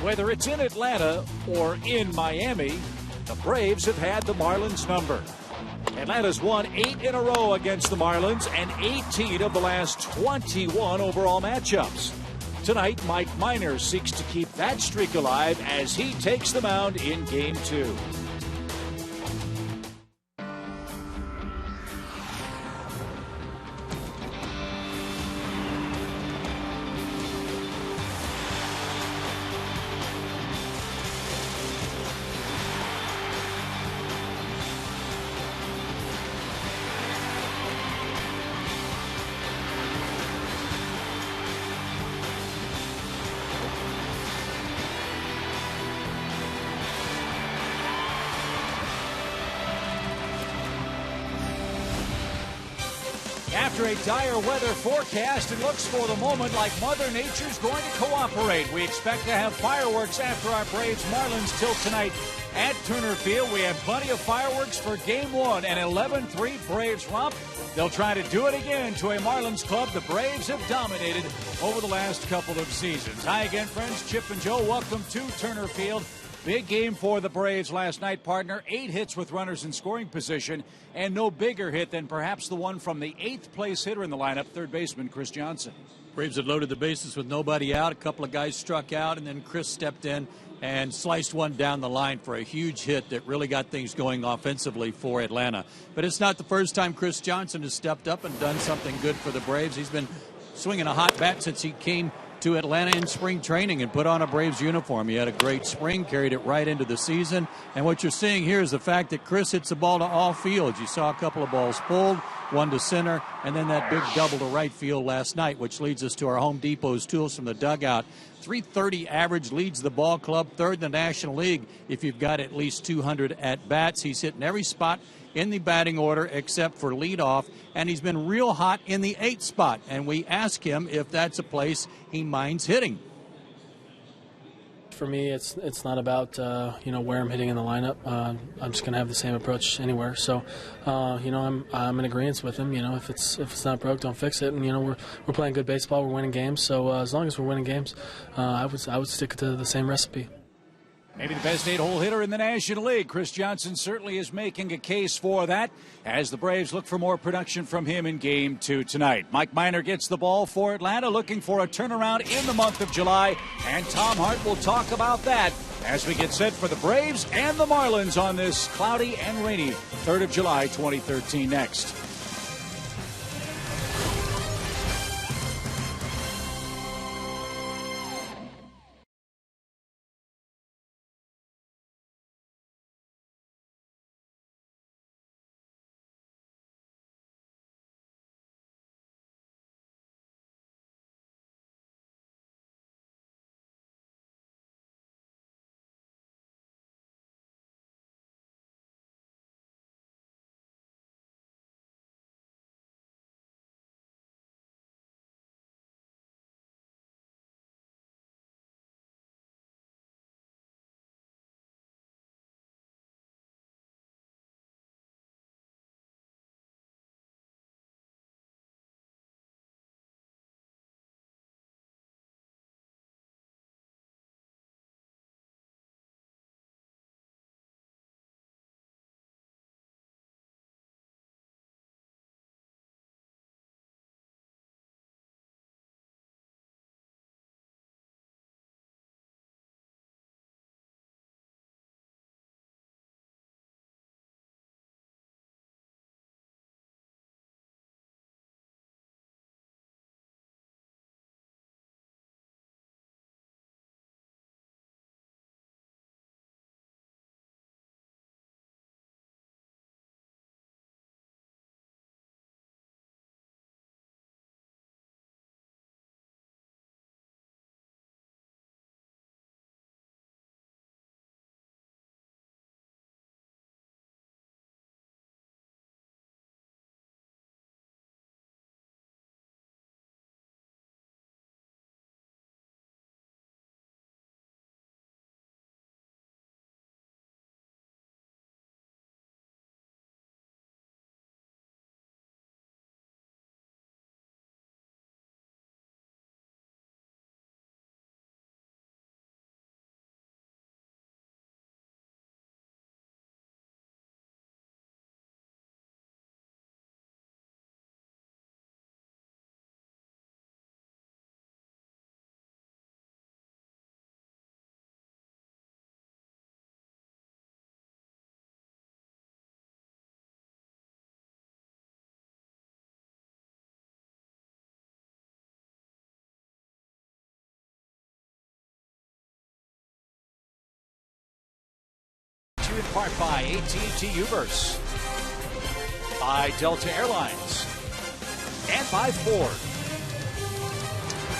Whether it's in Atlanta or in Miami, the Braves have had the Marlins number. Atlanta's won 8 in a row against the Marlins and 18 of the last 21 overall matchups. Tonight, Mike Minor seeks to keep that streak alive as he takes the mound in Game 2. After a dire weather forecast, it looks for the moment like Mother Nature's going to cooperate. We expect to have fireworks after our Braves Marlins tilt tonight at Turner Field. We have plenty of fireworks for Game 1, an 11-3 Braves romp. They'll try to do it again to a Marlins club the Braves have dominated over the last couple of seasons. Hi again, friends. Chip and Joe, welcome to Turner Field. Big game for the Braves last night, partner. 8 hits with runners in scoring position, and no bigger hit than perhaps the one from the 8th place hitter in the lineup, third baseman Chris Johnson. Braves had loaded the bases with nobody out. A couple of guys struck out, and then Chris stepped in and sliced one down the line for a huge hit that really got things going offensively for Atlanta. But it's not the first time Chris Johnson has stepped up and done something good for the Braves. He's been swinging a hot bat since he came to Atlanta in spring training and put on a Braves uniform. He had a great spring, carried it right into the season. And what you're seeing here is the fact that Chris hits the ball to all fields. You saw a couple of balls pulled, one to center, and then that big double to right field last night, which leads us to our Home Depot's tools from the dugout. 330 average, leads the ball club, third in the National League if you've got at least 200 at-bats. He's hitting every spot in the batting order except for leadoff, and he's been real hot in the 8th spot. And we ask him if that's a place he minds hitting. For me, it's not about where I'm hitting in the lineup. I'm just going to have the same approach anywhere. So, I'm in agreement with him. If it's not broke, don't fix it. And we're playing good baseball. We're winning games. So as long as we're winning games, I would stick to the same recipe. Maybe the best 8-hole hitter in the National League. Chris Johnson certainly is making a case for that as the Braves look for more production from him in Game 2 tonight. Mike Minor gets the ball for Atlanta, looking for a turnaround in the month of July, and Tom Hart will talk about that as we get set for the Braves and the Marlins on this cloudy and rainy 3rd of July 2013 next. in part by AT Uverse, by Delta Airlines, and by Ford.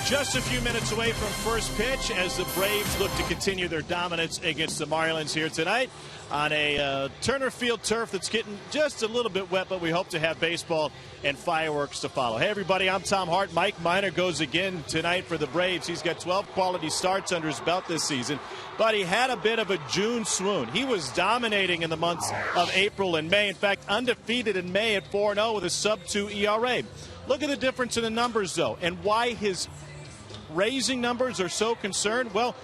Just a few minutes away from first pitch as the Braves look to continue their dominance against the Marlins here tonight on a Turner Field turf that's getting just a little bit wet, but we hope to have baseball and fireworks to follow. Hey, everybody, I'm Tom Hart. Mike Minor goes again tonight for the Braves. He's got 12 quality starts under his belt this season, but he had a bit of a June swoon. He was dominating in the months of April and May. In fact, undefeated in May at 4-0 with a sub-2 ERA. Look at the difference in the numbers, though, and why his raising numbers are so concerned. Well,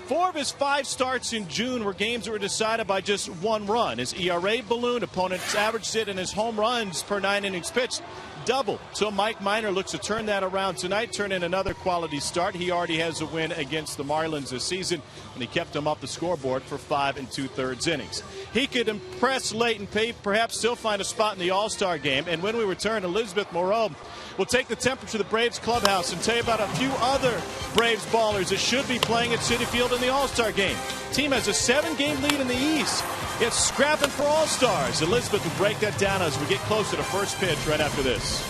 4 of his 5 starts in June were games that were decided by just 1 run. His ERA ballooned, opponents averaged it, and his home runs per 9 innings pitched doubled. So Mike Minor looks to turn that around tonight, turn in another quality start. He already has a win against the Marlins this season, and he kept them off the scoreboard for 5 2/3 innings. He could impress late and perhaps still find a spot in the All-Star game. And when we return, Elizabeth Moreau will take the temperature of the Braves clubhouse and tell you about a few other Braves ballers that should be playing at Citi Field in the All-Star game. Team has a 7-game lead in the East. It's scrapping for All-Stars. Elizabeth will break that down as we get closer to first pitch right after this.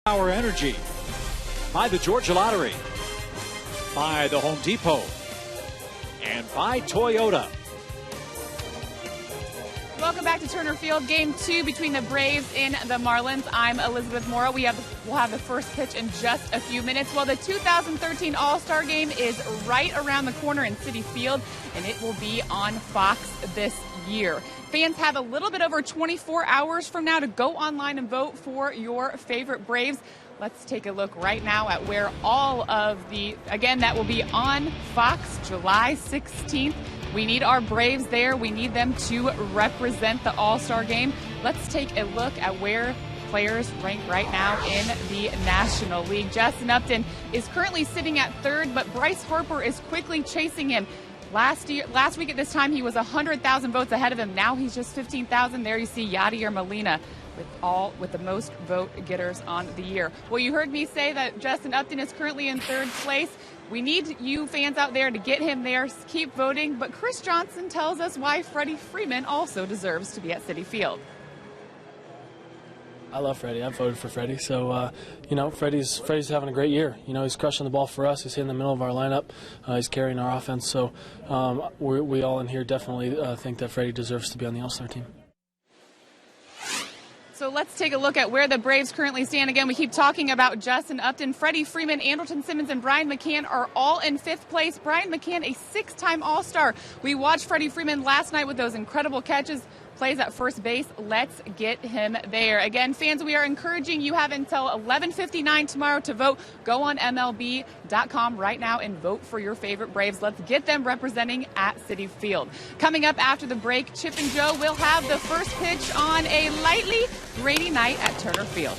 Power Energy, by the Georgia Lottery, by the Home Depot, and by Toyota. Welcome back to Turner Field, Game 2 between the Braves and the Marlins. I'm Elizabeth Morrow. We'll have the first pitch in just a few minutes. Well, the 2013 All-Star Game is right around the corner in Citi Field, and it will be on Fox this year. Fans have a little bit over 24 hours from now to go online and vote for your favorite Braves. Let's take a look right now at where all of again, that will be on Fox July 16th. We need our Braves there. We need them to represent the All-Star Game. Let's take a look at where players rank right now in the National League. Justin Upton is currently sitting at 3rd, but Bryce Harper is quickly chasing him. Last week at this time, he was 100,000 votes ahead of him. Now he's just 15,000. There you see Yadier Molina with the most vote getters on the year. Well, you heard me say that Justin Upton is currently in 3rd place. We need you fans out there to get him there. Keep voting. But Chris Johnson tells us why Freddie Freeman also deserves to be at Citi Field. I love Freddie. I've voted for Freddie. So, Freddie's having a great year. He's crushing the ball for us. He's in the middle of our lineup. He's carrying our offense. So we all in here definitely think that Freddie deserves to be on the All-Star team. So let's take a look at where the Braves currently stand. Again, we keep talking about Justin Upton. Freddie Freeman, Andrelton Simmons, and Brian McCann are all in 5th place. Brian McCann, a 6-time All-Star. We watched Freddie Freeman last night with those incredible catches. Plays at first base. Let's get him there. Again, fans, we are encouraging you have until 11:59 tomorrow to vote. Go on MLB.com right now and vote for your favorite Braves. Let's get them representing at Citi Field. Coming up after the break, Chip and Joe will have the first pitch on a lightly rainy night at Turner Field.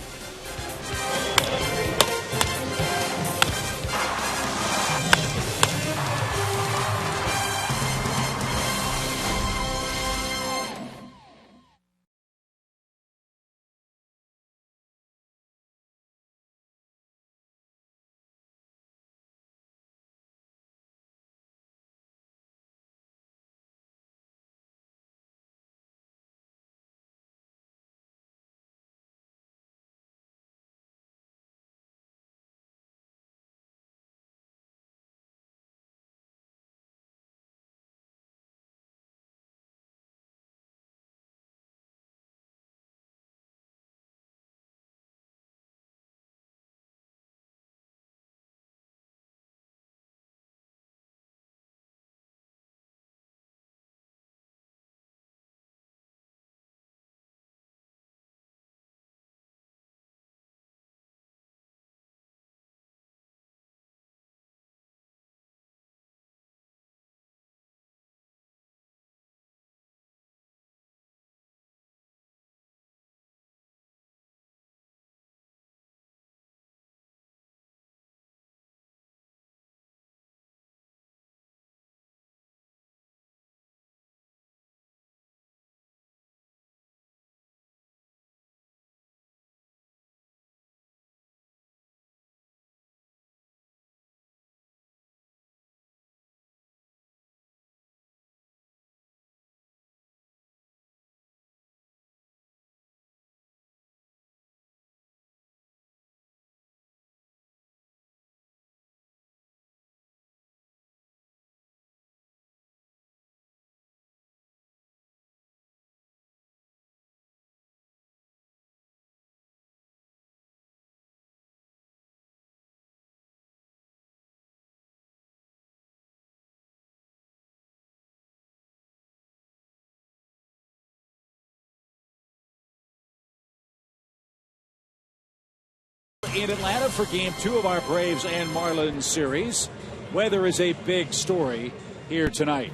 In Atlanta for Game 2 of our Braves and Marlins series. Weather is a big story here tonight.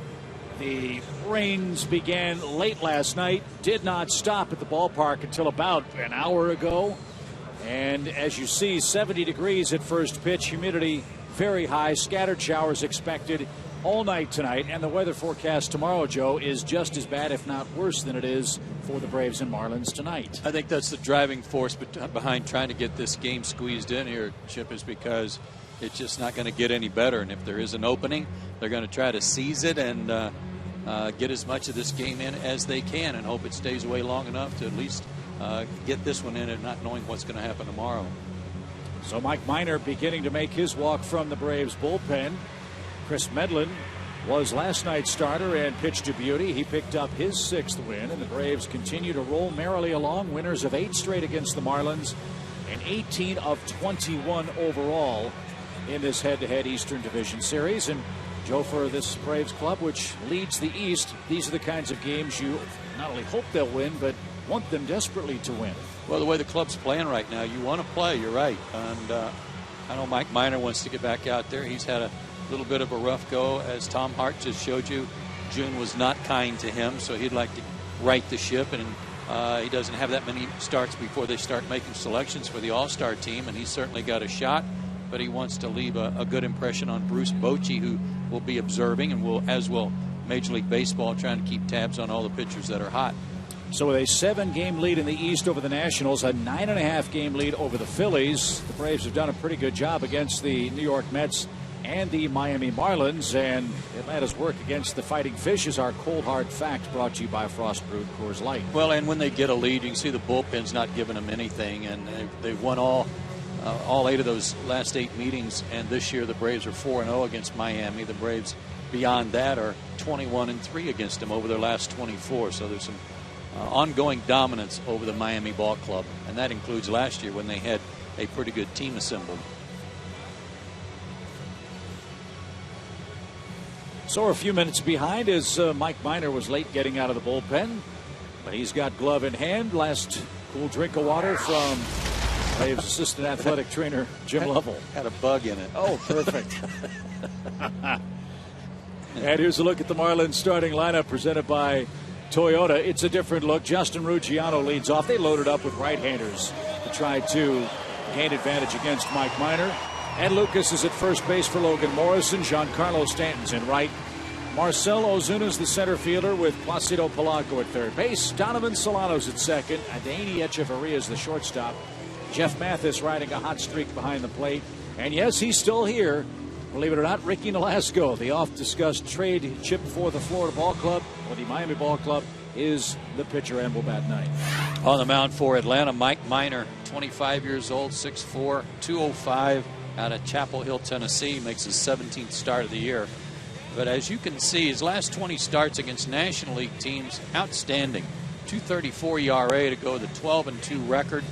The rains began late last night, did not stop at the ballpark until about an hour ago. And as you see, 70 degrees at first pitch, humidity very high, scattered showers expected all night tonight. And the weather forecast tomorrow, Joe, is just as bad, if not worse, than it is for the Braves and Marlins tonight. I think that's the driving force behind trying to get this game squeezed in here, Chip, is because it's just not going to get any better. And if there is an opening, they're going to try to seize it and get as much of this game in as they can and hope it stays away long enough to at least get this one in and not knowing what's going to happen tomorrow. So Mike Minor beginning to make his walk from the Braves bullpen. Chris Medlin was last night's starter and pitched to beauty. He picked up his 6th win, and the Braves continue to roll merrily along, winners of 8 straight against the Marlins and 18 of 21 overall in this head-to-head Eastern Division Series. And Joe, for this Braves club, which leads the East, these are the kinds of games you not only hope they'll win, but want them desperately to win. Well, the way the club's playing right now, you want to play, you're right. And I know Mike Minor wants to get back out there. He's had a little bit of a rough go. As Tom Hart just showed you, June was not kind to him, so he'd like to right the ship. And he doesn't have that many starts before they start making selections for the All-Star team, and he's certainly got a shot. But he wants to leave a good impression on Bruce Bochy, who will be observing, and as will Major League Baseball, trying to keep tabs on all the pitchers that are hot. So with a 7-game lead in the East over the Nationals, a 9.5-game lead over the Phillies, the Braves have done a pretty good job against the New York Mets and the Miami Marlins. And Atlanta's work against the Fighting Fish is our cold hard fact, brought to you by Frost Brewed Coors Light. Well, and when they get a lead, you can see the bullpen's not giving them anything, and they've won all 8 of those last 8 meetings. And this year the Braves are 4-0 against Miami. The Braves beyond that are 21-3 against them over their last 24. So there's some ongoing dominance over the Miami Ball Club, and that includes last year when they had a pretty good team assembled. So a few minutes behind as Mike Minor was late getting out of the bullpen, but he's got glove in hand. Last cool drink of water from Braves assistant athletic trainer Jim Lovell. Had a bug in it. Oh, perfect. And here's a look at the Marlins starting lineup presented by Toyota. It's a different look. Justin Ruggiano leads off. They loaded up with right-handers to try to gain advantage against Mike Minor. Ed Lucas is at first base for Logan Morrison. Giancarlo Stanton's in right. Marcell Ozuna's the center fielder with Placido Polanco at third base. Donovan Solano's at second. Adeiny Echeverria's the shortstop. Jeff Mathis riding a hot streak behind the plate. And yes, he's still here. Believe it or not, Ricky Nolasco, the oft-discussed trade chip for the Florida Ball Club, or the Miami Ball Club, is the pitcher and will bat ninth. On the mound for Atlanta, Mike Minor, 25 years old, 6'4", 205, out of Chapel Hill, Tennessee, makes his 17th start of the year. But as you can see, his last 20 starts against National League teams, outstanding. 2.34 ERA to go the 12-2 record,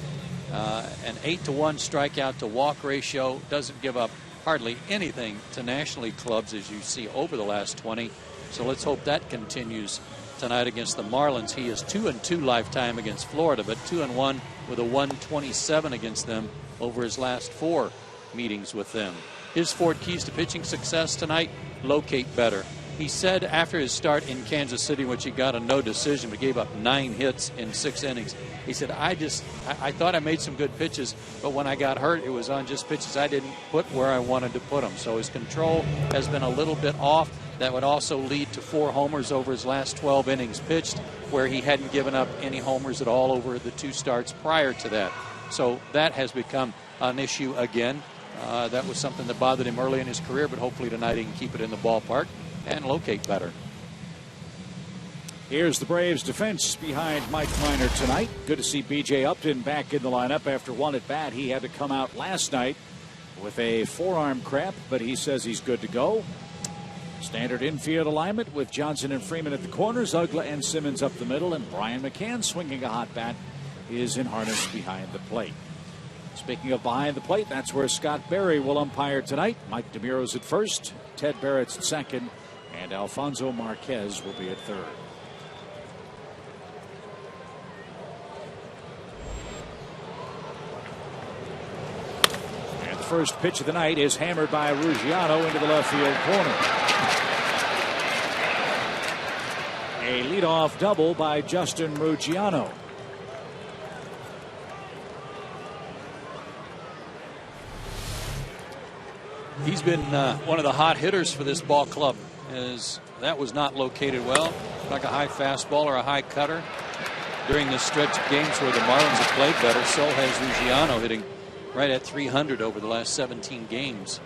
an 8-to-1 strikeout to walk ratio. Doesn't give up hardly anything to National League clubs, as you see over the last 20. So let's hope that continues tonight against the Marlins. He is 2-2 lifetime against Florida, but 2-1 with a 127 against them over his last 4 meetings with them. His 4 keys to pitching success tonight: locate better. He said after his start in Kansas City, which he got a no decision but gave up 9 hits in 6 innings, he said, I thought I made some good pitches, but when I got hurt, it was on just pitches I didn't put where I wanted to put them. So his control has been a little bit off. That would also lead to 4 homers over his last 12 innings pitched, where he hadn't given up any homers at all over the 2 starts prior to that. So that has become an issue again. That was something that bothered him early in his career, but hopefully tonight he can keep it in the ballpark and locate better. Here's the Braves defense behind Mike Minor tonight. Good to see B.J. Upton back in the lineup after 1 at bat. He had to come out last night with a forearm cramp, but he says he's good to go. Standard infield alignment with Johnson and Freeman at the corners, Ugla and Simmons up the middle, and Brian McCann, swinging a hot bat, is in harness behind the plate. Speaking of behind the plate, that's where Scott Berry will umpire tonight. Mike DeMuro's at first, Ted Barrett's at second, and Alfonso Marquez will be at third. And the first pitch of the night is hammered by Ruggiano into the left field corner. A leadoff double by Justin Ruggiano. He's been one of the hot hitters for this ball club, as that was not located well, like a high fastball or a high cutter. During this stretch of games where the Marlins have played better, so has Ruggiano, hitting right at 300 over the last 17 games.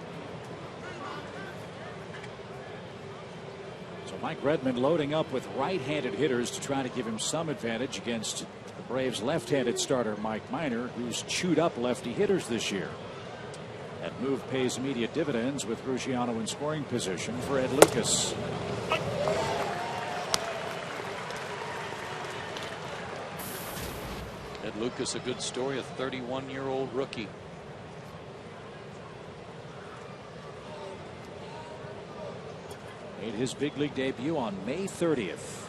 So Mike Redmond loading up with right-handed hitters to try to give him some advantage against the Braves' left-handed starter Mike Minor, who's chewed up lefty hitters this year. That move pays immediate dividends with Ruggiano in scoring position for Ed Lucas. Ed Lucas, a good story, a 31-year-old rookie. Made his big league debut on May 30th.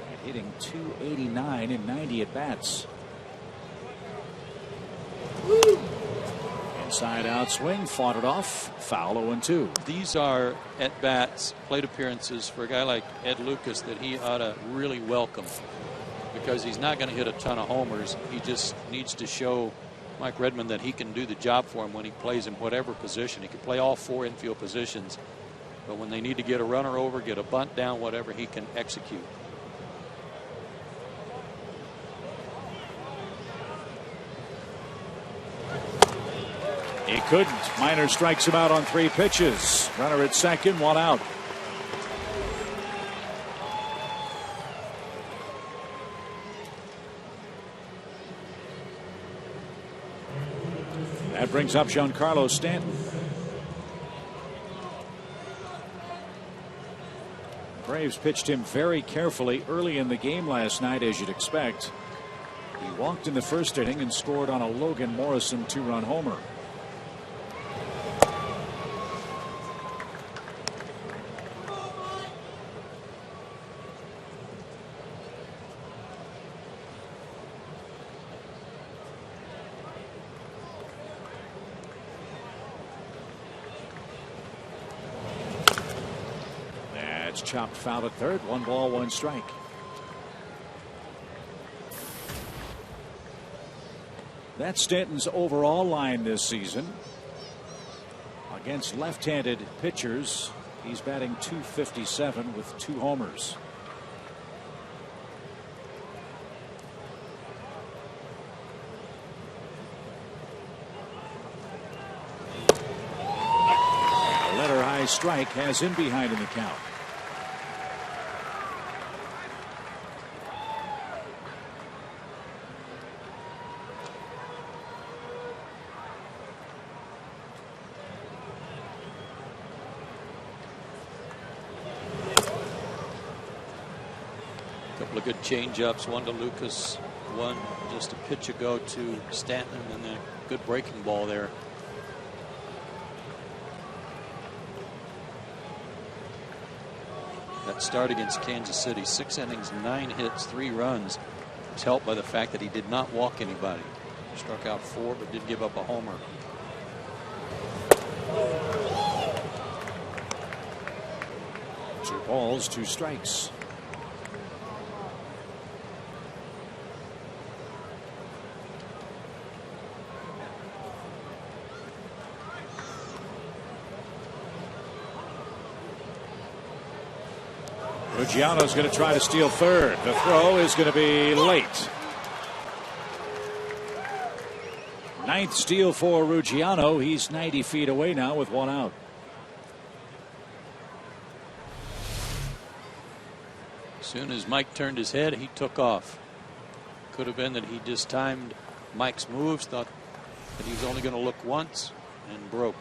And hitting .289 in 90 at-bats. Inside out swing, fought it off, foul 0-2. These are at-bats, plate appearances for a guy like Ed Lucas that he ought to really welcome, because he's not going to hit a ton of homers. He just needs to show Mike Redmond that he can do the job for him when he plays in whatever position. He can play all 4 infield positions, but when they need to get a runner over, get a bunt down, whatever, he can execute. He couldn't. Minor strikes him out on 3 pitches. Runner at second, 1 out. That brings up Giancarlo Stanton. Braves pitched him very carefully early in the game last night, as you'd expect. He walked in the first inning and scored on a Logan Morrison 2-run homer. That's chopped foul at third. 1 ball, 1 strike. That's Stanton's overall line this season. Against left-handed pitchers, he's batting .257 with 2 homers. A letter-high strike has him behind in the count. Couple of good change-ups, one to Lucas, one just a pitch ago to Stanton, and then a good breaking ball there. That start against Kansas City, 6 innings, 9 hits, 3 runs, was helped by the fact that he did not walk anybody. Struck out 4, but did give up a homer. Two balls, 2 strikes. Ruggiano's going to try to steal third. The throw is going to be late. 9th steal for Ruggiano. He's 90 feet away now with 1 out. As soon as Mike turned his head, he took off. Could have been that he just timed Mike's moves, thought that he was only going to look once, and broke.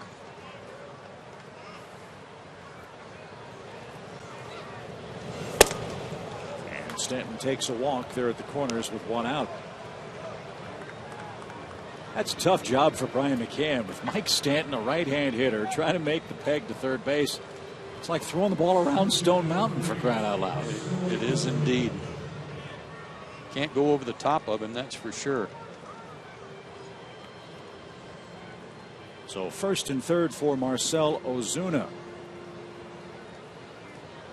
Stanton takes a walk there at the corners with 1 out. That's a tough job for Brian McCann with Mike Stanton, a right-hand hitter, trying to make the peg to third base. It's like throwing the ball around Stone Mountain, for crying out loud. It is indeed. Can't go over the top of him, that's for sure. So first and third for Marcell Ozuna.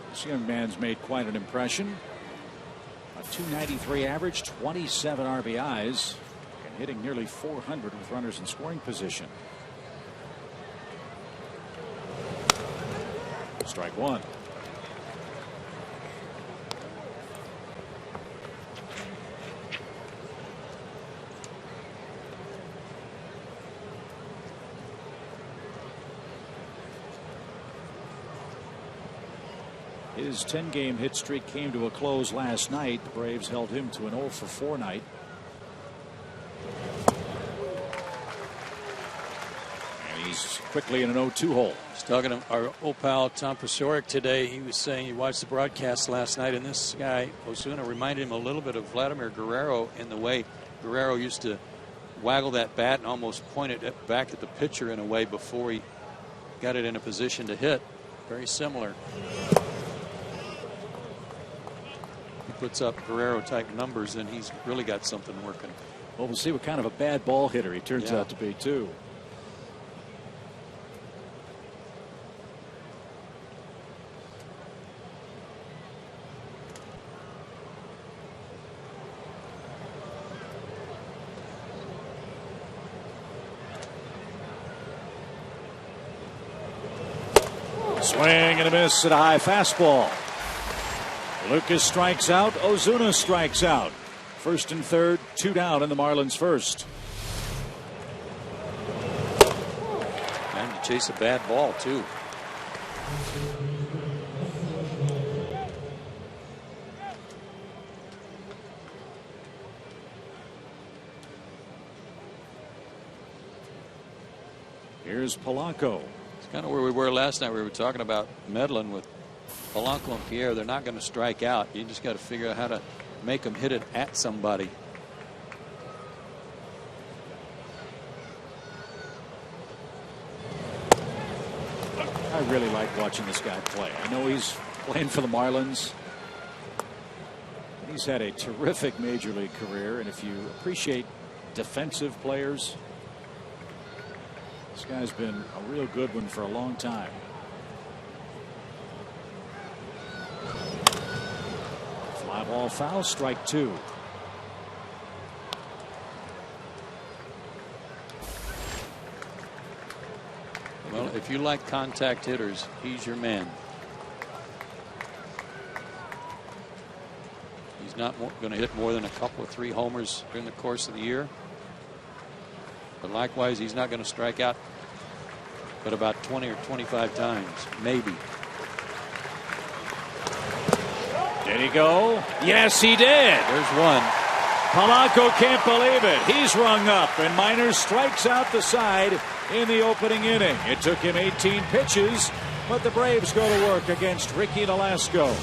This young man's made quite an impression. A .293 average, 27 RBIs, and hitting nearly .400 with runners in scoring position. Strike 1. His 10-game hit streak came to a close last night. The Braves held him to an 0-for-4 night. And he's quickly in an 0-2 hole. I was talking to our old pal Tom Paciorek today. He was saying he watched the broadcast last night, and this guy, Ozuna, reminded him a little bit of Vladimir Guerrero in the way Guerrero used to waggle that bat and almost point it back at the pitcher in a way before he got it in a position to hit. Very similar. Puts up Guerrero type numbers, and he's really got something working. Well, we'll see what kind of a bad ball hitter he turns out to be too. Swing and a miss at a high fastball. Lucas strikes out. Ozuna strikes out. First and third, 2 down in the Marlins first. And to chase a bad ball, too. Here's Polanco. It's kind of where we were last night. We were talking about meddling with Polanco and Pierre, they're not going to strike out. You just got to figure out how to make them hit it at somebody. I really like watching this guy play. I know he's playing for the Marlins. He's had a terrific major league career, and if you appreciate defensive players, this guy's been a real good one for a long time. Fly ball foul, strike 2. Well, if you like contact hitters, he's your man. He's not going to hit more than a couple of 3 homers during the course of the year. But likewise, he's not going to strike out but about 20 or 25 times, maybe. Did he go? Yes, he did. There's one. Polanco can't believe it. He's rung up, and Miners strikes out the side in the opening inning. It took him 18 pitches, but the Braves go to work against Ricky Nolasco.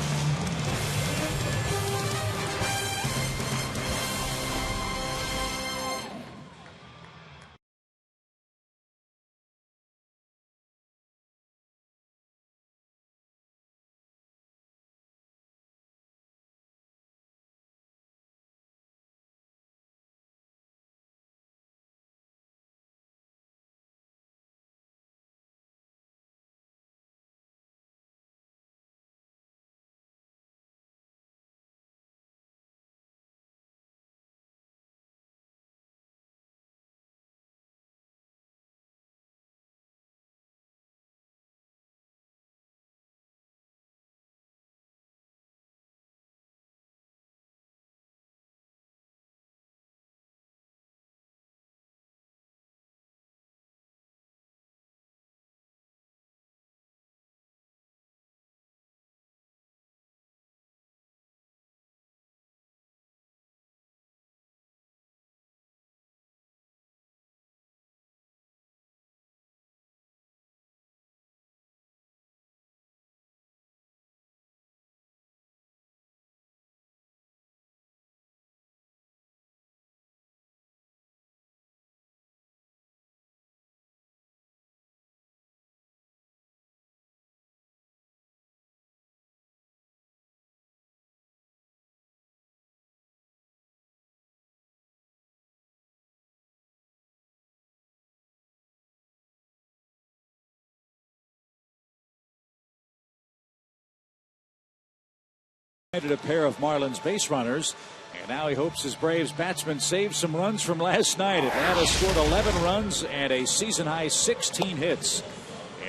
A pair of Marlins base runners, and now he hopes his Braves batsman saved some runs from last night. Atlanta scored 11 runs and a season-high 16 hits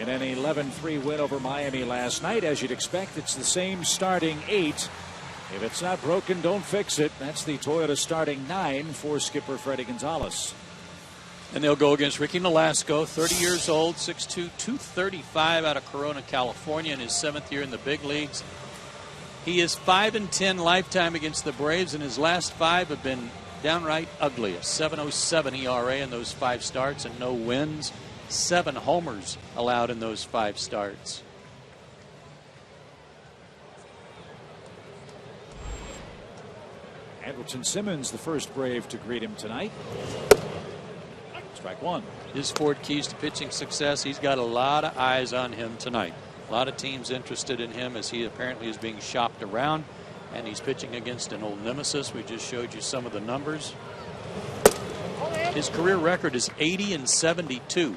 in an 11-3 win over Miami last night. As you'd expect, it's the same starting 8. If it's not broken, don't fix it. That's the Toyota starting 9 for skipper Freddie Gonzalez. And they'll go against Ricky Nolasco, 30 years old, 6'2", 235 out of Corona, California, in his 7th year in the big leagues. He is 5-10 lifetime against the Braves, and his last 5 have been downright ugly. A 7.07 ERA in those 5 starts and no wins. 7 homers allowed in those 5 starts. Andrelton Simmons, the first Brave to greet him tonight. Strike 1. His 4 keys to pitching success. He's got a lot of eyes on him tonight. A lot of teams interested in him as he apparently is being shopped around, and he's pitching against an old nemesis. We just showed you some of the numbers. His career record is 80-72.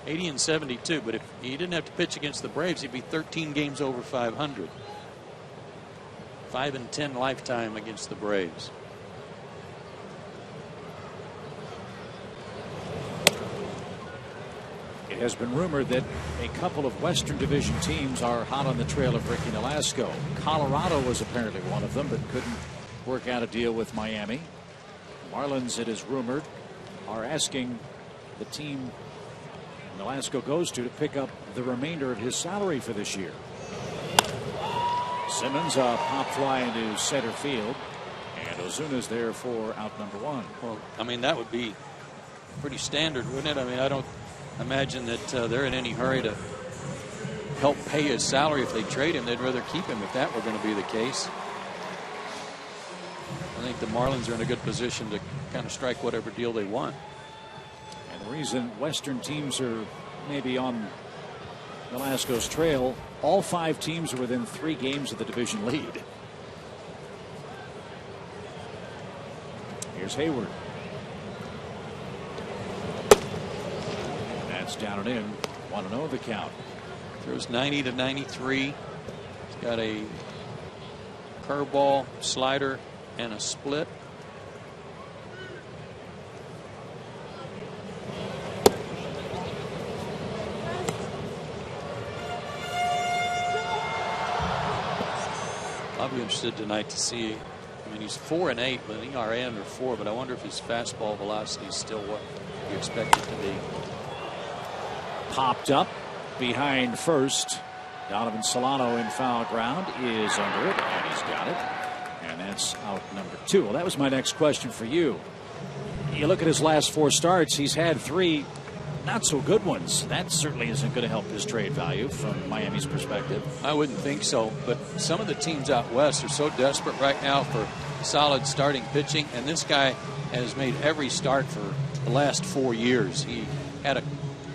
80-72, but if he didn't have to pitch against the Braves, he'd be 13 games over 500. 5-10 lifetime against the Braves. It has been rumored that a couple of Western Division teams are hot on the trail of Ricky Nolasco. Colorado was apparently one of them, but couldn't work out a deal with Miami. Marlins, it is rumored, are asking the team Nolasco goes to pick up the remainder of his salary for this year. Simmons, a pop fly into center field, and Ozuna's there for out number 1. Well, I mean, that would be pretty standard, wouldn't it? I mean, I don't imagine that they're in any hurry to help pay his salary if they trade him. They'd rather keep him if that were going to be the case. I think the Marlins are in a good position to kind of strike whatever deal they want. And the reason Western teams are maybe on Velasco's trail, all 5 teams are within 3 games of the division lead. Here's Hayward. That's down and in. 1-0 the count. Throws 90 to 93. He's got a curveball, slider, and a split. I'll be interested tonight to see. I mean, he's 4-8 with an ERA under 4, but I wonder if his fastball velocity is still what you expect it to be. Popped up behind first. Donovan Solano in foul ground is under it, and he's got it. And that's out number 2. Well, that was my next question for you. You look at his last 4 starts, he's had 3 not so good ones. That certainly isn't going to help his trade value from Miami's perspective. I wouldn't think so, but some of the teams out west are so desperate right now for solid starting pitching, and this guy has made every start for the last 4 years. He had a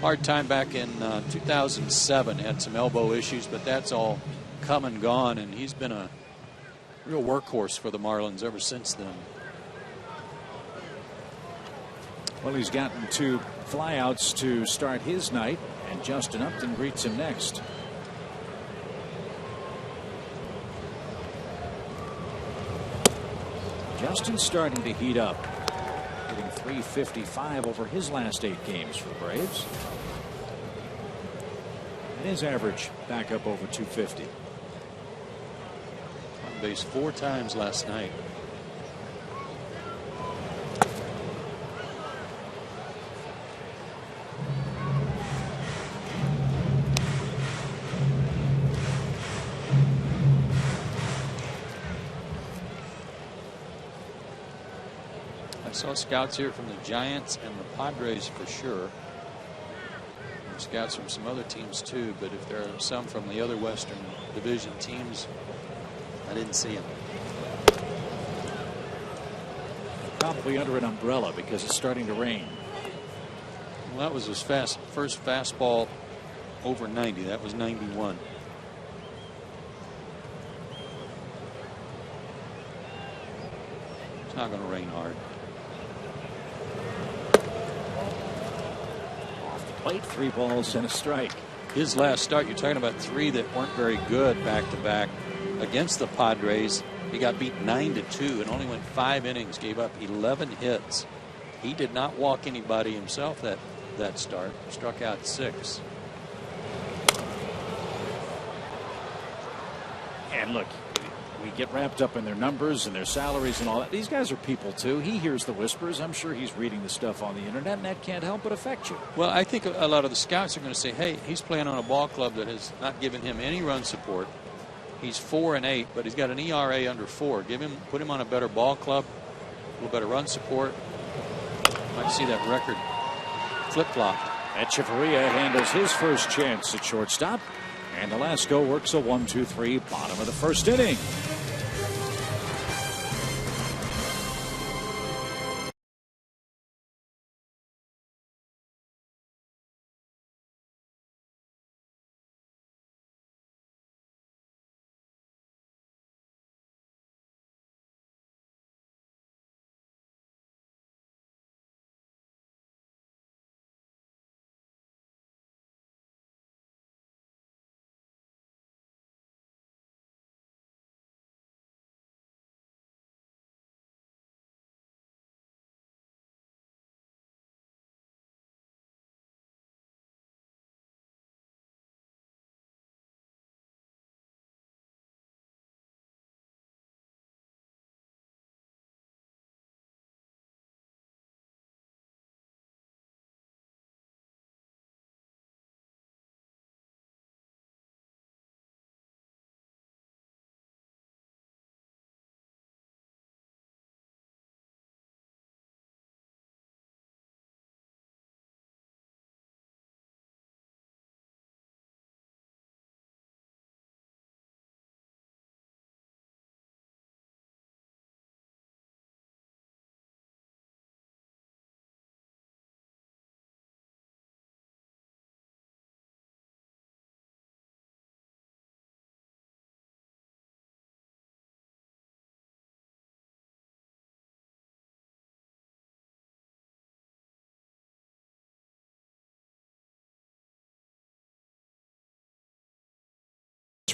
hard time back in 2007, had some elbow issues, but that's all come and gone, and he's been a real workhorse for the Marlins ever since then. Well, he's gotten 2 flyouts to start his night, and Justin Upton greets him next. Justin's starting to heat up, hitting .355 over his last 8 games for the Braves. And his average back up over .250. On base 4 times last night. I saw scouts here from the Giants and the Padres for sure. Scouts from some other teams too, but if there are some from the other Western Division teams, I didn't see them. Probably under an umbrella because it's starting to rain. Well, that was his first fastball over 90. That was 91. It's not going to rain hard. Plate, 3 balls and a strike. His last start, you're talking about 3 that weren't very good back to back against the Padres. He got beat 9-2 and only went 5 innings, gave up 11 hits. He did not walk anybody himself that start. Struck out 6. And look, we get wrapped up in their numbers and their salaries and all that. These guys are people too. He hears the whispers. I'm sure he's reading the stuff on the internet, and that can't help but affect you. Well, I think a lot of the scouts are going to say, hey, he's playing on a ball club that has not given him any run support. He's 4-8, but he's got an ERA under 4. Put him on a better ball club, a little better run support. Might see that record flip-flop. Echeverria handles his first chance at shortstop. And Velasco works a 1-2-3 bottom of the first inning.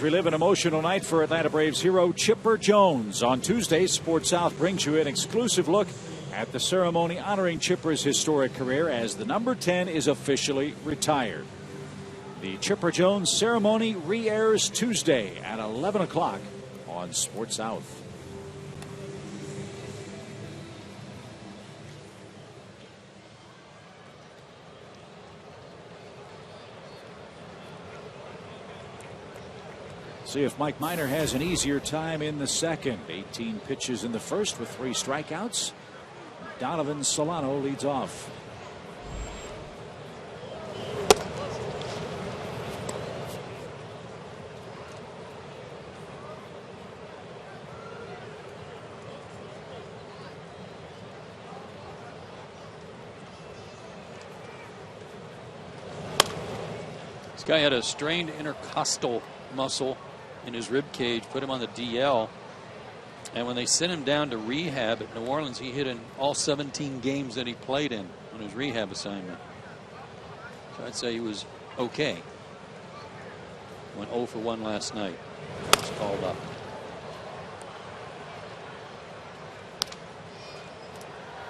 relive an emotional night for Atlanta Braves hero Chipper Jones. On Tuesday, Sports South brings you an exclusive look at the ceremony honoring Chipper's historic career as the number 10 is officially retired. The Chipper Jones ceremony re-airs Tuesday at 11 o'clock on Sports South. See if Mike Minor has an easier time in the second. 18 pitches in the first with 3 strikeouts. Donovan Solano leads off. This guy had a strained intercostal muscle in his rib cage, put him on the DL, and when they sent him down to rehab at New Orleans, he hit in all 17 games that he played in on his rehab assignment. So I'd say he was okay. Went 0 for 1 last night. Was called up.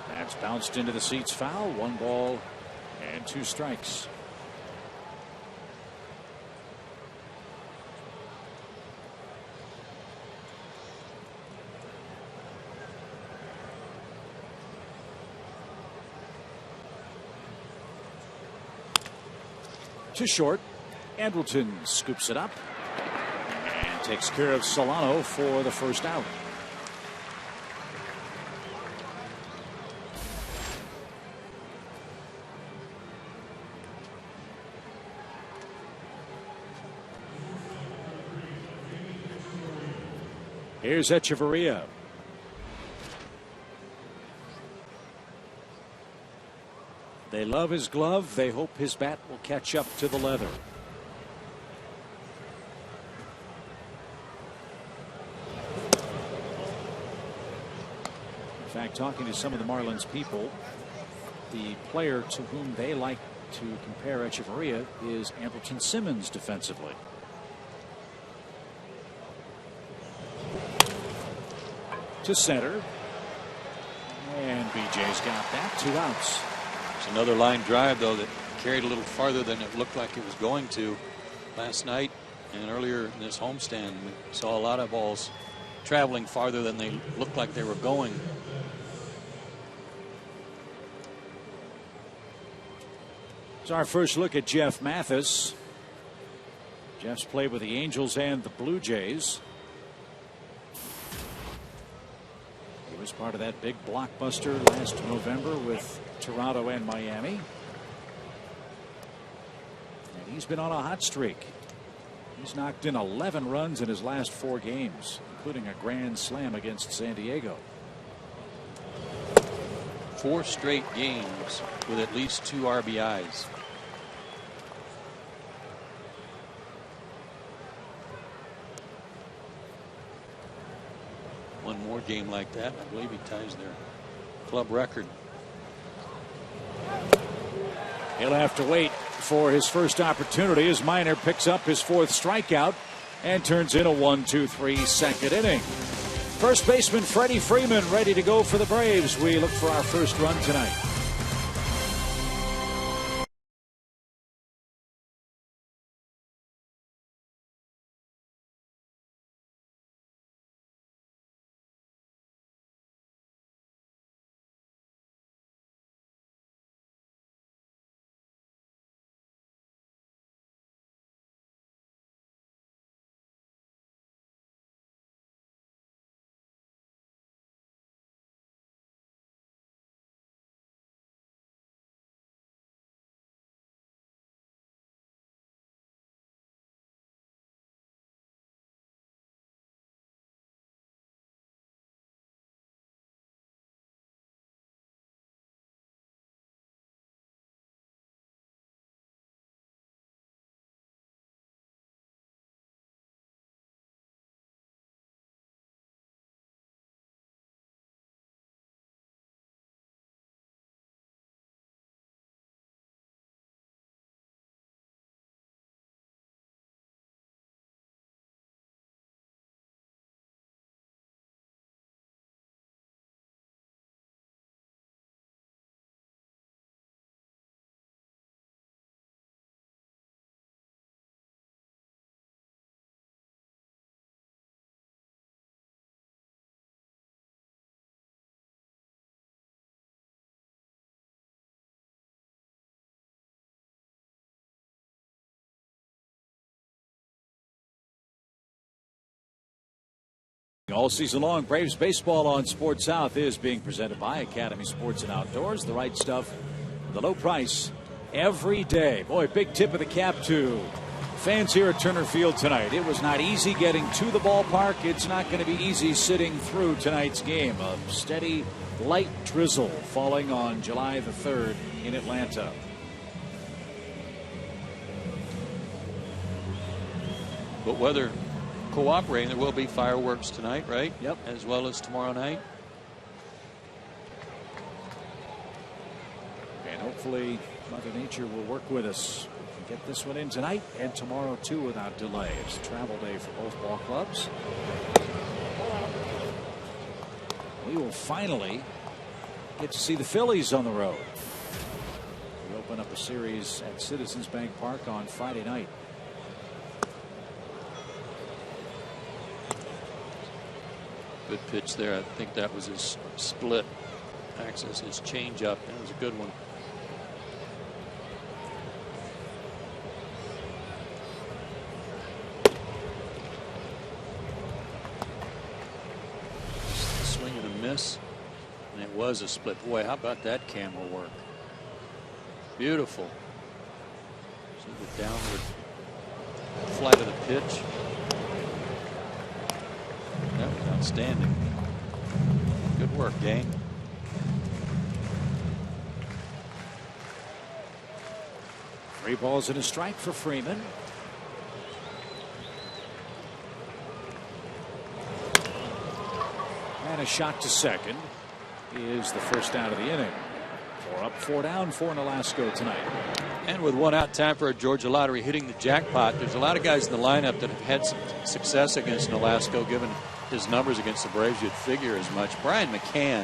That's bounced into the seats foul. 1 ball and 2 strikes. To short. Andrelton scoops it up and takes care of Solano for the first out. Here's Echeverria. They love his glove. They hope his bat will catch up to the leather. In fact, talking to some of the Marlins people, the player to whom they like to compare Echeverria is Andrelton Simmons defensively. To center. And BJ's got that. 2 outs. Another line drive, though, that carried a little farther than it looked like it was going to last night and earlier in this homestand. We saw a lot of balls traveling farther than they looked like they were going. It's our first look at Jeff Mathis. Jeff's played with the Angels and the Blue Jays. He was part of that big blockbuster last November with Toronto and Miami. And he's been on a hot streak. He's knocked in 11 runs in his last 4 games, including a grand slam against San Diego. 4 straight games with at least 2 RBIs. One more game like that, I believe he ties their club record. He'll have to wait for his first opportunity as Minor picks up his 4th strikeout and turns in a 1-2-3 second inning. First baseman Freddie Freeman ready to go for the Braves. We look for our first run tonight. All season long, Braves baseball on Sports South is being presented by Academy Sports and Outdoors. The right stuff, the low price every day. Boy, big tip of the cap to fans here at Turner Field tonight. It was not easy getting to the ballpark. It's not going to be easy sitting through tonight's game. A steady, light drizzle falling on July the 3rd in Atlanta. But weather cooperating, there will be fireworks tonight, right? Yep. As well as tomorrow night. And hopefully Mother Nature will work with us. We can get this one in tonight and tomorrow too without delay. It's a travel day for both ball clubs. We will finally get to see the Phillies on the road. We open up a series at Citizens Bank Park on Friday night. Good pitch there. I think that was his split axis, his changeup. That was a good one. Swing and a miss. And it was a split. Boy, how about that camera work? Beautiful. See the downward flight of the pitch. That was outstanding. Good work, gang. 3 balls and a strike for Freeman. And a shot to second is the first out of the inning. 4 up, 4 down for Nolasco tonight. And with 1 out, time for a Georgia Lottery hitting the jackpot. There's a lot of guys in the lineup that have had some success against Nolasco, given his numbers against the Braves. You'd figure as much. Brian McCann,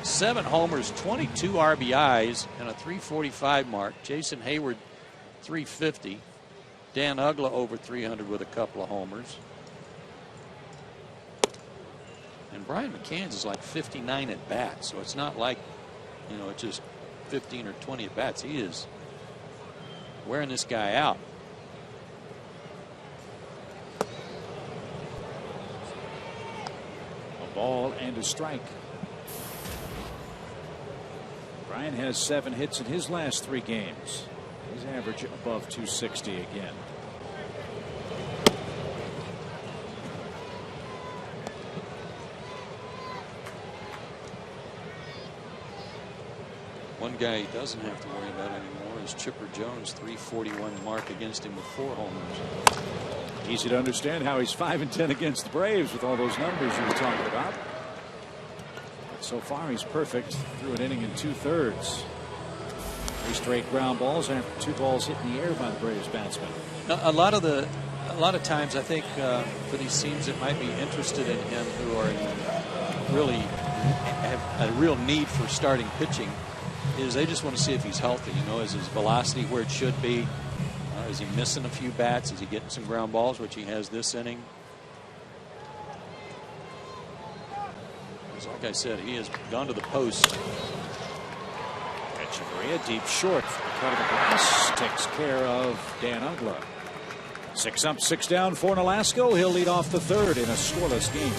7 homers, 22 RBIs, and a 345 mark. Jason Hayward, 350. Dan Ugla over 300 with a couple of homers. And Brian McCann's is like 59 at bats, so it's not like, you know, it's just 15 or 20 at bats. He is wearing this guy out. A ball and a strike. Brian has 7 hits in his last 3 games. His average above 260 again. One guy he doesn't have to worry about anymore is Chipper Jones, 341 mark against him with 4 homers. Easy to understand how he's 5-10 against the Braves with all those numbers you were talking about. But so far he's perfect through an inning and 2/3. 3 straight ground balls after 2 balls hit in the air by the Braves batsman. A lot of times I think for these teams that might be interested in him, who are really have a real need for starting pitching, is they just want to see if he's healthy. You know, is his velocity where it should be? Is he missing a few bats? Is he getting some ground balls, which he has this inning? Because like I said, he has gone to the post. Echeverria deep short. The cut of the glass takes care of Dan Ugla. 6 up, 6 down for Nolasco. He'll lead off the 3rd in a scoreless game.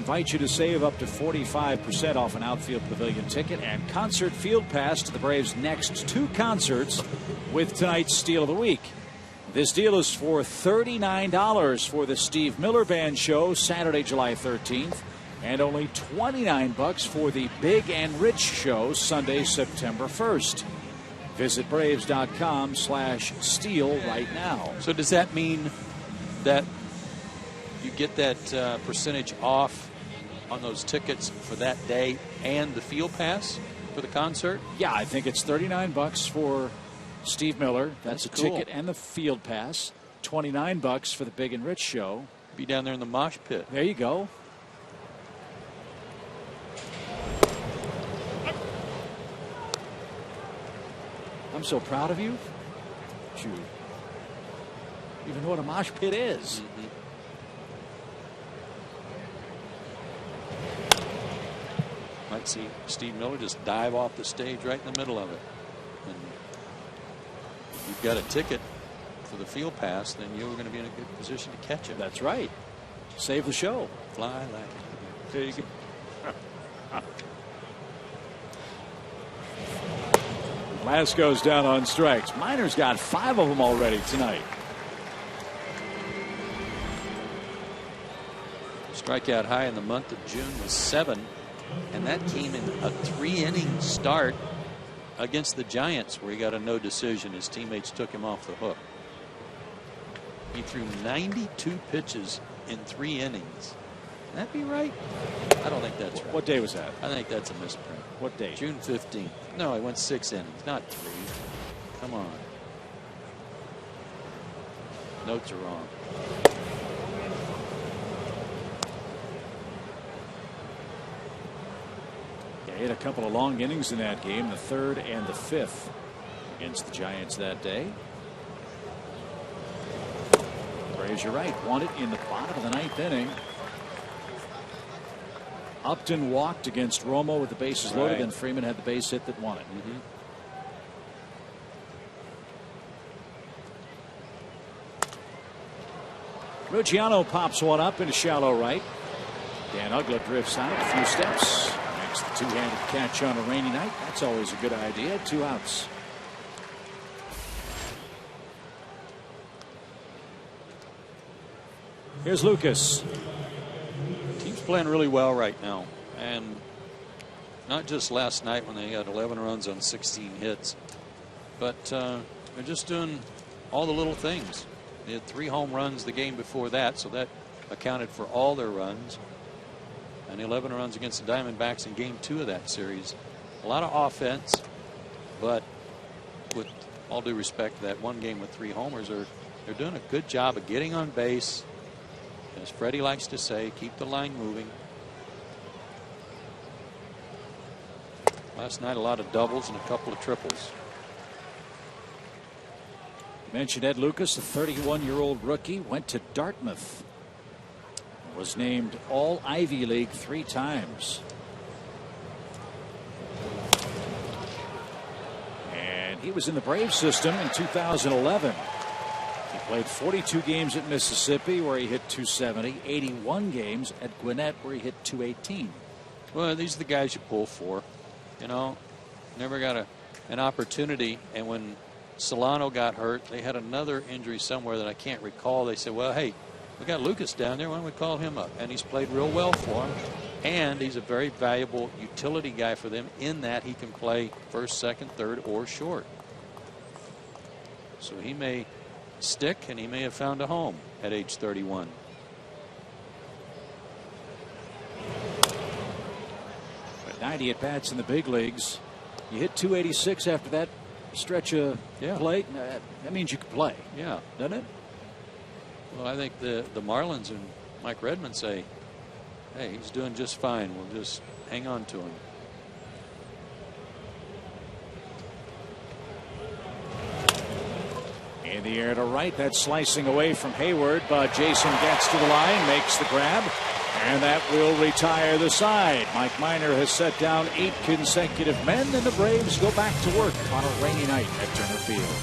invite you to save up to 45% off an outfield pavilion ticket and concert field pass to the Braves' next 2 concerts with tonight's Steal of the Week. This deal is for $39 for the Steve Miller Band show Saturday, July 13th, and only $29 for the Big and Rich show Sunday, September 1st. Visit Braves.com/steal right now. So does that mean that you get that percentage off on those tickets for that day and the field pass for the concert? Yeah, I think it's $39 for Steve Miller. That's a cool. ticket and the field pass. $29 for the Big and Rich show. Be down there in the mosh pit. There you go. I'm so proud of you. You even know what a mosh pit is. Might see Steve Miller just dive off the stage right in the middle of it. And if you've got a ticket for the field pass, then you're going to be in a good position to catch it. That's right. Save the show. Fly like. There you go. Glasgow's down on strikes. Miner's got 5 of them already tonight. Strikeout high in the month of June was 7, and that came in a 3-inning start against the Giants, where he got a no decision. His teammates took him off the hook. He threw 92 pitches in 3 innings. Can that be right? I don't think that's right. What day was that? I think that's a misprint. What day? June 15th. No, he went 6 innings, not 3. Come on. Notes are wrong. Yeah, he had a couple of long innings in that game, the 3rd and the 5th against the Giants that day. Braves, you're right, won it in the bottom of the 9th inning. Upton walked against Romo with the bases loaded, and Freeman had the base hit that won it. Ruggiano pops one up into shallow right. Dan Uggla drifts out a few steps. Makes the 2-handed catch on a rainy night. That's always a good idea. 2 outs. Here's Lucas. Team's playing really well right now, and not just last night when they had 11 runs on 16 hits, but they're just doing all the little things. They had 3 home runs the game before that, so that accounted for all their runs, and 11 runs against the Diamondbacks in game 2 of that series. A lot of offense, but with all due respect to that one game with 3 homers, they're doing a good job of getting on base. As Freddie likes to say, keep the line moving. Last night, a lot of doubles and a couple of triples. You mentioned Ed Lucas, a 31-year-old rookie, went to Dartmouth. Was named All Ivy League 3 times. And he was in the Braves system in 2011. He played 42 games at Mississippi, where he hit .270, 81 games at Gwinnett, where he hit .218. Well, these are the guys you pull for. You know, never got an opportunity. And when Solano got hurt, they had another injury somewhere that I can't recall. They said, well, hey, we got Lucas down there. Why don't we call him up? And he's played real well for him. And he's a very valuable utility guy for them in that he can play first, second, third, or short. So he may stick, and he may have found a home at age 31. But 90 at bats in the big leagues. You hit .286 after that stretch of play. That means you can play. Yeah, doesn't it? Well, I think the Marlins and Mike Redmond say, hey, he's doing just fine. We'll just hang on to him. In the air to right, that's slicing away from Hayward, but Jason gets to the line, makes the grab, and that will retire the side. Mike Minor has set down 8 consecutive men, and the Braves go back to work on a rainy night at Turner Field.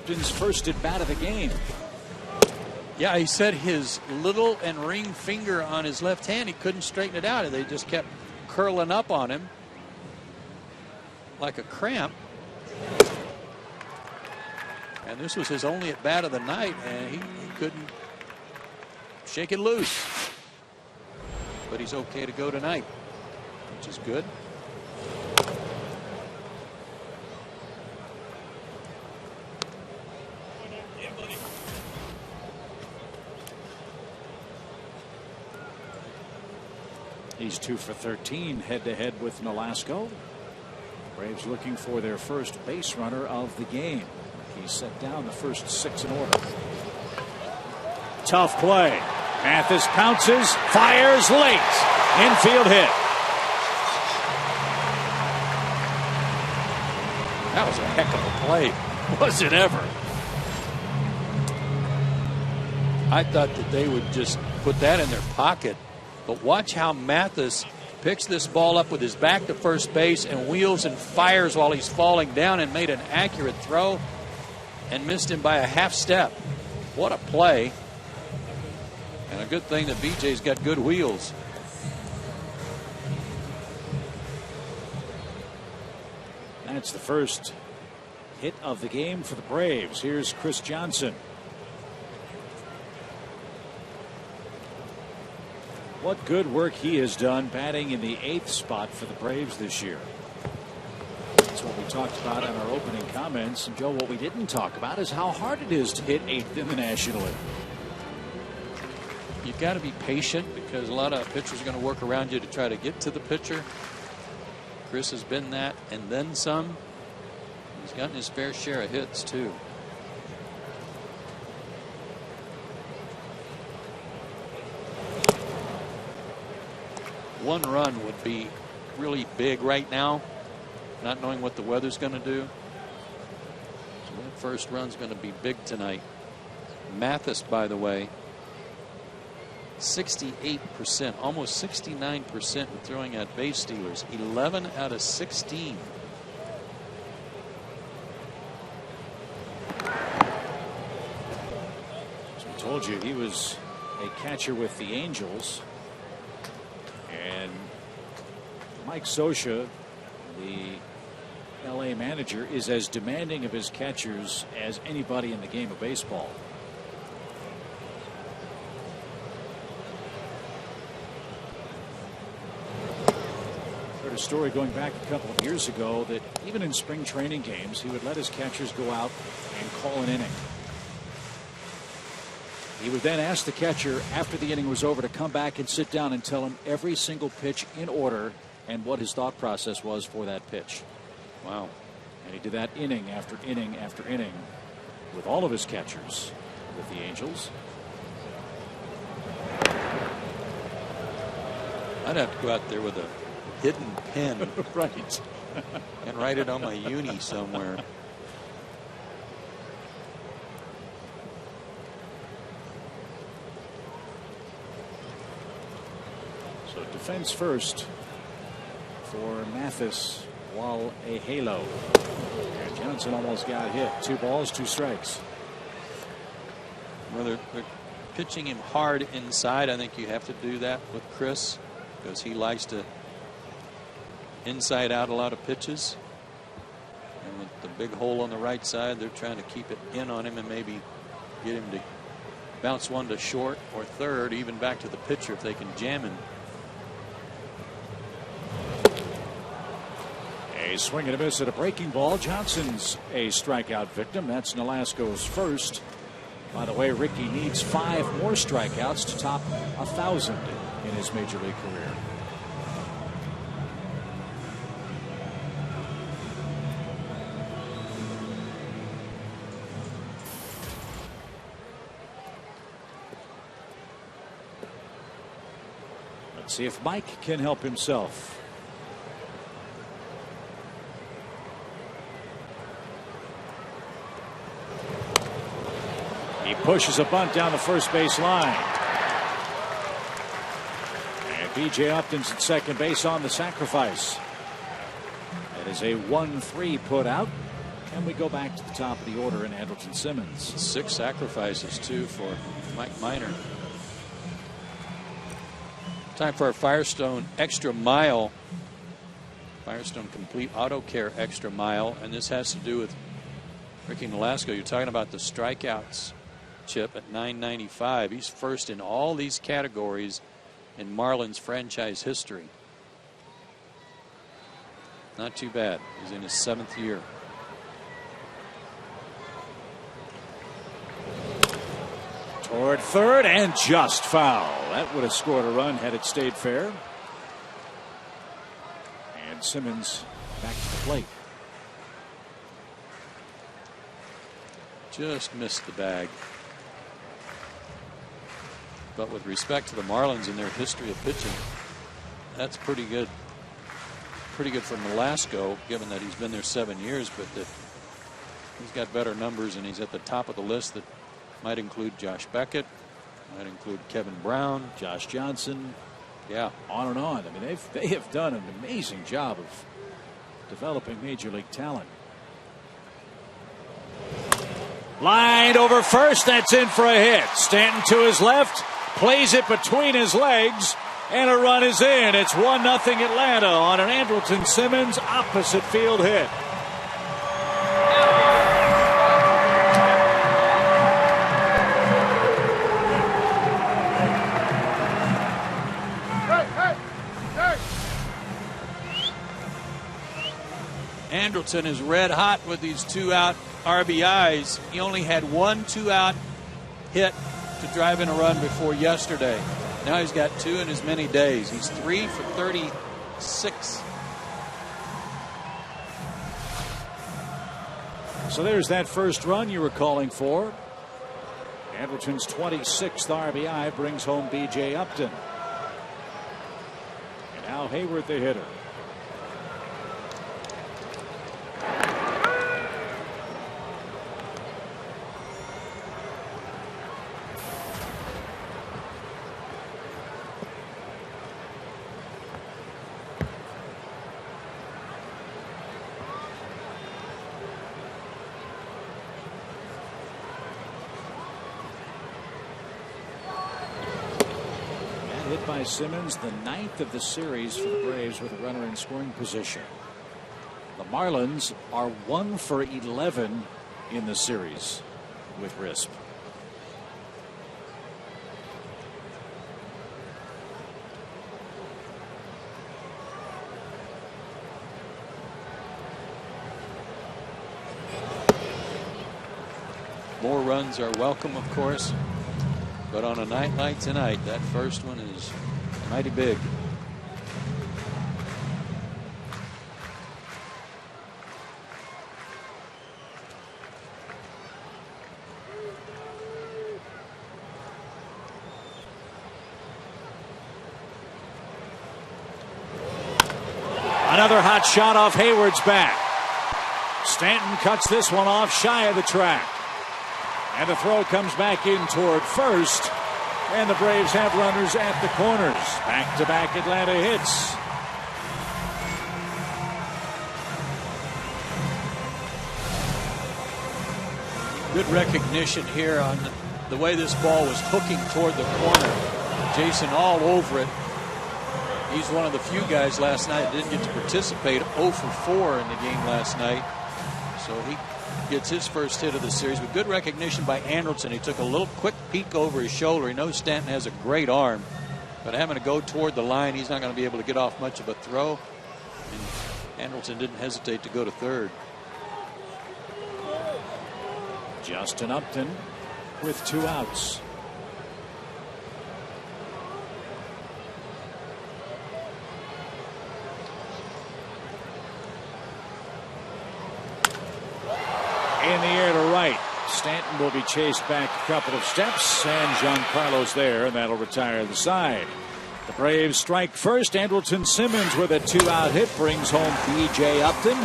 Upton's first at bat of the game. Yeah, he said his little and ring finger on his left hand, he couldn't straighten it out. They just kept curling up on him like a cramp. And this was his only at bat of the night, and he couldn't shake it loose. But he's okay to go tonight, which is good. He's 2 for 13 head-to-head with Nolasco. Braves looking for their first base runner of the game. He set down the first 6 in order. Tough play. Mathis pounces, fires late. Infield hit. That was a heck of a play. Was it ever? I thought that they would just put that in their pocket. But watch how Mathis picks this ball up with his back to first base and wheels and fires while he's falling down and made an accurate throw and missed him by a half step. What a play. And a good thing that BJ's got good wheels. That's the first hit of the game for the Braves. Here's Chris Johnson. What good work he has done batting in the 8th spot for the Braves this year. That's what we talked about in our opening comments. And Joe, what we didn't talk about is how hard it is to hit 8th in the National League. You've got to be patient because a lot of pitchers are going to work around you to try to get to the pitcher. Chris has been that and then some. He's gotten his fair share of hits too. One run would be really big right now, not knowing what the weather's going to do. So that first run's going to be big tonight. Mathis, by the way, 68%, almost 69% in throwing at base stealers, 11 out of 16. As we told you, he was a catcher with the Angels. And Mike Scioscia, the LA manager, is as demanding of his catchers as anybody in the game of baseball. Heard a story going back a couple of years ago that even in spring training games, he would let his catchers go out and call an inning. He would then ask the catcher after the inning was over to come back and sit down and tell him every single pitch in order and what his thought process was for that pitch. Wow. And he did that inning after inning after inning with all of his catchers with the Angels. I'd have to go out there with a hidden pen Right. and write it on my uni somewhere. So defense first for Mathis while a halo. And Johnson almost got hit. 2 balls, 2 strikes. Well, they're pitching him hard inside. I think you have to do that with Chris because he likes to inside out a lot of pitches. And with the big hole on the right side, they're trying to keep it in on him and maybe get him to bounce one to short or third, even back to the pitcher if they can jam him. A swing and a miss at a breaking ball. Johnson's a strikeout victim. That's Nolasco's first. By the way, Ricky needs 5 more strikeouts to top 1,000 in his major league career. Let's see if Mike can help himself. He pushes a bunt down the first base line. And B.J. Upton's at second base on the sacrifice. That is a 1-3 put out. And we go back to the top of the order in Andrelton Simmons. 6 sacrifices, too, for Mike Minor. Time for our Firestone Extra Mile. Firestone Complete Auto Care Extra Mile. And this has to do with Ricky Nolasco. You're talking about the strikeouts, Chip, at 995. He's first in all these categories in Marlins franchise history. Not too bad. He's in his 7th year. Toward third and just foul. That would have scored a run had it stayed fair. And Simmons back to the plate. Just missed the bag. But with respect to the Marlins and their history of pitching, that's pretty good. Pretty good for Nolasco, given that he's been there 7 years, but that he's got better numbers and he's at the top of the list. That might include Josh Beckett, might include Kevin Brown, Josh Johnson. Yeah, on and on. I mean, they have done an amazing job of developing major league talent. Lined over first. That's in for a hit. Stanton to his left, plays it between his legs, and a run is in. It's 1-0 Atlanta on an Andrelton Simmons opposite field hit. Andrelton is red hot with these 2-out RBIs. He only had 1 2-out hit to drive in a run before yesterday. Now he's got 2 in as many days. He's 3 for 36. So there's that first run you were calling for. Andrelton's 26th RBI brings home B.J. Upton. And Al Hayward, the hitter. By Simmons, the 9th of the series for the Braves with a runner in scoring position. The Marlins are 1 for 11 in the series with Risp. More runs are welcome, of course. But on a night like tonight, that first one is mighty big. Another hot shot off Hayward's bat. Stanton cuts this one off shy of the track. And the throw comes back in toward first. And the Braves have runners at the corners. Back-to-back Atlanta hits. Good recognition here on the way this ball was hooking toward the corner. Jason all over it. He's one of the few guys last night that didn't get to participate. 0 for 4 in the game last night. So he gets his first hit of the series with good recognition by Andrelton. He took a little quick peek over his shoulder. He knows Stanton has a great arm, but having to go toward the line, he's not going to be able to get off much of a throw. And Andrelton didn't hesitate to go to third. Justin Upton with 2 outs. In the air to right. Stanton will be chased back a couple of steps, and Giancarlo's there, and that'll retire the side. The Braves strike first. Andrelton Simmons with a 2-out hit brings home B.J. Upton.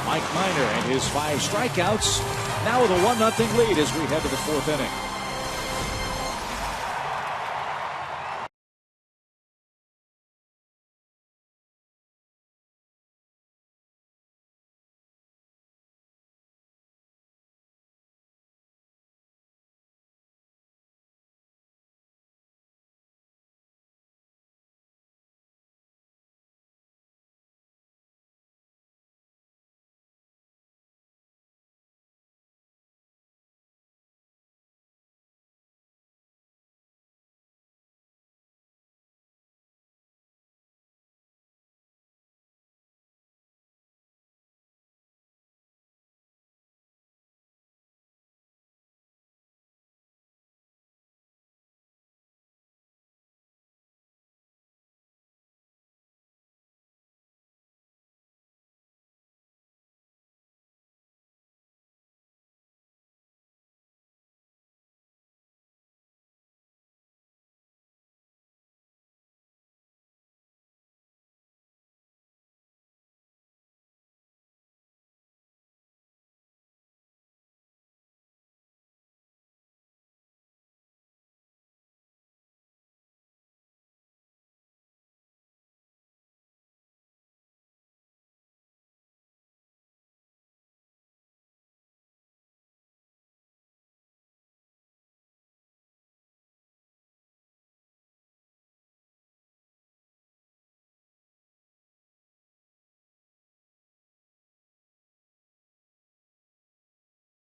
Mike Minor and his 5 strikeouts. Now with a 1-0 lead as we head to the 4th inning.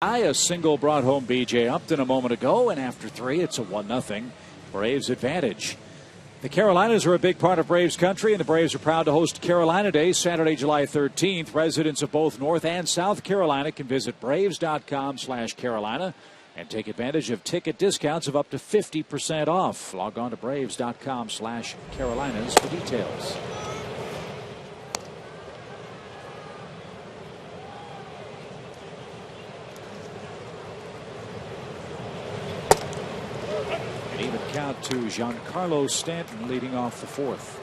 A single brought home B.J. Upton a moment ago, and after 3, it's a 1-0 Braves advantage. The Carolinas are a big part of Braves country, and the Braves are proud to host Carolina Day Saturday, July 13th. Residents of both North and South Carolina can visit Braves.com/Carolina and take advantage of ticket discounts of up to 50% off. Log on to Braves.com/Carolinas for details. An even count to Giancarlo Stanton leading off the 4th.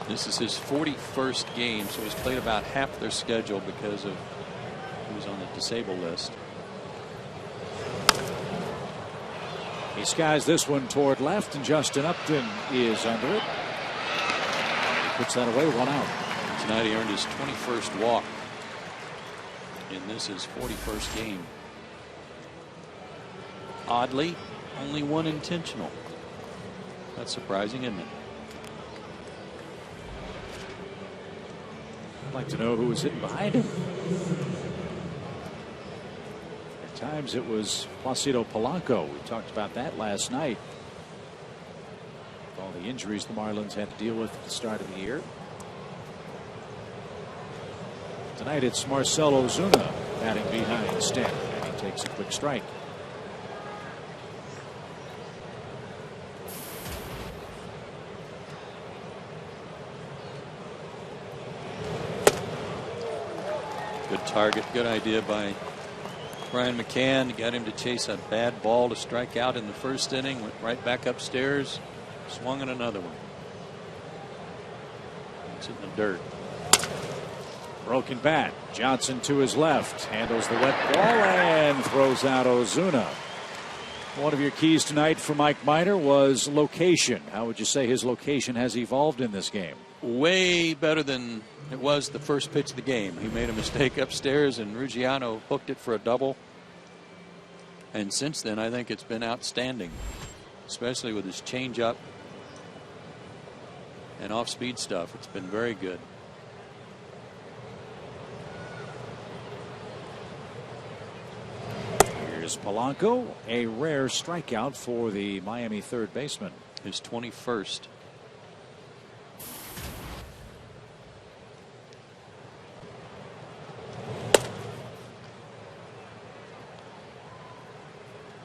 This is his 41st game, so he's played about half their schedule because of he was on the disabled list. He skies this one toward left, and Justin Upton is under it. He puts that away, 1 out. Tonight he earned his 21st walk, and this is 41st game. Oddly, only 1 intentional. That's surprising, isn't it? I'd like to know who was hitting behind him. At times it was Placido Polanco. We talked about that last night. With all the injuries the Marlins had to deal with at the start of the year. Tonight it's Marcell Ozuna batting behind Stanton, and he takes a quick strike. Good target, good idea by Brian McCann. Got him to chase a bad ball to strike out in the first inning. Went right back upstairs, swung at another one. It's in the dirt. Broken bat. Johnson to his left. Handles the wet ball and throws out Ozuna. One of your keys tonight for Mike Minor was location. How would you say his location has evolved in this game? Way better than it was the first pitch of the game. He made a mistake upstairs, and Ruggiano hooked it for a double. And since then, I think it's been outstanding, especially with his changeup and off-speed stuff. It's been very good. Here's Polanco, a rare strikeout for the Miami third baseman. His 21st.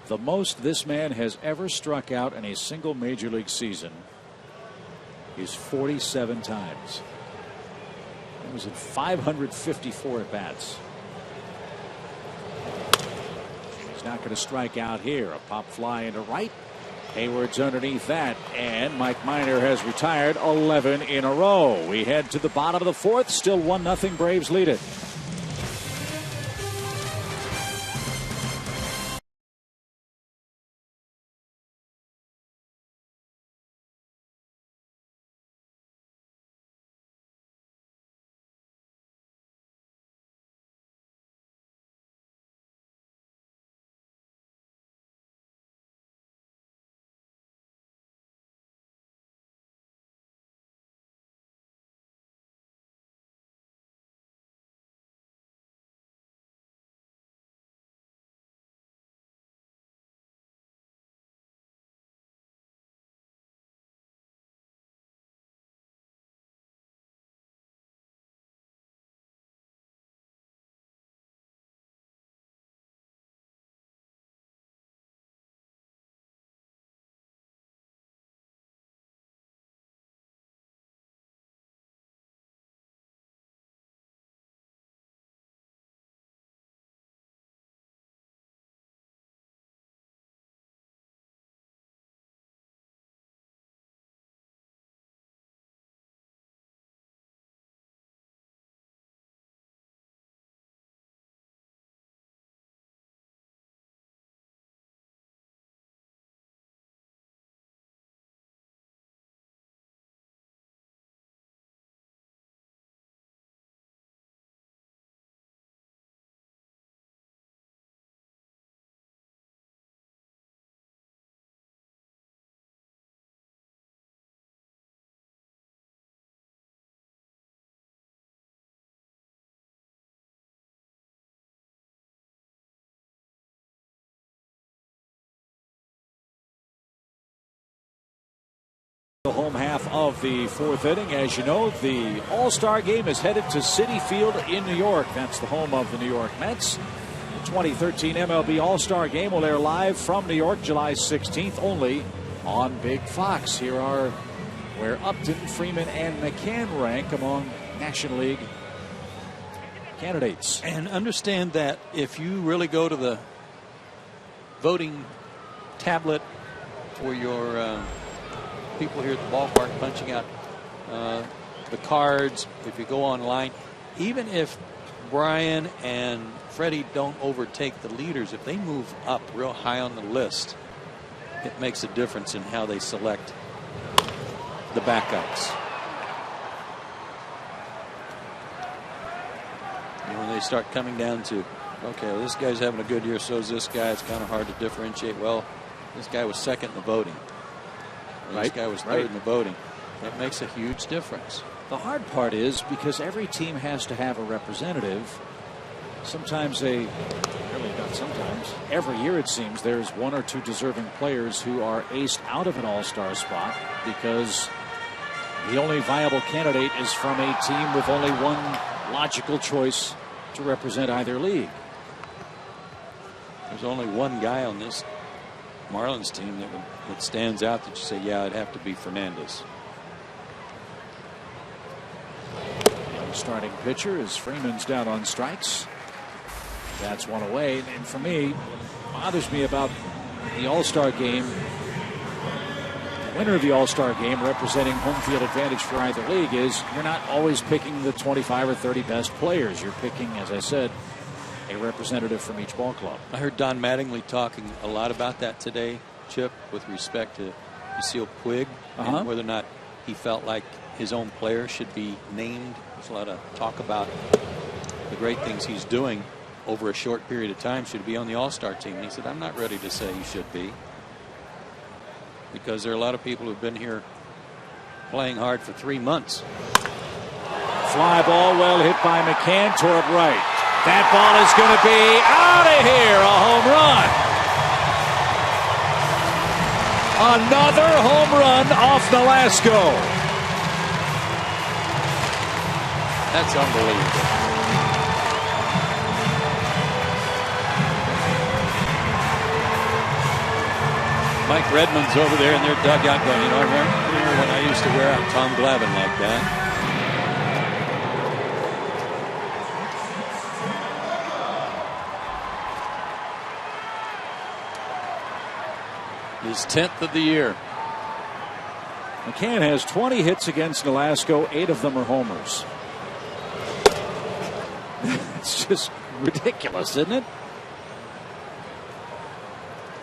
The most this man has ever struck out in a single major league season is 47 times. It was at 554 at bats. He's not going to strike out here. A pop fly into right. Hayward's underneath that, and Mike Minor has retired 11 in a row. We head to the bottom of the 4th. Still 1-0 Braves lead it. The home half of the fourth inning. As you know, the All-Star game is headed to Citi Field in New York. That's the home of the New York Mets. The 2013 MLB All-Star game will air live from New York July 16th only on Big Fox. Here are where Upton, Freeman, and McCann rank among National League candidates. And understand that if you really go to the voting tablet for your people here at the ballpark punching out the cards, if you go online, even if Brian and Freddie don't overtake the leaders, if they move up real high on the list, it makes a difference in how they select the backups. And when they start coming down to, okay, well, this guy's having a good year, so is this guy. It's kind of hard to differentiate. Well, this guy was second in the voting. This guy was third in the voting. That makes a huge difference. The hard part is because every team has to have a representative. Sometimes really not sometimes. Every year it seems there's one or two deserving players who are aced out of an all-star spot because the only viable candidate is from a team with only one logical choice to represent either league. There's only one guy on this Marlins team that stands out that you say, yeah, it'd have to be Fernandez. Young starting pitcher as Freeman's down on strikes. That's one away. And for me, bothers me about the All-Star game. The winner of the All-Star game representing home field advantage for either league is you're not always picking the 25 or 30 best players. You're picking, as I said, a representative from each ball club. I heard Don Mattingly talking a lot about that today, Chip, with respect to Yasiel Puig and whether or not he felt like his own player should be named. There's a lot of talk about the great things he's doing over a short period of time. Should be on the All-Star team. And he said, I'm not ready to say he should be, because there are a lot of people who've been here playing hard for 3 months. Fly ball well hit by McCann toward right. That ball is going to be out of here. A home run. Another home run off Nolasco. That's unbelievable. Mike Redmond's over there in their dugout going, you know, I remember when I used to wear out Tom Glavine like that. His 10th of the year. McCann has 20 hits against Nolasco. 8 of them are homers. It's just ridiculous, isn't it?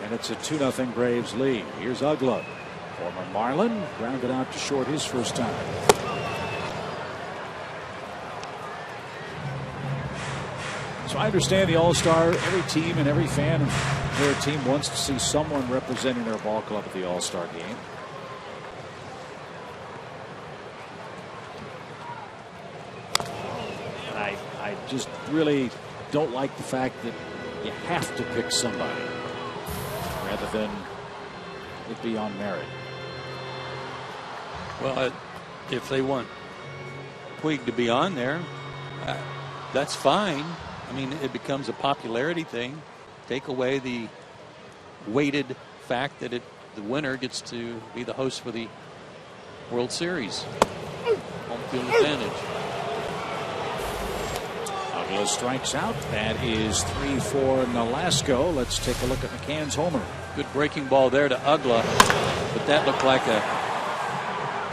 And it's a 2-0 Braves lead. Here's Ugla. Former Marlin grounded out to short his first time. So I understand the All-Star, every team and every fan of their team wants to see someone representing their ball club at the All-Star game. And I just really don't like the fact that you have to pick somebody rather than it be on merit. Well, if they want Puig to be on there, that's fine. I mean, it becomes a popularity thing. Take away the weighted fact that the winner gets to be the host for the World Series. Home field advantage. Ugla strikes out. That is 3 for Nolasco. Let's take a look at McCann's homer. Good breaking ball there to Ugla, but that looked like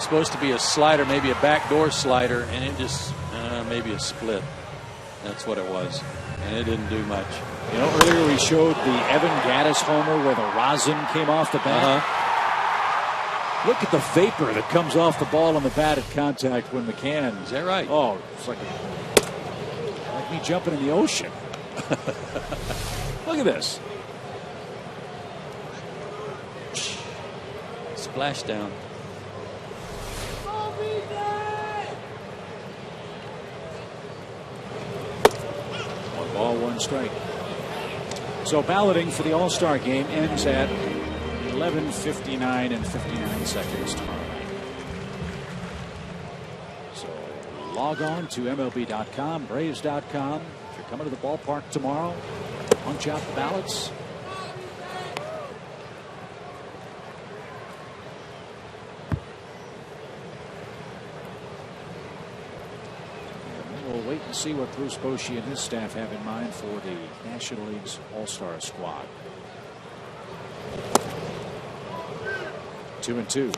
supposed to be a slider, maybe a backdoor slider, and it just maybe a split. That's what it was, and it didn't do much. You know, earlier we showed the Evan Gattis homer where the rosin came off the bat. Look at the vapor that comes off the ball on the bat at contact when McCann. Is that right? Oh, it's like me jumping in the ocean. Look at this. Splashdown. One ball, one strike. So balloting for the All-Star game ends at 11:59 and 59 seconds tomorrow night. Log on to MLB.com, Braves.com. If you're coming to the ballpark tomorrow, punch out the ballots. We'll wait and see what Bruce Bochy and his staff have in mind for the National League's All-Star squad. 2-2.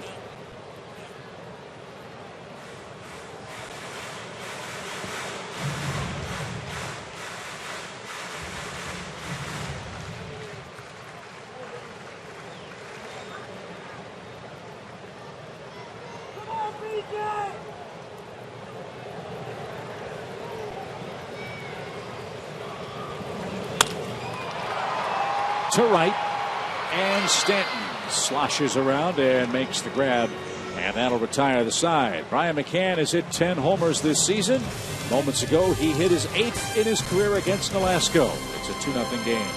To right, and Stanton sloshes around and makes the grab, and that'll retire the side. Brian McCann has hit 10 homers this season. Moments ago, he hit his 8th in his career against Nolasco. It's a 2-0 game.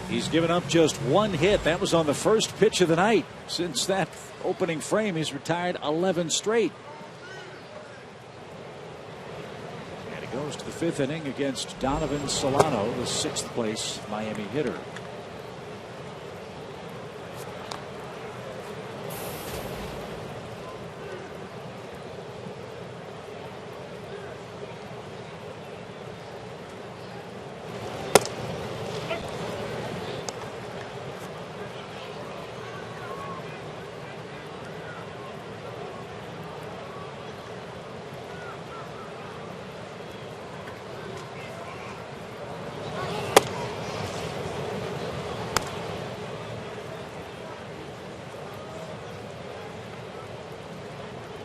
He's given up just one hit. That was on the first pitch of the night. Since that opening frame, he's retired 11 straight. And he goes to the 5th inning against Donovan Solano, the 6th place Miami hitter.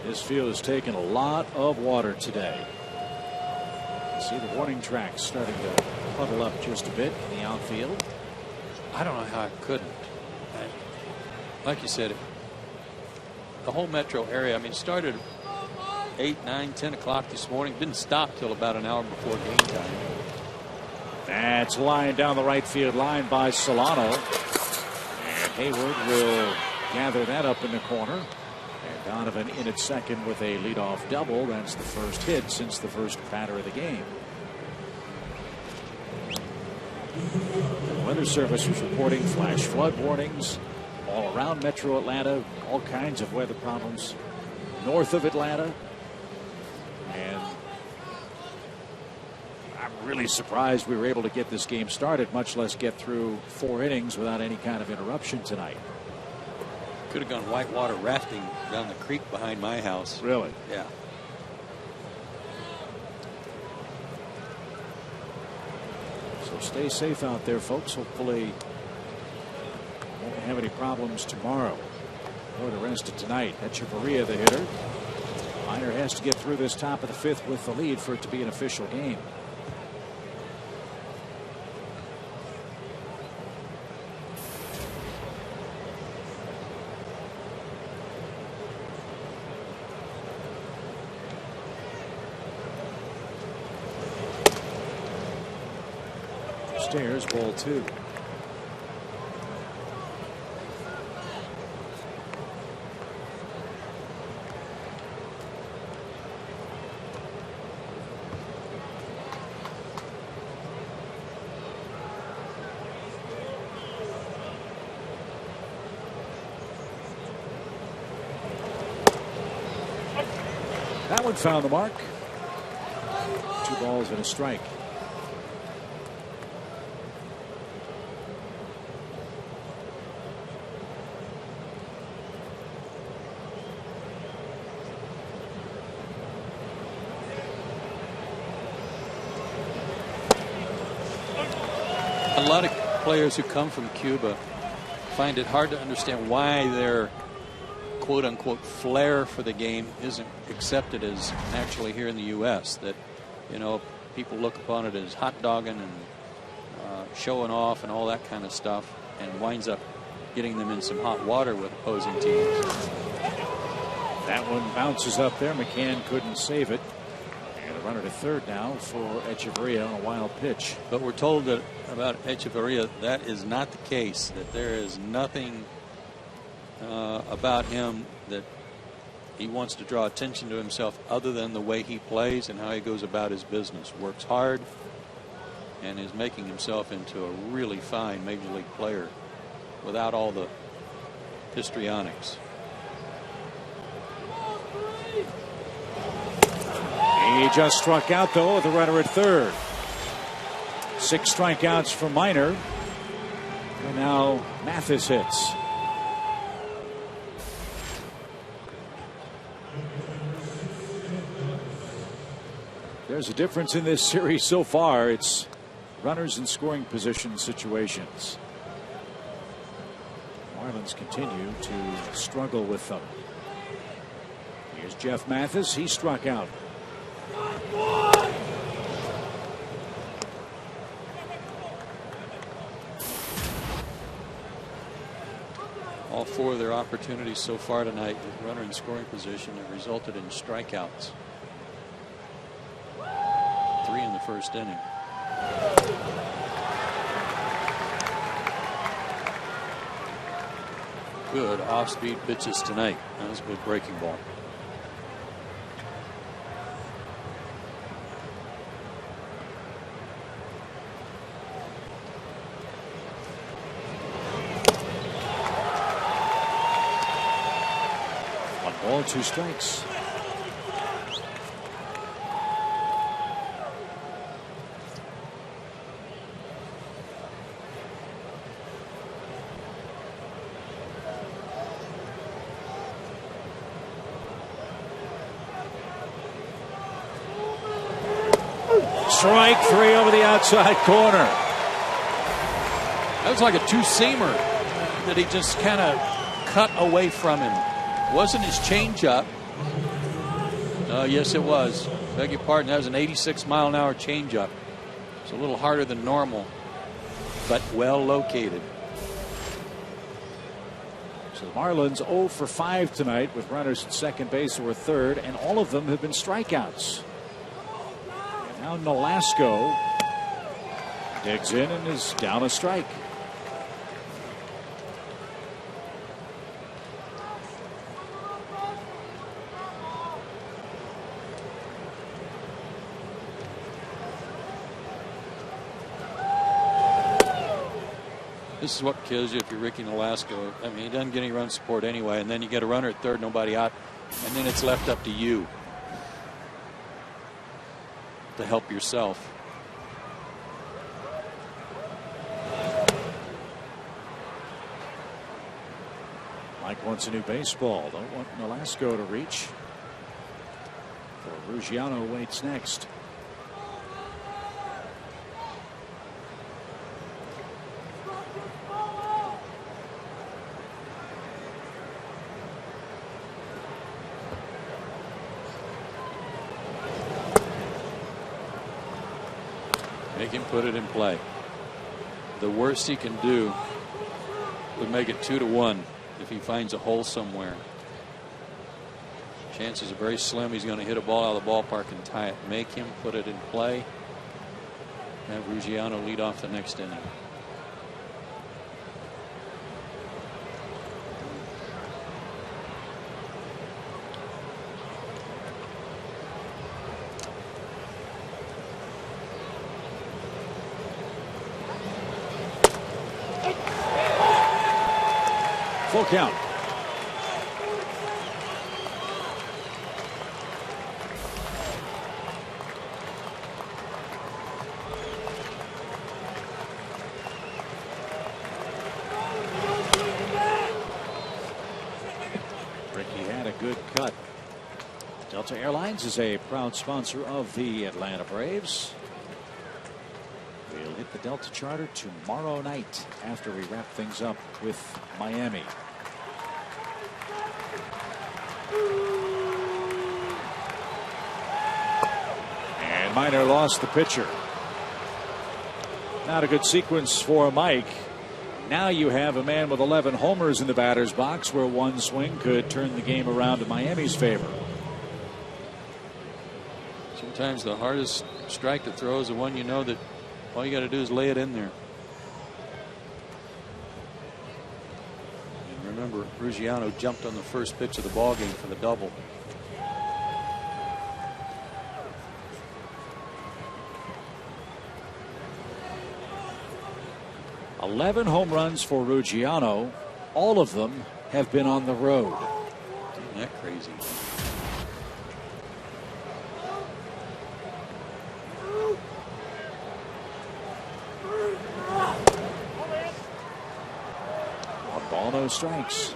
This field has taken a lot of water today. You see the warning tracks starting to puddle up just a bit in the outfield. I don't know how I couldn't. Like you said, the whole metro area, I mean, started 8, 9, 10 o'clock this morning. Didn't stop till about an hour before game time. That's lined down the right field line by Solano. And Hayward will gather that up in the corner. And Donovan in at second with a leadoff double. That's the first hit since the first batter of the game. The Weather Service was reporting flash flood warnings all around metro Atlanta. All kinds of weather problems north of Atlanta. And I'm really surprised we were able to get this game started, much less get through 4 innings without any kind of interruption tonight. Could have gone whitewater rafting down the creek behind my house. Really? Yeah. So stay safe out there, folks. Hopefully won't have any problems tomorrow or the rest of tonight. Echeverria, the hitter. Minor has to get through this top of the 5th with the lead for it to be an official game. Stairs, ball 2. That one found the mark. 2 balls and a strike. A lot of players who come from Cuba find it hard to understand why their quote unquote flair for the game isn't accepted as actually here in the U.S. That, you know, people look upon it as hot dogging and showing off and all that kind of stuff, and winds up getting them in some hot water with opposing teams. That one bounces up there. McCann couldn't save it. And a runner to third now for Echeverria on a wild pitch. But we're told that about Echeverria that is not the case, that there is nothing about him that he wants to draw attention to himself other than the way he plays and how he goes about his business. Works hard and is making himself into a really fine major league player without all the histrionics. He just struck out, though, with a runner at third. 6 strikeouts for Minor. And now Mathis hits. There's a difference in this series so far. It's runners in scoring position situations. Marlins continue to struggle with them. Here's Jeff Mathis. He struck out. All 4 of their opportunities so far tonight with runner in scoring position have resulted in strikeouts. 3 in the first inning. Good off-speed pitches tonight. That was a good breaking ball. Ball, 2 strikes. Strike 3 over the outside corner. That was like a 2-seamer that he just kind of cut away from him. Wasn't his changeup? Yes, it was. Beg your pardon. That was an 86-mile-an-hour changeup. It's a little harder than normal, but well located. So the Marlins 0 for 5 tonight with runners at second base or third, and all of them have been strikeouts. And now Nolasco digs in and is down a strike. This is what kills you if you're Ricky Nolasco. I mean, he doesn't get any run support anyway, and then you get a runner at third, nobody out, and then it's left up to you to help yourself. Mike wants a new baseball. Don't want Nolasco to reach. For Ruggiano waits next. Make him put it in play. The worst he can do would make it 2-1 if he finds a hole somewhere. Chances are very slim he's going to hit a ball out of the ballpark and tie it. Make him put it in play. Have Ruggiano lead off the next inning. Full count. Ricky had a good cut. Delta Airlines is a proud sponsor of the Atlanta Braves. We'll hit the Delta charter tomorrow night after we wrap things up with Miami. And Minor lost the pitcher. Not a good sequence for Mike. Now you have a man with 11 homers in the batter's box where one swing could turn the game around in Miami's favor. Sometimes the hardest strike to throw is the one you know that all you got to do is lay it in there. And remember, Ruggiano jumped on the first pitch of the ball game for the double. "11 home runs for Ruggiano. All of them have been on the road." Isn't that crazy? One ball, no strikes.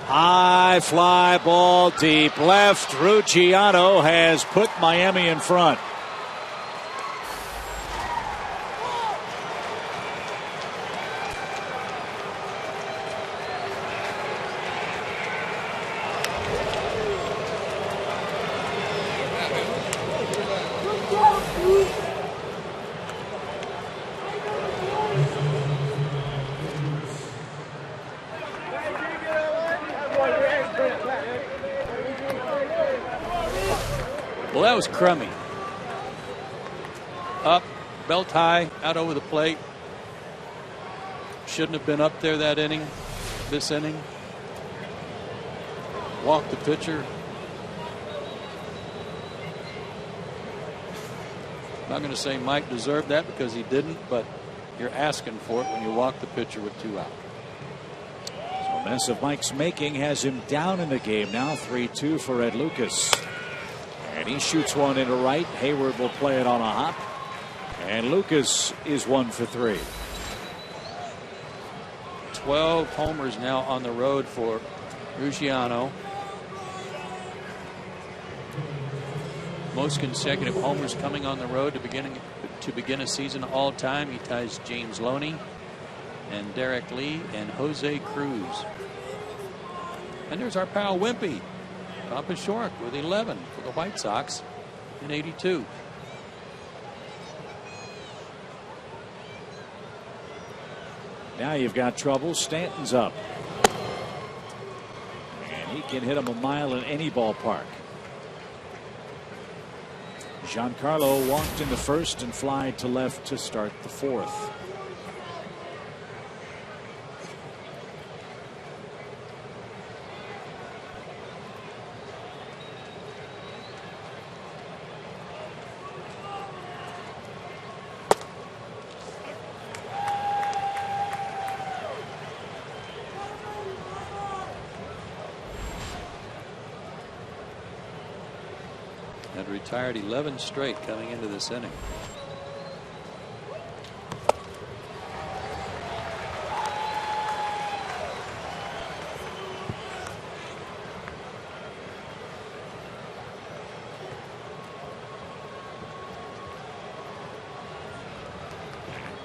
High fly ball deep left. Ruggiano has put Miami in front. Well, that was crummy. Up, belt high, out over the plate. Shouldn't have been up there that inning, this inning. Walked the pitcher. Not going to say Mike deserved that because he didn't, but you're asking for it when you walk the pitcher with 2 out. So a mess of Mike's making has him down in the game now. 3-2 for Ed Lucas. And he shoots one into right. Hayward will play it on a hop. And Lucas is 1 for 3. 12 homers now on the road for Ruggiano. Most consecutive homers coming on the road to begin a season all time. He ties James Loney and Derek Lee and Jose Cruz. And there's our pal Wimpy. Papa Shork with 11 for the White Sox in '82. Now you've got trouble. Stanton's up. And he can hit him a mile in any ballpark. Giancarlo walked in the first and fly to left to start the fourth. Had retired 11 straight coming into this inning.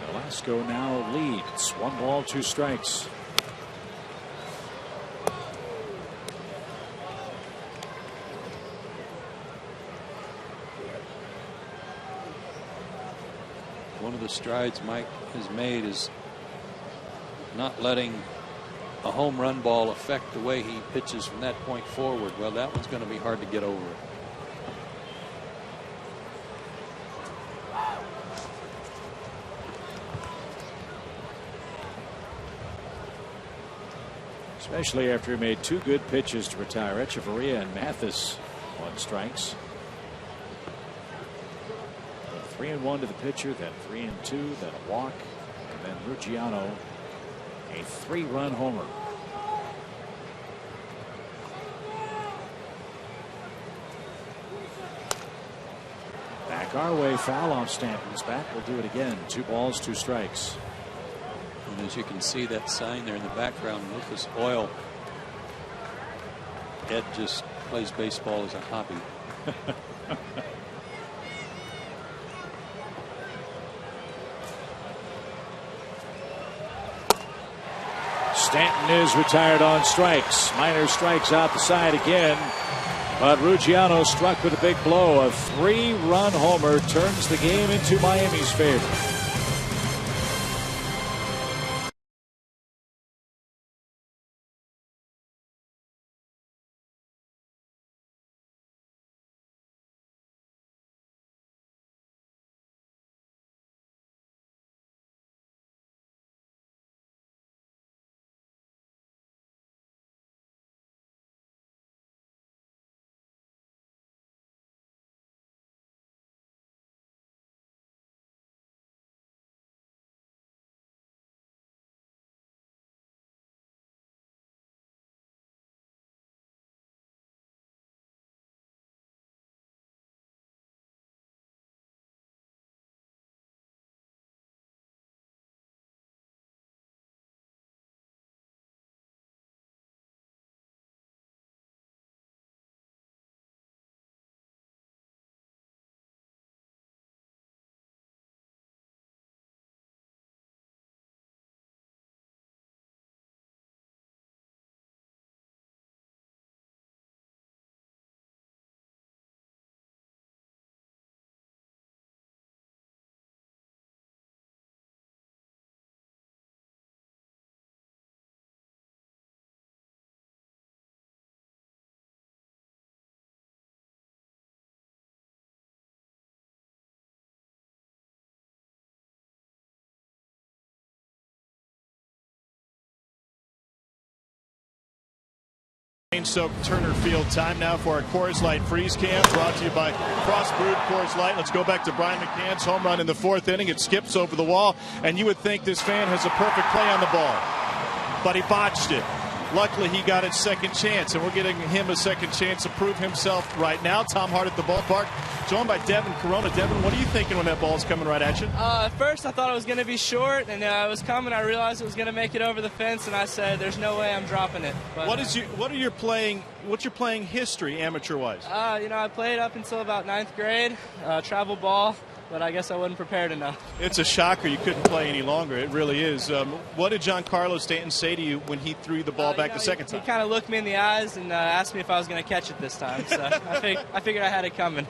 The Frisco now leads 1 ball, 2 strikes. One of the strides Mike has made is not letting a home run ball affect the way he pitches from that point forward. Well, that one's going to be hard to get over. Especially after he made 2 good pitches to retire Echeverria and Mathis 1 strikes. 3-1 to the pitcher, then 3-2, then a walk, and then Ruggiano a 3-run homer. Back our way, foul off Stanton's bat. We'll do it again. 2 balls, 2 strikes. And as you can see that sign there in the background, Lucas Oil. Ed just plays baseball as a hobby. Stanton is retired on strikes. Minor strikes out the side again. But Ruggiano struck with a big blow. A 3-run homer turns the game into Miami's favor. Rain-soaked Turner Field. Time now for our Coors Light Freeze Cam, brought to you by Frost Brewed Coors Light. Let's go back to Brian McCann's home run in the 4th inning. It skips over the wall, and you would think this fan has a perfect play on the ball, but he botched it. Luckily, he got his second chance, and we're getting him a second chance to prove himself right now. Tom Hart at the ballpark, joined by Devin Corona. Devin, what are you thinking when that ball's coming right at you? At first, I thought it was going to be short, and it was coming. I realized it was going to make it over the fence, and I said, "There's no way I'm dropping it." But, what's your playing history, amateur-wise? I played up until about 9th grade, travel ball. But I guess I wasn't prepared enough. It's a shocker you couldn't play any longer. It really is. What did Giancarlo Stanton say to you when he threw the ball back the second time? He kind of looked me in the eyes and asked me if I was going to catch it this time. So I figured I had it coming.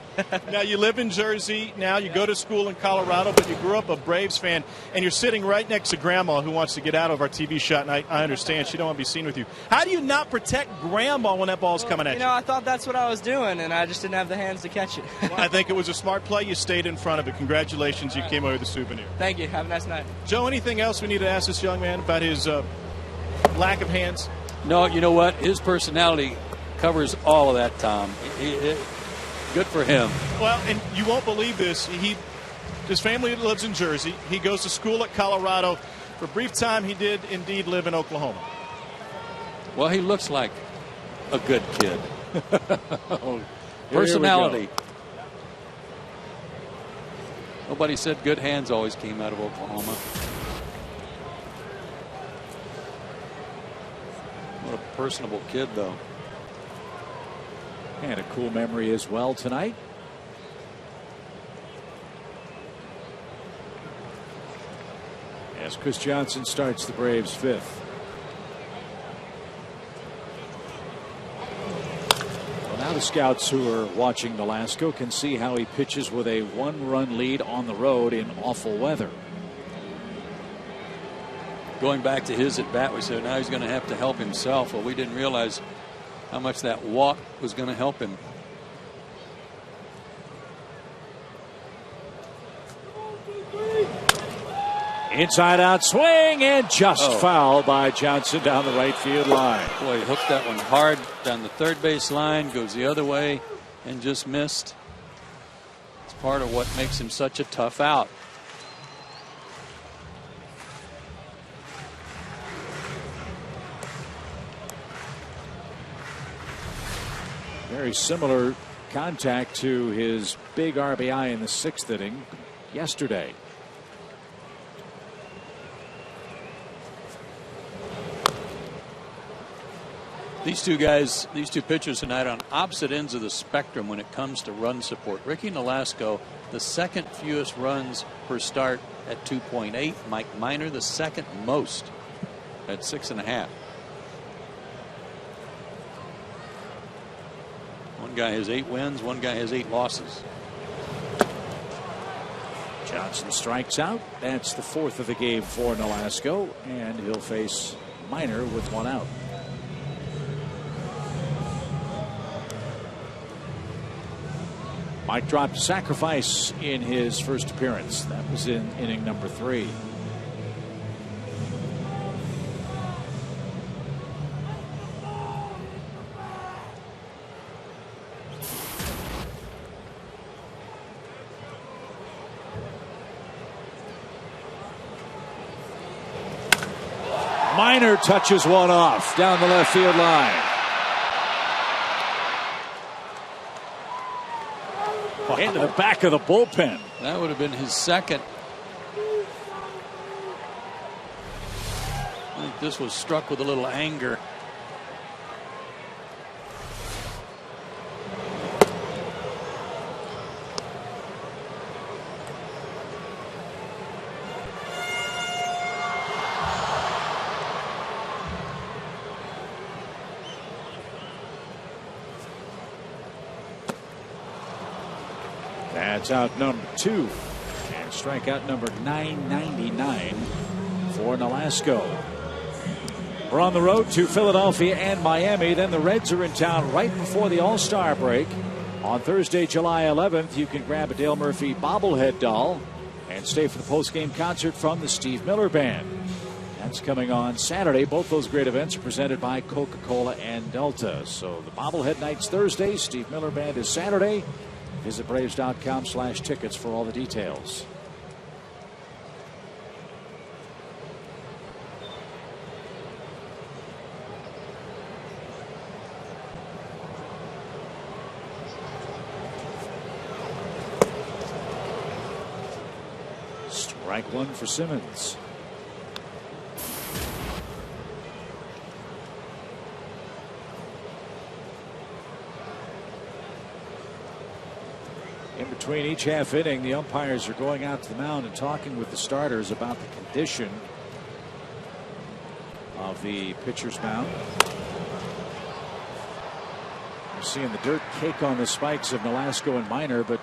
Now, you live in Jersey. Now you go to school in Colorado, but you grew up a Braves fan, and you're sitting right next to Grandma, who wants to get out of our TV shot, and I understand she don't want to be seen with you. How do you not protect Grandma when that ball's coming at you? I thought that's what I was doing, and I just didn't have the hands to catch it. Well, I think it was a smart play. You stayed in front of it. Congratulations, you came away with a souvenir. Thank you. Have a nice night. Joe, anything else we need to ask this young man about his lack of hands? No, you know what? His personality covers all of that, Tom. Good for him. Well, and you won't believe this. His family lives in Jersey. He goes to school at Colorado. For a brief time, he did indeed live in Oklahoma. Well, he looks like a good kid. Personality. Nobody said good hands always came out of Oklahoma. What a personable kid, though. And a cool memory as well tonight. as Chris Johnson starts the Braves' fifth. Well, now the scouts who are watching Nolasco can see how he pitches with a 1-run lead on the road in awful weather. Going back to his at bat, we said now he's going to have to help himself. Well, we didn't realize how much that walk was going to help him. Inside out swing and just fouled by Johnson down the right field line. Boy, he hooked that one hard down the third base line, goes the other way and just missed. It's part of what makes him such a tough out. Very similar contact to his big RBI in the 6th inning yesterday. These two guys, these two pitchers tonight on opposite ends of the spectrum when it comes to run support. Ricky Nolasco, the second fewest runs per start at 2.8. Mike Minor, the second most at 6.5. One guy has 8 wins, one guy has 8 losses. Johnson strikes out. That's the 4th of the game for Nolasco, and he'll face Minor with 1 out. Mike dropped sacrifice in his first appearance. That was in inning number 3. Minor touches one off down the left field line. Into the back of the bullpen. That would have been his second. I think this was struck with a little anger. That's out number 2. And strikeout number 999 for Nolasco. We're on the road to Philadelphia and Miami. Then the Reds are in town right before the All-Star break. On Thursday, July 11th, you can grab a Dale Murphy bobblehead doll and stay for the post-game concert from the Steve Miller Band. That's coming on Saturday. Both those great events are presented by Coca-Cola and Delta. So the bobblehead night's Thursday. Steve Miller Band is Saturday. Visit Braves.com/tickets for all the details. Strike 1 for Simmons. In between each half inning, the umpires are going out to the mound and talking with the starters about the condition of the pitcher's mound. We're seeing the dirt cake on the spikes of Nolasco and Minor, but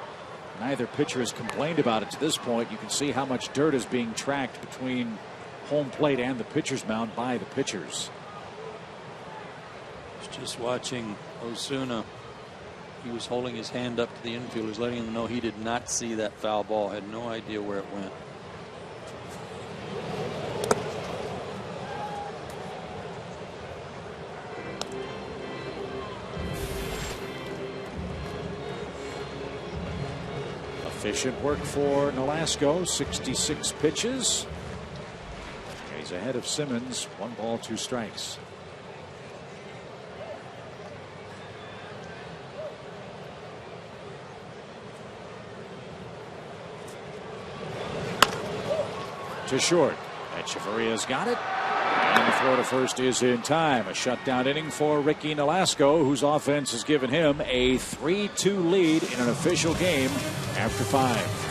neither pitcher has complained about it to this point. You can see how much dirt is being tracked between home plate and the pitcher's mound by the pitchers. Just watching Osuna. He was holding his hand up to the infielders, letting him know he did not see that foul ball, had no idea where it went. Efficient work for Nolasco, 66 pitches. He's ahead of Simmons, 1 ball, 2 strikes. To short. Echeverria's got it. And the throw to first is in time. A shutdown inning for Ricky Nolasco, whose offense has given him a 3-2 lead in an official game after 5.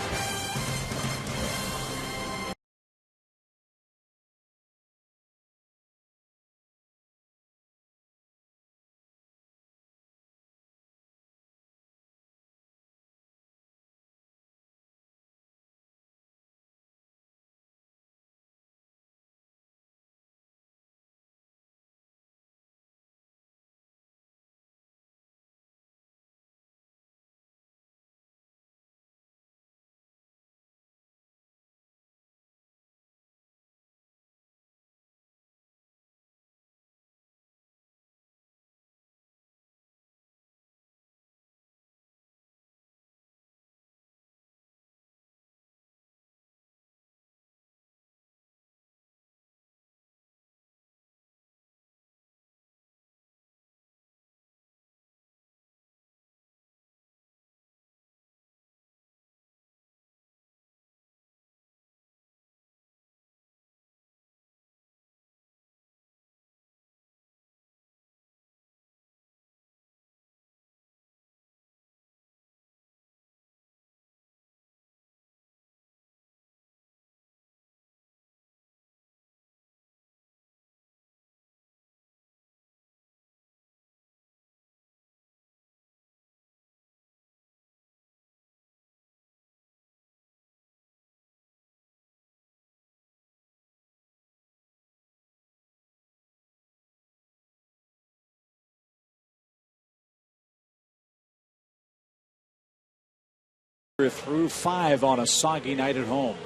through 5 on a soggy night at home.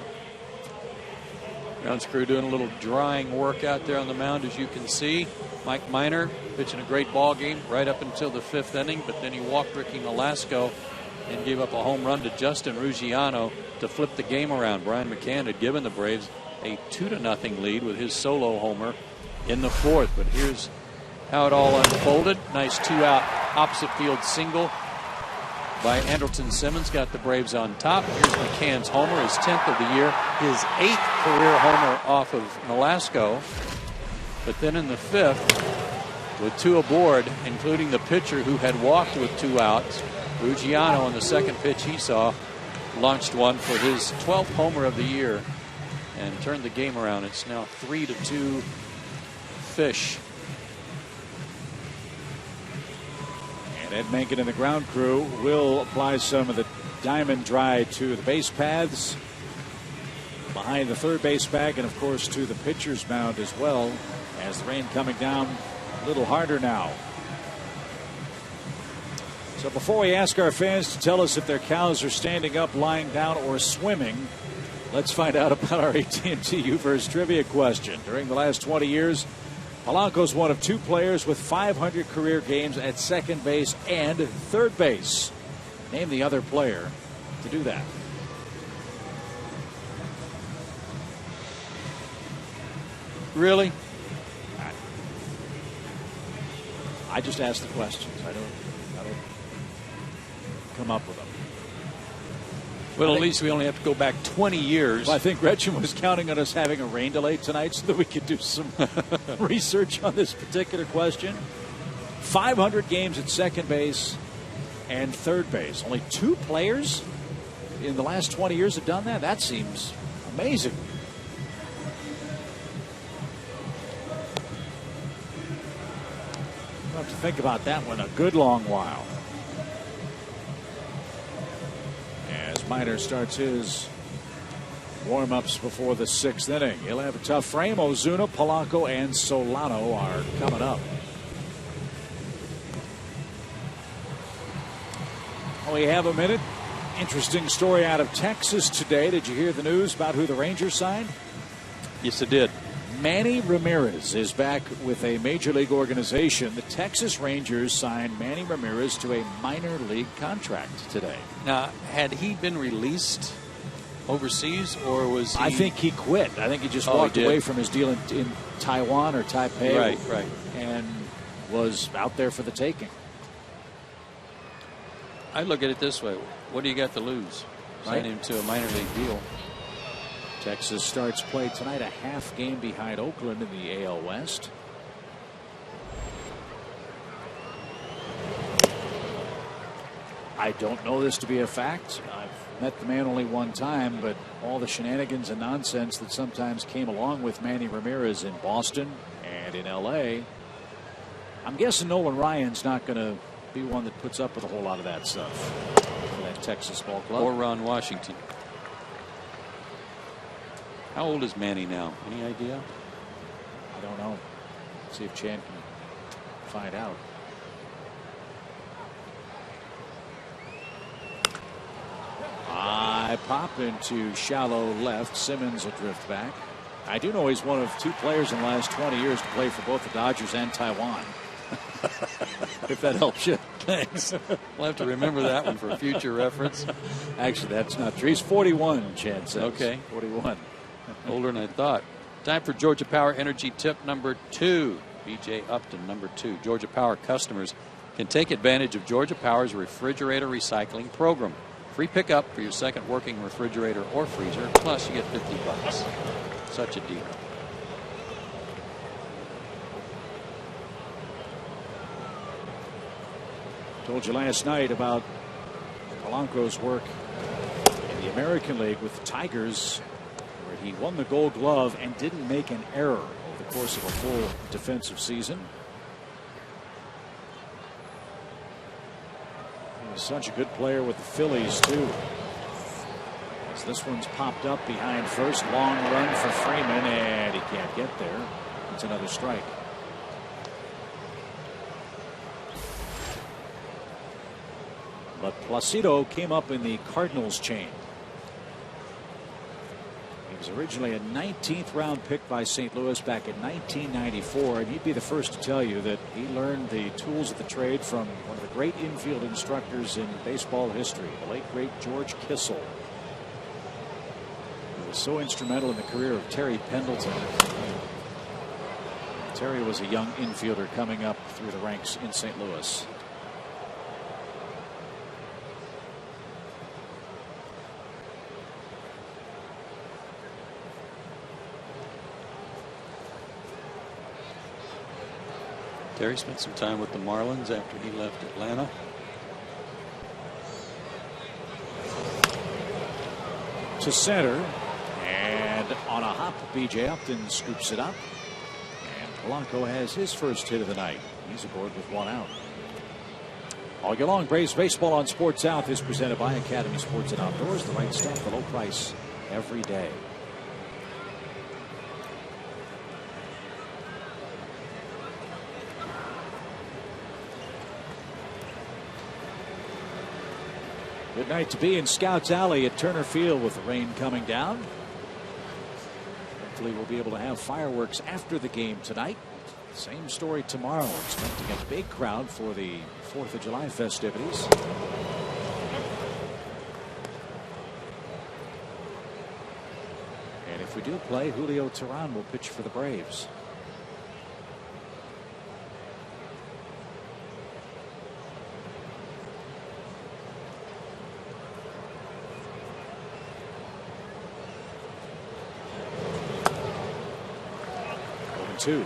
Grounds crew doing a little drying work out there on the mound, as you can see. Mike Minor pitching a great ball game right up until the 5th inning, but then he walked Ricky Nolasco and gave up a home run to Justin Ruggiano to flip the game around. Brian McCann had given the Braves a 2-0 lead with his solo homer in the 4th, but here's how it all unfolded. Nice 2-out opposite field single by Andrelton Simmons, got the Braves on top. Here's McCann's homer, his 10th of the year, his 8th career homer off of Nolasco. But then in the 5th, with 2 aboard, including the pitcher who had walked with 2 outs, Ruggiano, on the second pitch he saw, launched one for his 12th homer of the year and turned the game around. It's now 3-2 Fish. Ed Menken and the ground crew will apply some of the Diamond Dry to the base paths, behind the third base bag, and of course to the pitcher's mound as well, as the rain coming down a little harder now. So before we ask our fans to tell us if their cows are standing up, lying down, or swimming, let's find out about our AT&T U-verse trivia question. During the last 20 years, Polanco's one of 2 players with 500 career games at second base and third base. Name the other player to do that. Really? I just ask the questions. I don't come up with them. Well, at least we only have to go back 20 years. Well, I think Gretchen was counting on us having a rain delay tonight so that we could do some research on this particular question. 500 games at second base and third base. Only 2 players in the last 20 years have done that? That seems amazing. I'll have to think about that one a good long while. As Minor starts his warm-ups before the 6th inning. He'll have a tough frame. Ozuna, Polanco, and Solano are coming up. We have a minute. Interesting story out of Texas today. Did you hear the news about who the Rangers signed? Yes, I did. Manny Ramirez is back with a major league organization. The Texas Rangers signed Manny Ramirez to a minor league contract today. Now, had he been released overseas, or was he... I think he quit. I think he just walked away from his deal in Taiwan or Taipei. Right. And was out there for the taking. I look at it this way. What do you got to lose? Sign him to a minor league deal. Texas starts play tonight a half game behind Oakland in the AL West. I don't know this to be a fact. I've met the man only one time, but all the shenanigans and nonsense that sometimes came along with Manny Ramirez in Boston and in LA, I'm guessing Nolan Ryan's not going to be one that puts up with a whole lot of that stuff for that Texas ball club. Or Ron Washington. How old is Manny now? Any idea? I don't know. Let's see if Chan can find out. I pop into shallow left. Simmons will drift back. I do know he's one of 2 players in the last 20 years to play for both the Dodgers and Taiwan. If that helps you. Thanks. We'll have to remember that one for future reference. Actually, that's not true. He's 41, Chan says. Okay. 41. Older than I thought. Time for Georgia Power Energy tip number 2. BJ Upton, number 2. Georgia Power customers can take advantage of Georgia Power's refrigerator recycling program. Free pickup for your second working refrigerator or freezer, plus you get $50. Such a deal. Told you last night about Polanco's work in the American League with the Tigers, where he won the Gold Glove and didn't make an error over the course of a full defensive season. He was such a good player with the Phillies, too. As this one's popped up behind first. Long run for Freeman, and he can't get there. It's another strike. But Placido came up in the Cardinals chain. He was originally a 19th round pick by St. Louis back in 1994, and he'd be the first to tell you that he learned the tools of the trade from one of the great infield instructors in baseball history, the late great George Kissel. He was so instrumental in the career of Terry Pendleton. Terry was a young infielder coming up through the ranks in St. Louis. Terry spent some time with the Marlins after he left Atlanta. To center, and on a hop, B.J. Upton scoops it up, and Polanco has his first hit of the night. He's aboard with one out. All year long, Braves baseball on Sports South is presented by Academy Sports and Outdoors. The right stuff, the low price every day. Good night to be in Scouts Alley at Turner Field with the rain coming down. Hopefully we'll be able to have fireworks after the game tonight. Same story tomorrow. Expecting a big crowd for the 4th of July festivities. And if we do play, Julio Teheran will pitch for the Braves. Two.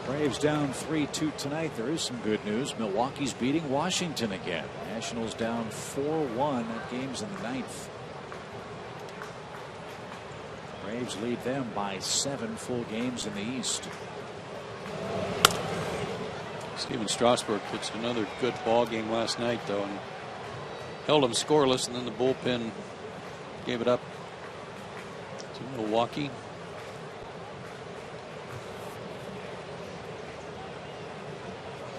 Braves down 3-2 tonight. There is some good news. Milwaukee's beating Washington again. Nationals down 4-1 at games in the 9th. Braves lead them by 7 full games in the East. Steven Strasburg pitched another good ball game last night, though, and held them scoreless, and then the bullpen gave it up to Milwaukee.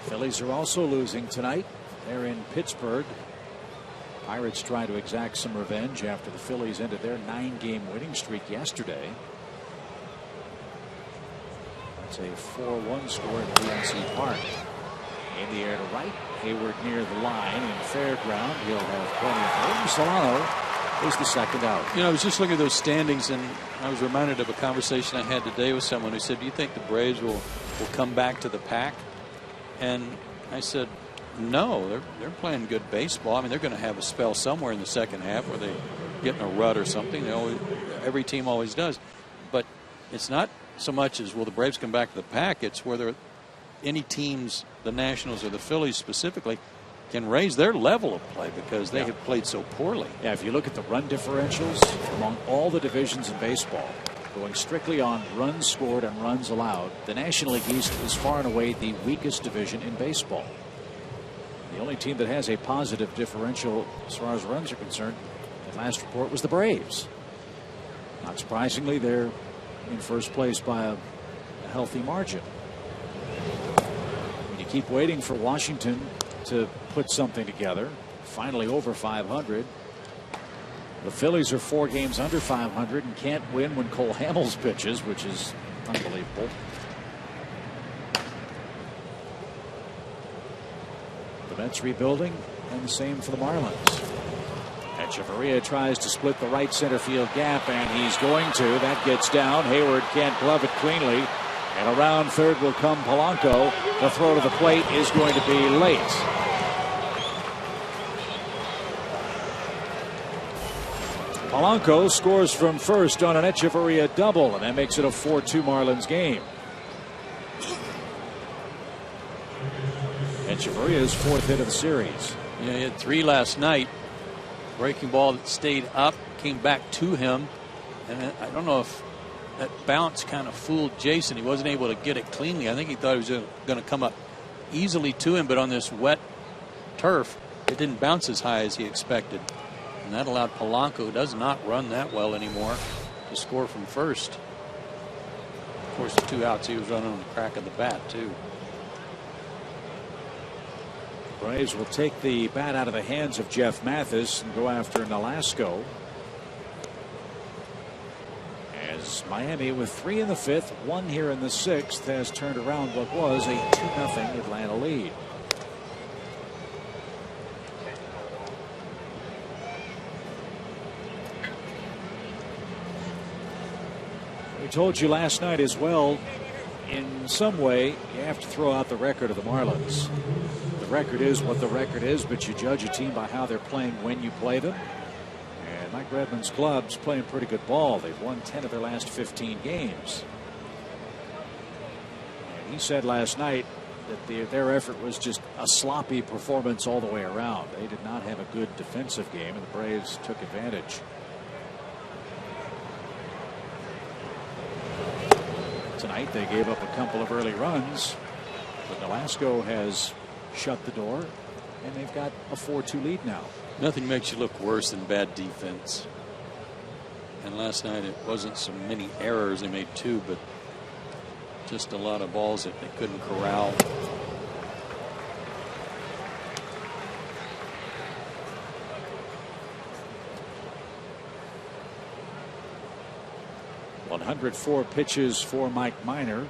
Phillies are also losing tonight. They're in Pittsburgh. Pirates try to exact some revenge after the Phillies ended their 9-game winning streak yesterday. That's a 4-1 score at PNC Park. In the air to right. Hayward near the line in fair ground. He'll have plenty of room. Solano is the second out. You know, I was just looking at those standings, and I was reminded of a conversation I had today with someone who said, do you think the Braves will come back to the pack? And I said, no, they're playing good baseball. I mean, they're going to have a spell somewhere in the second half where they get in a rut or something. Every team always does. But it's not so much as will the Braves come back to the pack. It's whether any teams, the Nationals or the Phillies specifically, can raise their level of play because they have played so poorly. Yeah, if you look at the run differentials among all the divisions in baseball, going strictly on runs scored and runs allowed, the National League East is far and away the weakest division in baseball. The only team that has a positive differential as far as runs are concerned at last report was the Braves. Not surprisingly, they're in first place by a healthy margin. When you keep waiting for Washington to put something together, finally over 500. The Phillies are 4 games under 500 and can't win when Cole Hamels pitches, which is unbelievable. The Mets rebuilding, and the same for the Marlins. Echeverria tries to split the right center field gap, and he's going to. That gets down. Hayward can't glove it cleanly. And around third will come Polanco. The throw to the plate is going to be late. Polanco scores from first on an Echeverria double, and that makes it a 4-2 Marlins game. Echeverria's 4th hit of the series. Yeah, he had 3 last night. Breaking ball that stayed up, came back to him, And I don't know if that bounce kind of fooled Jason. He wasn't able to get it cleanly. I think he thought it was going to come up easily to him, but on this wet turf, it didn't bounce as high as he expected. And that allowed Polanco, who does not run that well anymore, to score from first. Of course, the 2 outs, he was running on the crack of the bat, too. Braves will take the bat out of the hands of Jeff Mathis and go after Nolasco. As Miami, with 3 in the 5th, 1 here in the 6th, has turned around what was a 2-0 Atlanta lead. We told you last night as well, in some way, you have to throw out the record of the Marlins. The record is what the record is, but you judge a team by how they're playing when you play them. And Mike Redmond's club's playing pretty good ball. They've won 10 of their last 15 games. And he said last night that their effort was just a sloppy performance all the way around. They did not have a good defensive game, and the Braves took advantage. Tonight they gave up a couple of early runs, but Nolasco has shut the door, and they've got a 4-2 lead now. Nothing makes you look worse than bad defense. And last night it wasn't so many errors. They made 2, but just a lot of balls that they couldn't corral. .104 pitches for Mike Minor,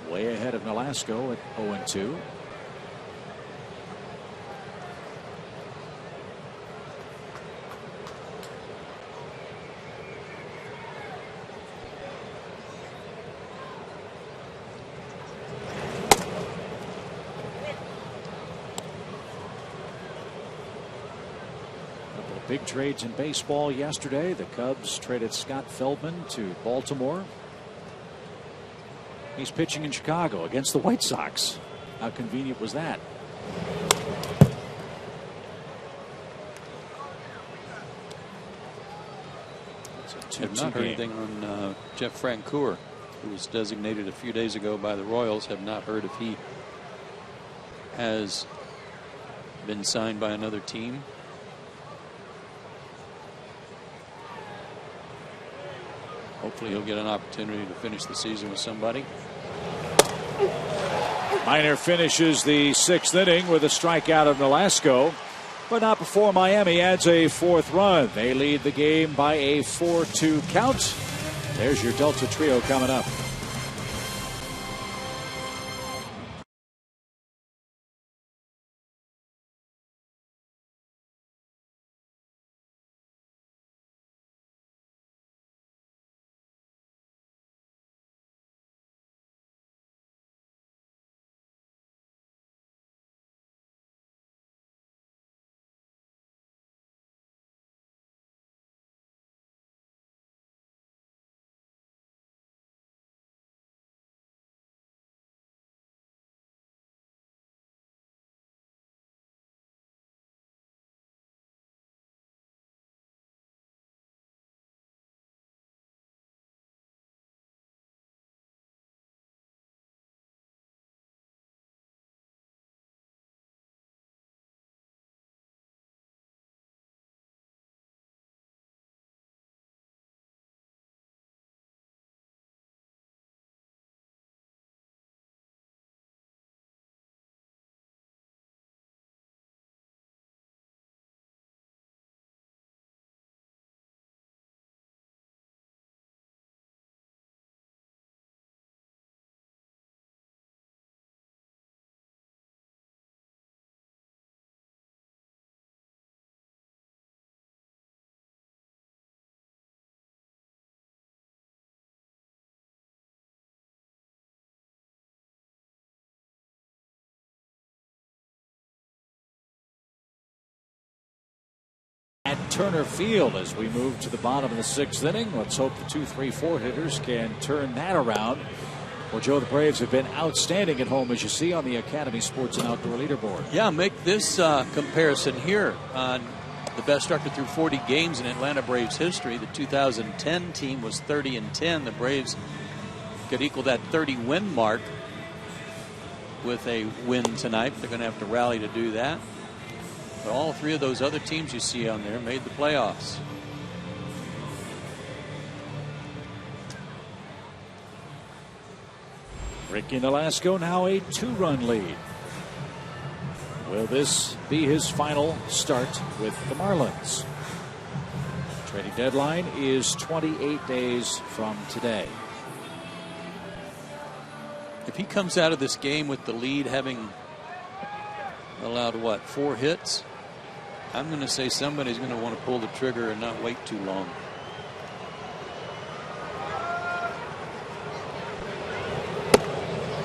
way ahead of Nolasco at 0-2. Big trades in baseball yesterday. The Cubs traded Scott Feldman to Baltimore. He's pitching in Chicago against the White Sox. How convenient was that? I've not heard anything on Jeff Francoeur, who was designated a few days ago by the Royals. Have not heard if he has been signed by another team. Hopefully he'll get an opportunity to finish the season with somebody. Minor finishes the 6th inning with a strikeout of Nolasco, but not before Miami adds a 4th run. They lead the game by a 4-2 count. There's your Delta Trio coming up. At Turner Field as we move to the bottom of the 6th inning. Let's hope the 2, 3, 4 hitters can turn that around. Well, Joe, the Braves have been outstanding at home, as you see on the Academy Sports and Outdoor leaderboard. Yeah, make this comparison here on the best record through 40 games in Atlanta Braves history. The 2010 team was 30-10. The Braves could equal that 30-win mark with a win tonight. They're going to have to rally to do that. But all three of those other teams you see on there made the playoffs. Ricky Nolasco now a 2-run lead. Will this be his final start with the Marlins? Trading deadline is 28 days from today. If he comes out of this game with the lead, having allowed, what, 4 hits, I'm going to say somebody's going to want to pull the trigger and not wait too long.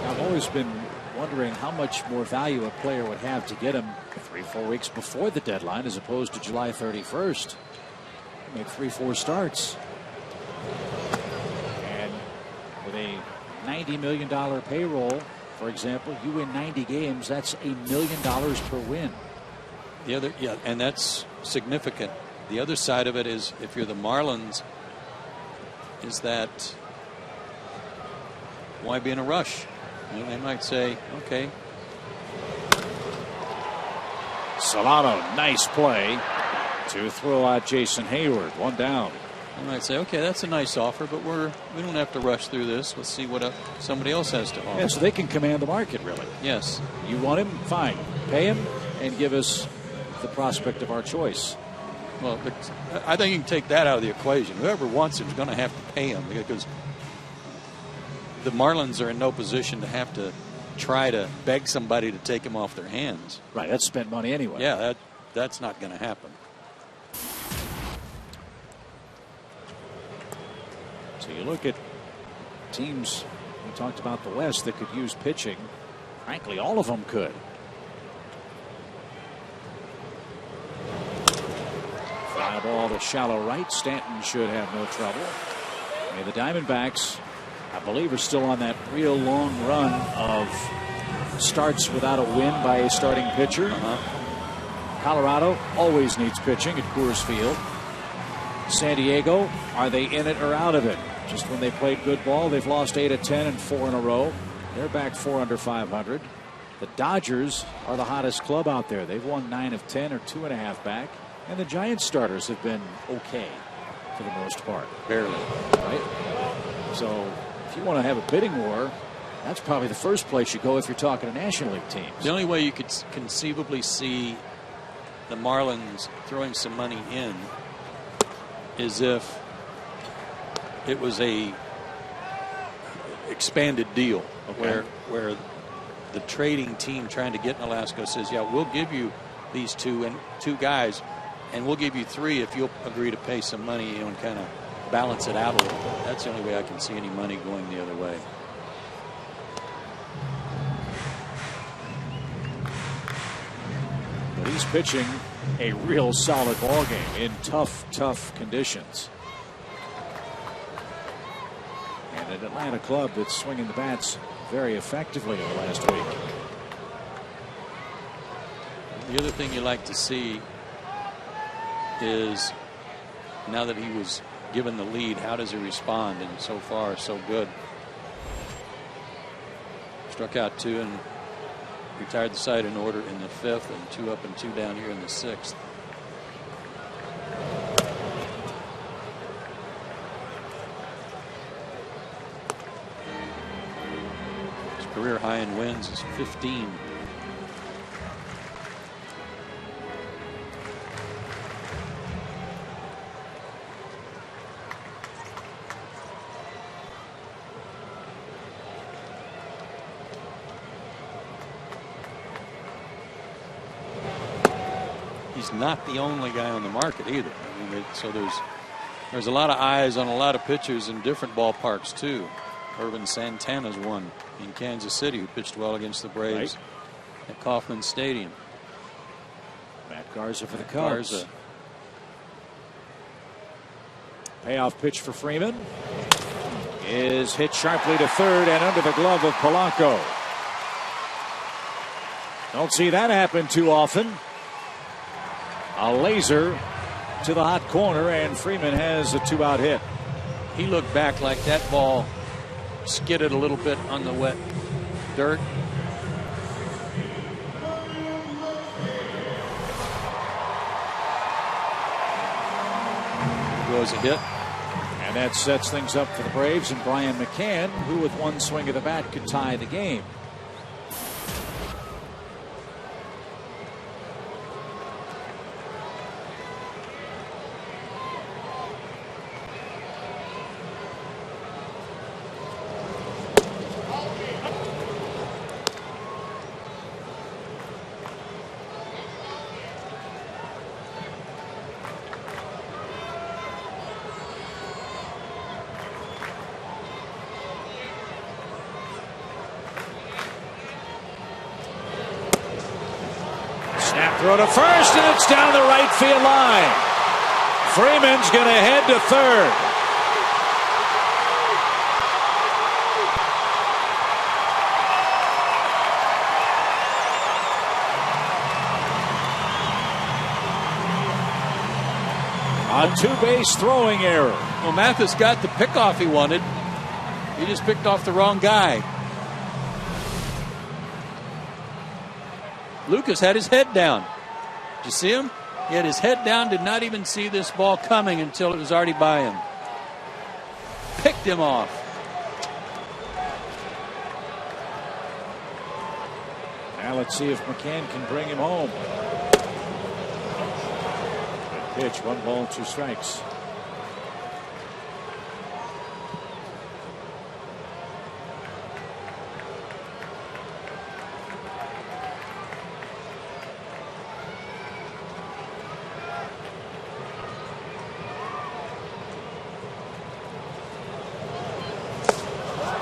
I've always been wondering how much more value a player would have to get him 3-4 weeks before the deadline as opposed to July 31st. Make 3-4 starts. And with a $90 million payroll, for example, you win 90 games, that's $1 million per win. The other, yeah, and that's significant. The other side of it is, if you're the Marlins, is that why be in a rush? You know, they might say, okay. Solano, nice play to throw out Jason Hayward. 1 down. They might say, okay, that's a nice offer, but we don't have to rush through this. Let's see what somebody else has to offer. Yeah, so they can command the market, really. Yes. You want him? Fine. Pay him and give us the prospect of our choice. Well, but I think you can take that out of the equation. Whoever wants him is going to have to pay him, because the Marlins are in no position to have to try to beg somebody to take him off their hands. Right, that's spent money anyway. Yeah, that's not going to happen. So you look at teams, we talked about the West, that could use pitching. Frankly, all of them could. Fly ball to shallow right. Stanton should have no trouble. And the Diamondbacks, I believe, are still on that real long run of starts without a win by a starting pitcher. Colorado always needs pitching at Coors Field. San Diego, are they in it or out of it? Just when they played good ball, they've lost 8 of 10 and 4 in a row. They're back 4 under 500. The Dodgers are the hottest club out there. They've won 9 of 10 or 2.5 back. And the Giants starters have been okay for the most part. Barely. Right? So if you want to have a bidding war, that's probably the first place you go if you're talking to National League teams. The only way you could conceivably see the Marlins throwing some money in is if it was a expanded deal, okay, where the trading team trying to get Nolasco says, yeah, we'll give you these two guys, and we'll give you 3 if you'll agree to pay some money, and kind of balance it out a little bit. That's the only way I can see any money going the other way. But he's pitching a real solid ball game in tough conditions. And an Atlanta club that's swinging the bats very effectively over the last week. The other thing you like to see is, now that he was given the lead, how does he respond? And so far, so good. Struck out 2 and retired the side in order in the 5th, and 2 up and 2 down here in the 6th. His career high in wins is 15. He's not the only guy on the market either. I mean, so there's a lot of eyes on a lot of pitchers in different ballparks too. Irvin Santana's one in Kansas City, who pitched well against the Braves at Kauffman Stadium. Matt Garza for the Cubs. Payoff pitch for Freeman is hit sharply to third and under the glove of Polanco. Don't see that happen too often. A laser to the hot corner, and Freeman has a 2-out hit. He looked back like that ball skidded a little bit on the wet dirt. Goes a hit. And that sets things up for the Braves and Brian McCann, who with one swing of the bat could tie the game. Snap throw to first, and it's down the right field line. Freeman's going to head to third. A two-base throwing error. Well, Mathis got the pickoff he wanted. He just picked off the wrong guy. Lucas had his head down. Did you see him? He had his head down, did not even see this ball coming until it was already by him. Picked him off. Now let's see if McCann can bring him home. Good pitch, 1 ball, 2 strikes.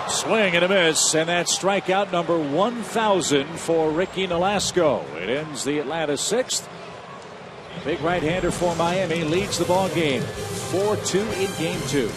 Swing and a miss, and that's strikeout number 1,000 for Ricky Nolasco. It ends the Atlanta 6th. Big right-hander for Miami leads the ball game 4-2 in game 2.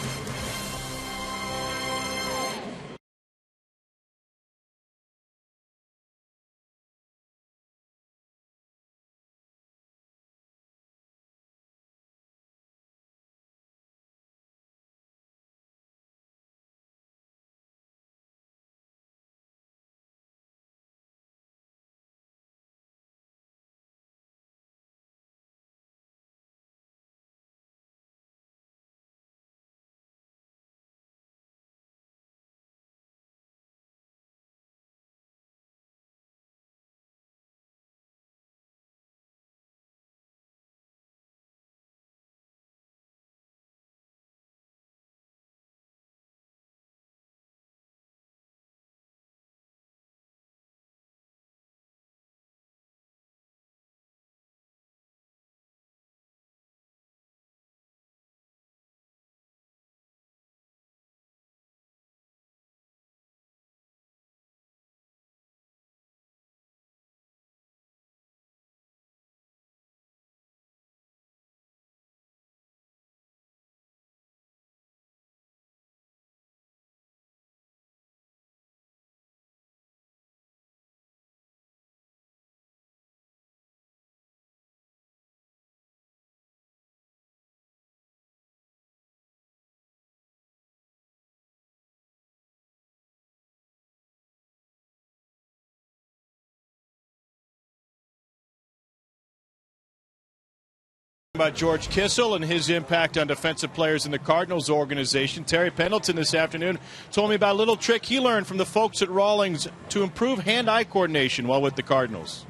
About George Kissel and his impact on defensive players in the Cardinals organization. Terry Pendleton this afternoon told me about a little trick he learned from the folks at Rawlings to improve hand-eye coordination while with the Cardinals.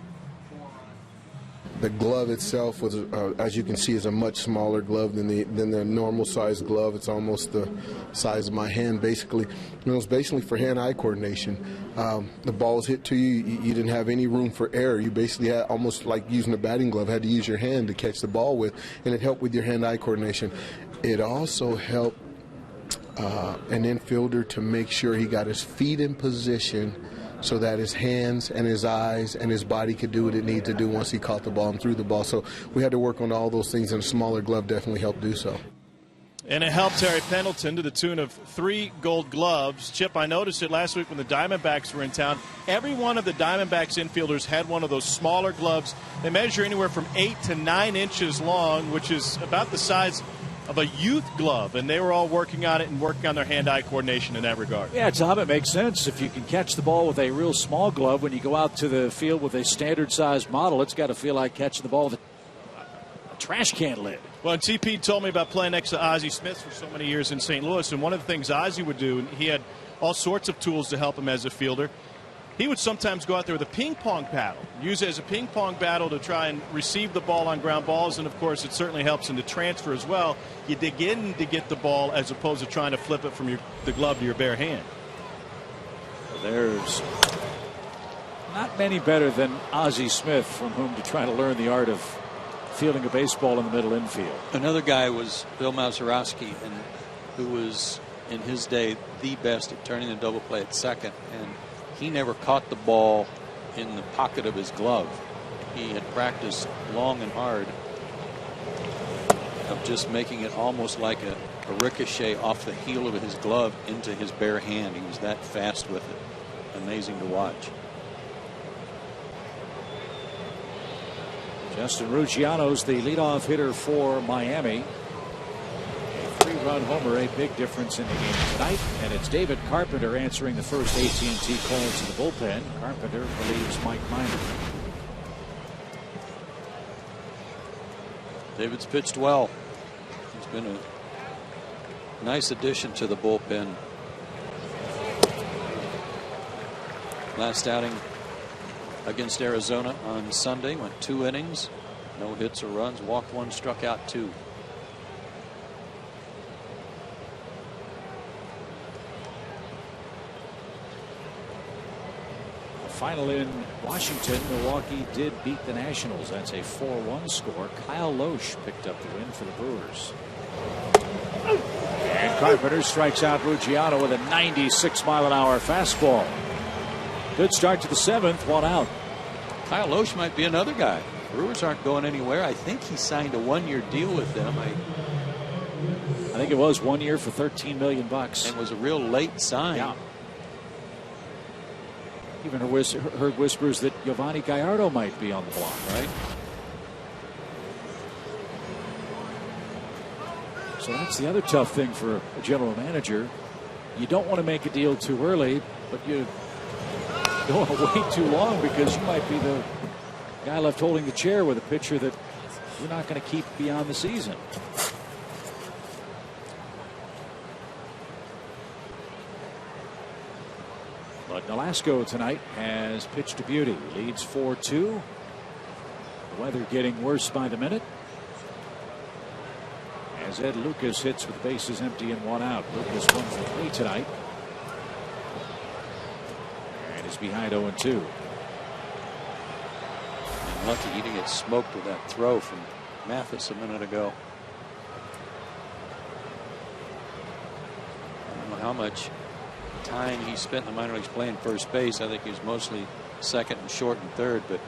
The glove itself was, as you can see, is a much smaller glove than the normal size glove. It's almost the size of my hand, basically. And it was basically for hand-eye coordination. The ball was hit to you. You didn't have any room for error. You basically had, almost like using a batting glove, had to use your hand to catch the ball with, and it helped with your hand-eye coordination. It also helped an infielder to make sure he got his feet in position so that his hands and his eyes and his body could do what it needed to do once he caught the ball and threw the ball. So we had to work on all those things, and a smaller glove definitely helped do so. And it helped Terry Pendleton to the tune of 3 Gold Gloves. Chip, I noticed it last week when the Diamondbacks were in town. Every one of the Diamondbacks infielders had one of those smaller gloves. They measure anywhere from 8 to 9 inches long, which is about the size of a youth glove. And they were all working on it and working on their hand-eye coordination in that regard. Yeah, Tom, it makes sense. If you can catch the ball with a real small glove, when you go out to the field with a standard-sized model, it's got to feel like catching the ball with a trash can lid. Well, and TP told me about playing next to Ozzie Smith for so many years in St. Louis, and one of the things Ozzie would do, and he had all sorts of tools to help him as a fielder, he would sometimes go out there with a ping pong paddle, use it as a ping pong paddle to try and receive the ball on ground balls, and of course it certainly helps in the transfer as well. You dig in to get the ball as opposed to trying to flip it from the glove to your bare hand. There's not many better than Ozzie Smith from whom to try to learn the art of fielding a baseball in the middle infield. Another guy was Bill Mazeroski, and who was in his day the best at turning the double play at second, and he never caught the ball in the pocket of his glove. He had practiced long and hard of just making it almost like a ricochet off the heel of his glove into his bare hand. He was that fast with it. Amazing to watch. Justin Ruggiano's the leadoff hitter for Miami. A 3-run homer, a big difference in the game tonight. And it's David Carpenter answering the first AT&T call to the bullpen. Carpenter relieves Mike Minor. David's pitched well. He's been a nice addition to the bullpen. Last outing against Arizona on Sunday, went 2 innings, no hits or runs, walked 1, struck out 2. Final in Washington, Milwaukee did beat the Nationals. That's a 4-1 score. Kyle Loesch picked up the win for the Brewers. And Carpenter strikes out Ruggiano with a 96-mile-an-hour fastball. Good start to the 7th, 1 out. Kyle Loesch might be another guy. Brewers aren't going anywhere. I think he signed a 1-year deal with them. I think it was 1 year for $13 million. And was a real late sign. Yeah. Even heard whispers that Giovanni Gallardo might be on the block, right? So that's the other tough thing for a general manager. You don't want to make a deal too early, but you don't want to wait too long because you might be the guy left holding the chair with a pitcher that you're not going to keep beyond the season. But Nolasco tonight has pitched to beauty. Leads 4-2. The weather getting worse by the minute. As Ed Lucas hits with bases empty and 1 out. Lucas 1 for 3 tonight. And is behind 0-2. And lucky he didn't get smoked with that throw from Mathis a minute ago. I don't know how much time he spent in the minor leagues playing first base. I think he was mostly second and short and third. But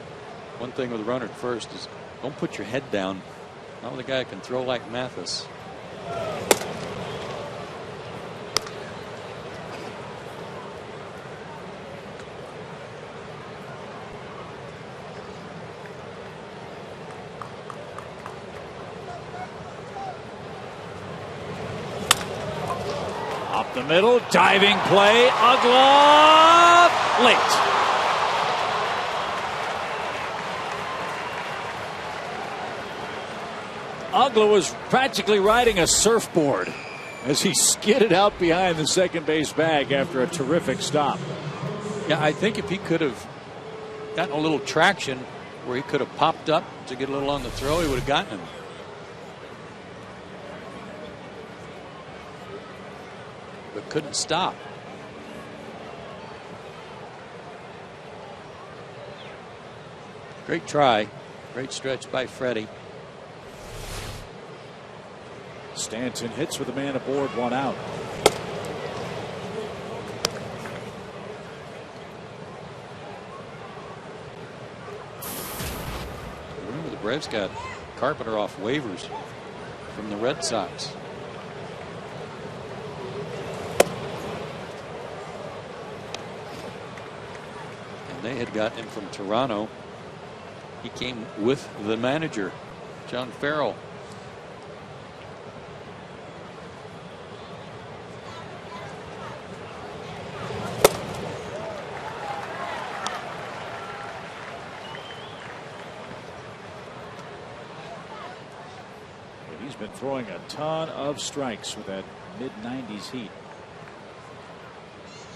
one thing with a runner at first is don't put your head down. Not with a guy who can throw like Mathis. Up the middle, diving play, a glove, late. Ugla was practically riding a surfboard as he skidded out behind the second base bag after a terrific stop. Yeah, I think if he could have gotten a little traction where he could have popped up to get a little on the throw, he would have gotten him. But couldn't stop. Great try. Great stretch by Freddie. Stanton hits with a man aboard, 1 out. Remember, the Braves got Carpenter off waivers from the Red Sox. they had gotten him from Toronto. He came with the manager, John Farrell. He's been throwing a ton of strikes with that mid-90s heat.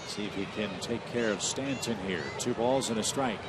See if he can take care of Stanton here. 2 balls and a strike.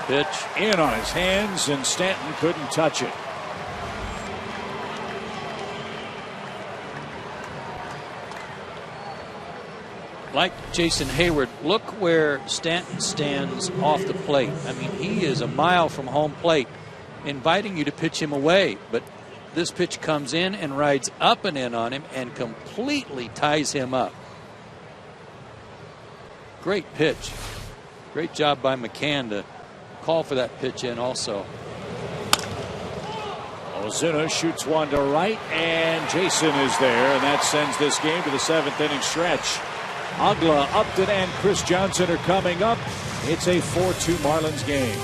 Pitch in on his hands, and Stanton couldn't touch it. Like Jason Hayward, look where Stanton stands off the plate. I mean, he is a mile from home plate, inviting you to pitch him away. But this pitch comes in and rides up and in on him and completely ties him up. Great pitch. Great job by McCann to call for that pitch in also. Ozuna shoots one to right, and Jason is there, and that sends this game to the 7th inning stretch. Agla, Upton, and Chris Johnson are coming up. It's a 4-2 Marlins game.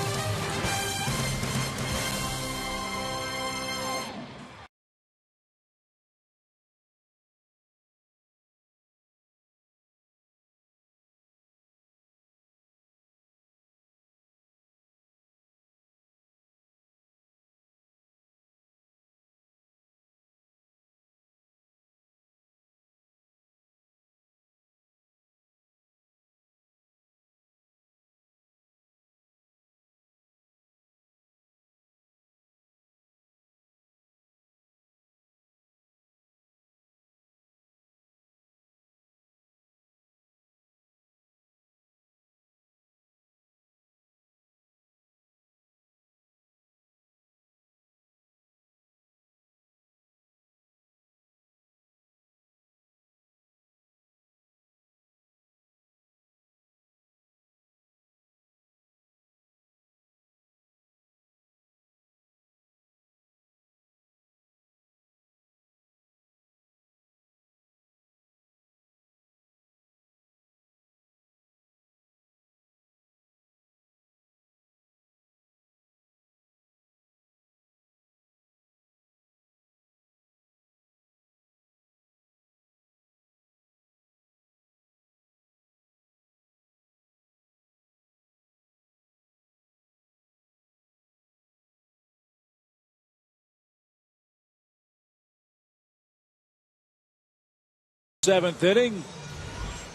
Seventh inning.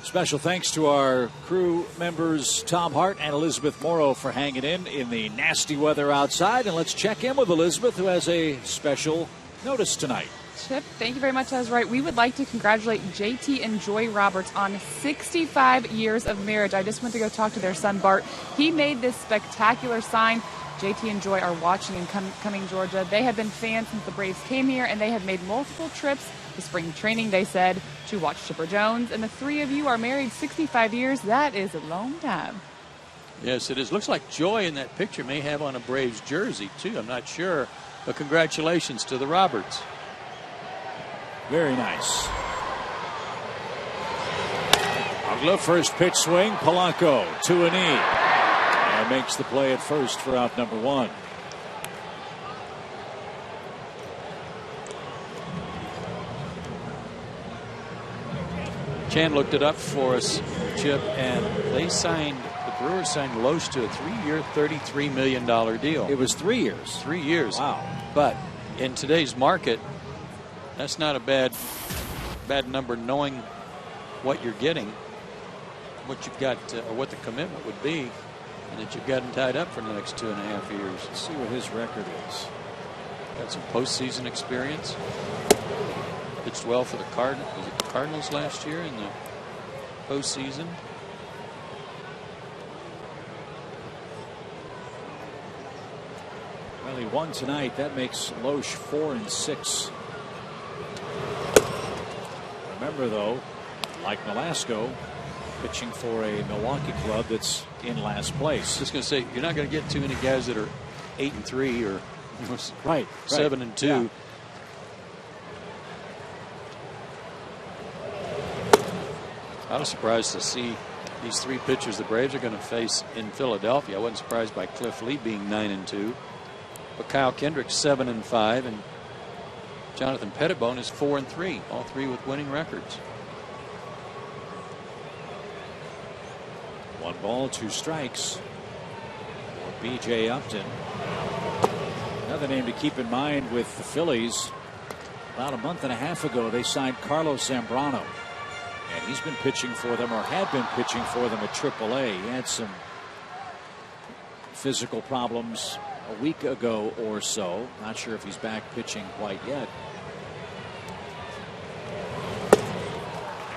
Special thanks to our crew members Tom Hart and Elizabeth Morrow for hanging in the nasty weather outside. And let's check in with Elizabeth, who has a special notice tonight. Chip, thank you very much. That's right. We would like to congratulate JT and Joy Roberts on 65 years of marriage. I just went to go talk to their son, Bart. He made this spectacular sign. JT and Joy are watching in Cumming, Georgia. They have been fans since the Braves came here, and they have made multiple trips to spring training, they said, to watch Chipper Jones. And the three of you are married 65 years. That is a long time. Yes, it is. Looks like Joy in that picture may have on a Braves jersey, too. I'm not sure. But congratulations to the Roberts. Very nice. Agla, first pitch swing. Polanco to a knee. And makes the play at first for out number one. Chan looked it up for us, Chip, and the Brewers signed Loesch to a 3-year, $33 million deal. It was 3 years. 3 years. Wow. But in today's market, that's not a bad number, knowing what you're getting, what you've got, or what the commitment would be, and that you've got him tied up for the next 2.5 years. Let's see what his record is. Got some postseason experience. Pitched well for the Cardinals last year in the postseason. Riley won tonight. That makes Loesch 4-6. Remember, though, like Nolasco, pitching for a Milwaukee club that's in last place. Just going to say, you're not going to get too many guys that are 8-3 or right 7-2. Yeah. I was surprised to see these three pitchers the Braves are going to face in Philadelphia. I wasn't surprised by Cliff Lee being 9-2, but Kyle Kendrick's 7-5, and Jonathan Pettibone is 4-3, all three with winning records. 1 ball, 2 strikes for B.J. Upton. Another name to keep in mind with the Phillies. About a month and a half ago, they signed Carlos Zambrano. And he's been pitching for them, or had been pitching for them, at AAA. He had some physical problems a week ago or so. Not sure if he's back pitching quite yet.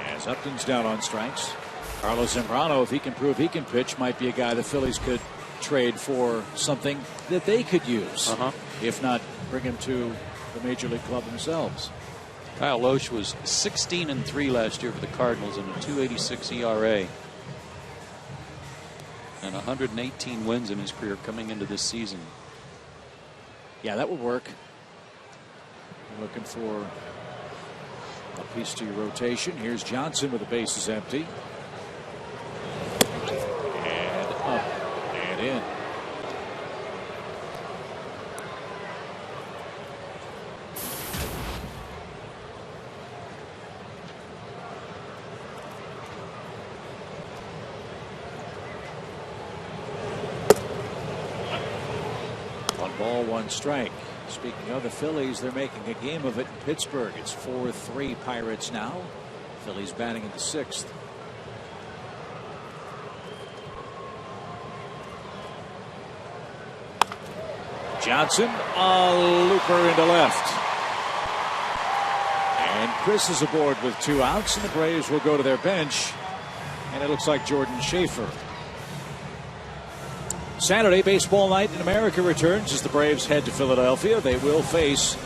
As Upton's down on strikes. Carlos Zambrano, if he can prove he can pitch, might be a guy the Phillies could trade for something that they could use. If not, bring him to the Major League club themselves. Kyle Loesch was 16-3 last year for the Cardinals in a 2.86 ERA and 118 wins in his career coming into this season. Yeah, that would work. You're looking for a piece to your rotation. Here's Johnson with the bases empty. And up and in. Ball, 1 strike. Speaking of the Phillies, they're making a game of it in Pittsburgh. It's 4-3 Pirates now. Phillies batting in the 6th. Johnson, a looper into left. And Chris is aboard with 2 outs, and the Braves will go to their bench. And it looks like Jordan Schaefer. Saturday, baseball night in America returns as the Braves head to Philadelphia. They will face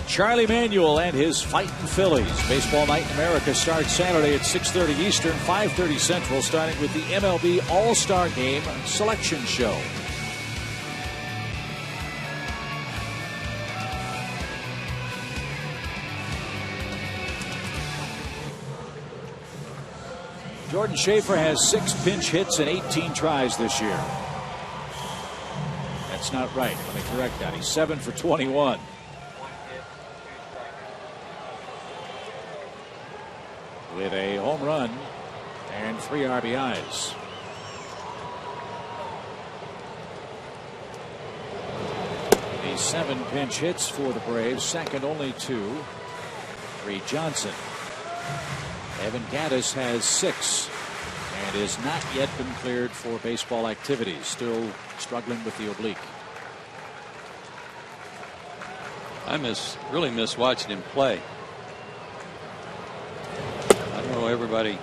Charlie Manuel and his Fightin' Phillies. Baseball night in America starts Saturday at 6:30 Eastern, 5:30 Central, starting with the MLB All-Star Game Selection Show. Jordan Schaefer has 6 pinch hits and 18 tries this year. That's not right. Let me correct that. He's 7 for 21. With a home run and 3 RBIs. The 7 pinch hits for the Braves, second only to Reed Johnson. Evan Gattis has 6 and has not yet been cleared for baseball activities. Still struggling with the oblique. I really miss watching him play. I know everybody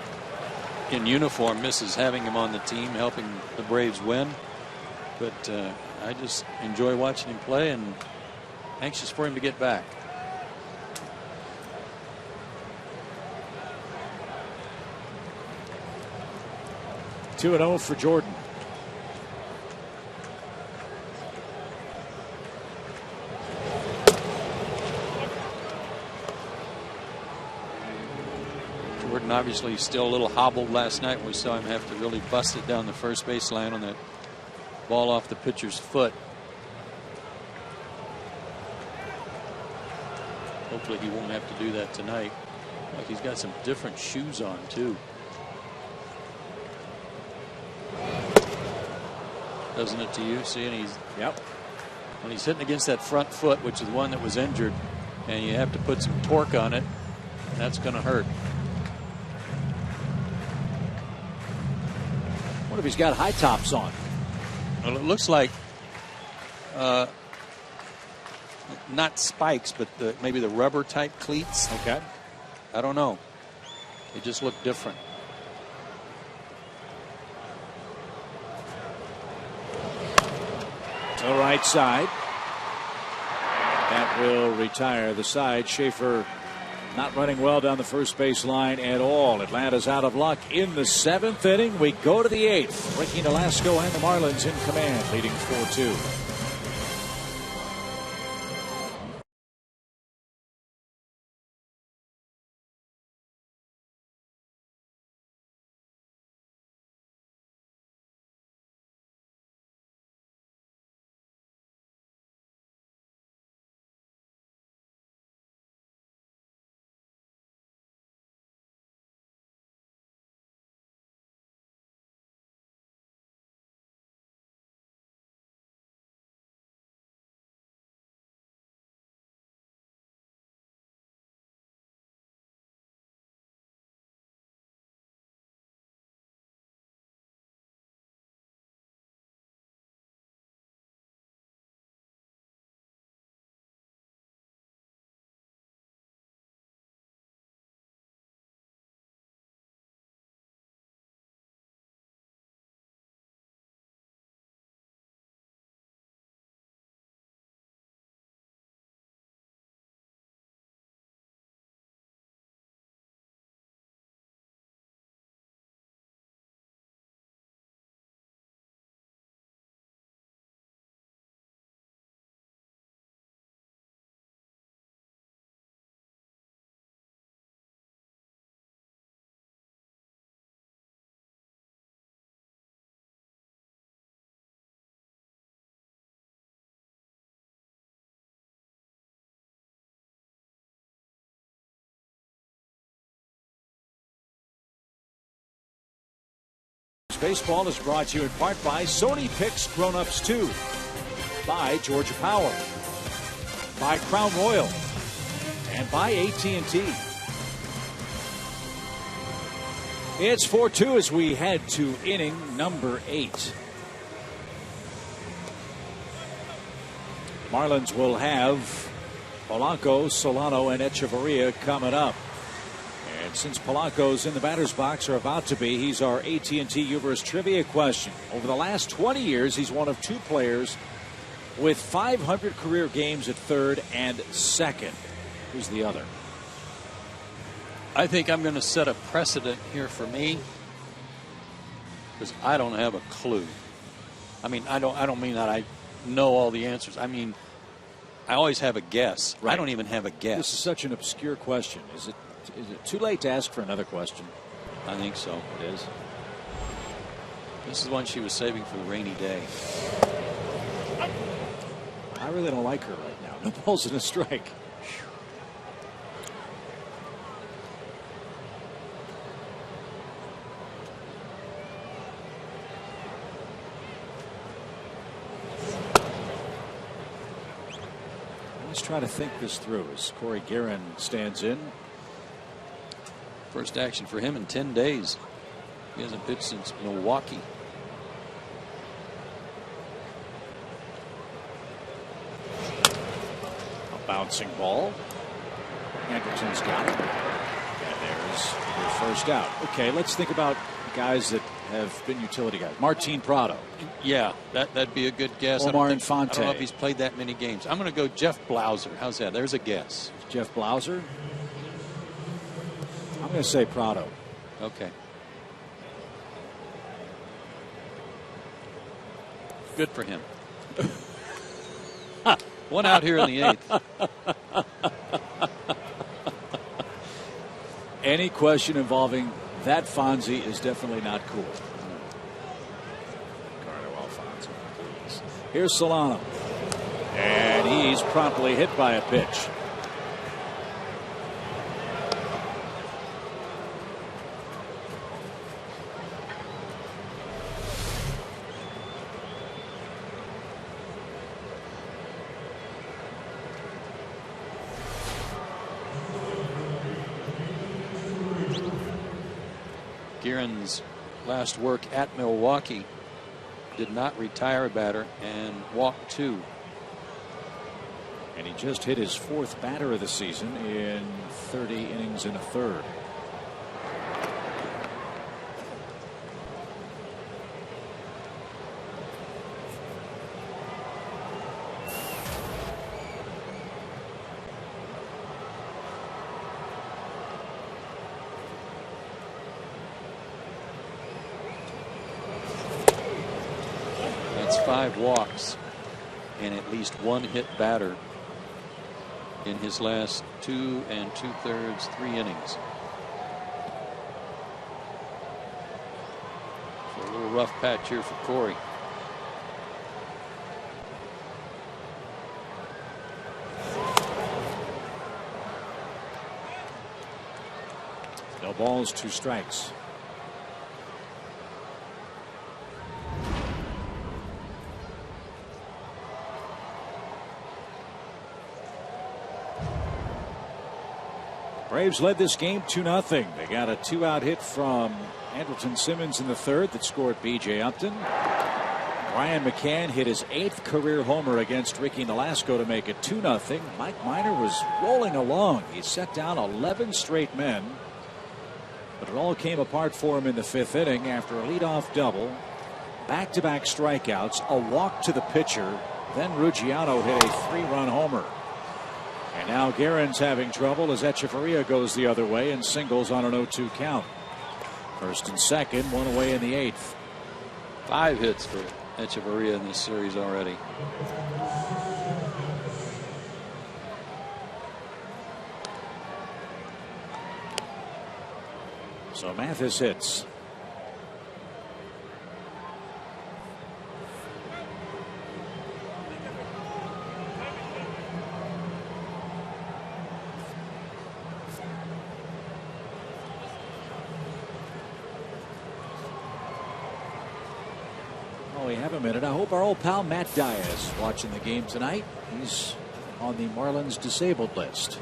in uniform misses having him on the team, helping the Braves win. But I just enjoy watching him play and anxious for him to get back. Two 2-0 for Jordan. Jordan obviously still a little hobbled last night. We saw him have to really bust it down the first base line on that ball off the pitcher's foot. Hopefully he won't have to do that tonight. Like he's got some different shoes on too. Doesn't it to you? See, and he's when he's hitting against that front foot, which is the one that was injured, and you have to put some torque on it, that's going to hurt. What if he's got high tops on? Well, it looks like not spikes, but maybe the rubber type cleats. Okay. I don't know. They just look different. To the right side. That will retire the side. Schaefer not running well down the first base line at all. Atlanta's out of luck in the 7th inning. We go to the 8th. Ricky Nolasco and the Marlins in command, leading 4-2. Baseball is brought to you in part by Sony Picks Grown-Ups 2, by Georgia Power, by Crown Royal, and by AT&T. It's 4-2 as we head to inning number 8. Marlins will have Polanco, Solano, and Echeverria coming up. And since Polanco's in the batter's box, or about to be, he's our AT&T Uverse trivia question. Over the last 20 years, he's one of 2 players with 500 career games at third and second. Who's the other? I think I'm going to set a precedent here for me, because I don't have a clue. I mean, I don't mean that I know all the answers. I mean, I always have a guess. Right. I don't even have a guess. This is such an obscure question. Is it too late to ask for another question? I think so. It is. This is one she was saving for the rainy day. I really don't like her right now. No balls and a strike. Let's try to think this through as Corey Guerin stands in. First action for him in 10 days. He hasn't pitched since Milwaukee. A bouncing ball. Anderson's got it. And there's your first out. Okay, let's think about guys that have been utility guys. Martin Prado. Yeah, that'd be a good guess. Omar Infante. I don't know if he's played that many games. I'm going to go Jeff Blauser. How's that? There's a guess. Jeff Blauser. I'm going to say Prado. Okay. Good for him. One out here in the 8th. Any question involving that Fonzie is definitely not cool. Ricardo Alfonso. Here's Solano. And he's promptly hit by a pitch. Guerin's last work at Milwaukee did not retire a batter and walked 2. And he just hit his 4th batter of the season in 30 innings and a third. 5 walks and at least 1 hit batter in his last 2 2/3, 3 innings. So a little rough patch here for Corey. No balls, 2 strikes. Braves led this game 2-0. They got a 2-out hit from Andrelton Simmons in the 3rd that scored B.J. Upton. Brian McCann hit his 8th career homer against Ricky Nolasco to make it 2-0. Mike Minor was rolling along. He set down 11 straight men. But it all came apart for him in the 5th inning after a leadoff double, back-to-back strikeouts, a walk to the pitcher. Then Ruggiano hit a 3-run homer. And now Guerin's having trouble as Echeverria goes the other way and singles on an 0-2 count. 1st and 2nd, 1 away in the 8th. 5 hits for Echeverria in this series already. So Mathis hits. We have a minute. I hope our old pal Matt Dyer is watching the game tonight. He's on the Marlins disabled list.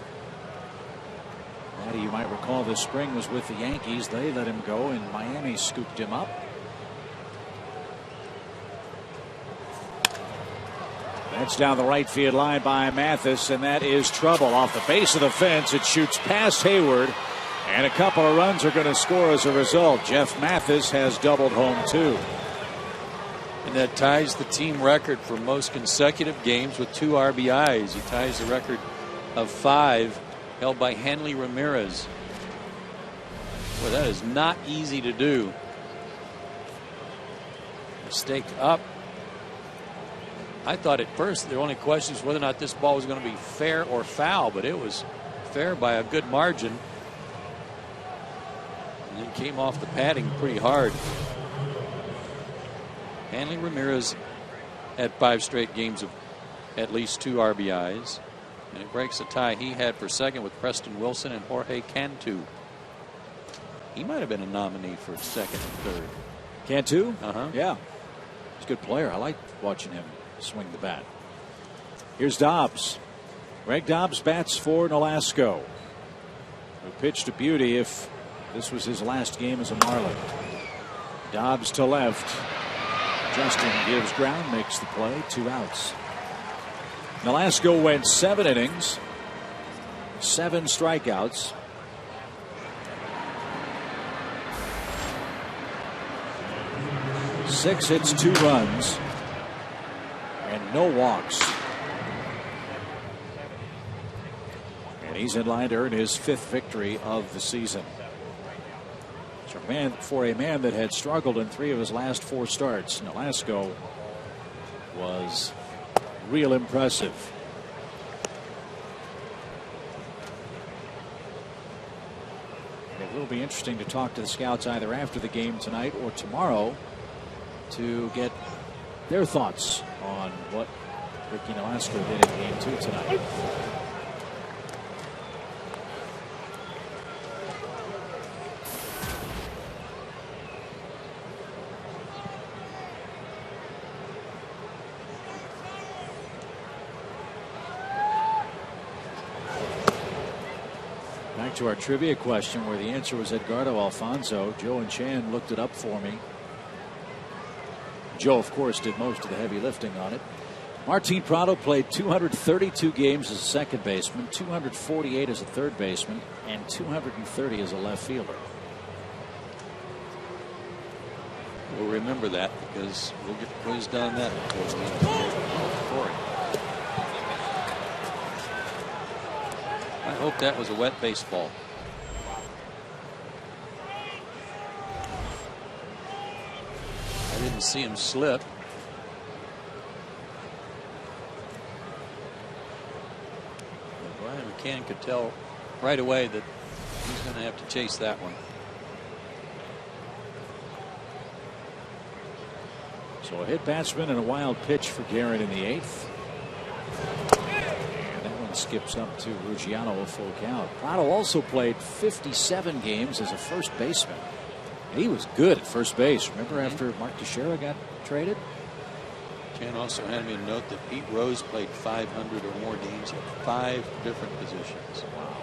Matty, you might recall this spring was with the Yankees. They let him go and Miami scooped him up. That's down the right field line by Mathis, and that is trouble. Off the base of the fence, it shoots past Hayward, and a couple of runs are going to score as a result. Jeff Mathis has doubled home too. And that ties the team record for most consecutive games with 2 RBIs. He ties the record of 5 held by Hanley Ramirez. Well, that is not easy to do. Mistake up. I thought at first the only question was whether or not this ball was going to be fair or foul, but it was fair by a good margin. And it came off the padding pretty hard. Hanley Ramirez had 5 straight games of at least 2 RBIs. And it breaks a tie he had for second with Preston Wilson and Jorge Cantu. He might have been a nominee for second and third. Cantu? Uh-huh. Yeah. He's a good player. I like watching him swing the bat. Here's Dobbs. Greg Dobbs bats for Nolasco, who pitched a beauty if this was his last game as a Marlin. Dobbs to left. Justin gives ground, makes the play, 2 outs. Nolasco went 7 innings, 7 strikeouts. Six hits, 2 runs, and no walks. And he's in line to earn his 5th victory of the season. For a man that had struggled in 3 of his last 4 starts, Nolasco was real impressive. And it will be interesting to talk to the scouts either after the game tonight or tomorrow to get their thoughts on what Ricky Nolasco did in game 2 tonight. To our trivia question where the answer was Edgardo Alfonso. Joe and Chan looked it up for me. Joe, of course, did most of the heavy lifting on it. Martin Prado played 232 games as a second baseman, 248 as a third baseman, and 230 as a left fielder. We'll remember that because we'll get quizzed on that before we I hope that was a wet baseball. I didn't see him slip. McCann could tell right away that he's going to have to chase that one. So a hit batsman and a wild pitch for Guerin in the 8th. And that one skips up to Ruggiano, a full count. Prado also played 57 games as a first baseman. And he was good at first base. Remember after Mark Teixeira got traded? Ken also had me a note that Pete Rose played 500 or more games at 5 different positions. Wow.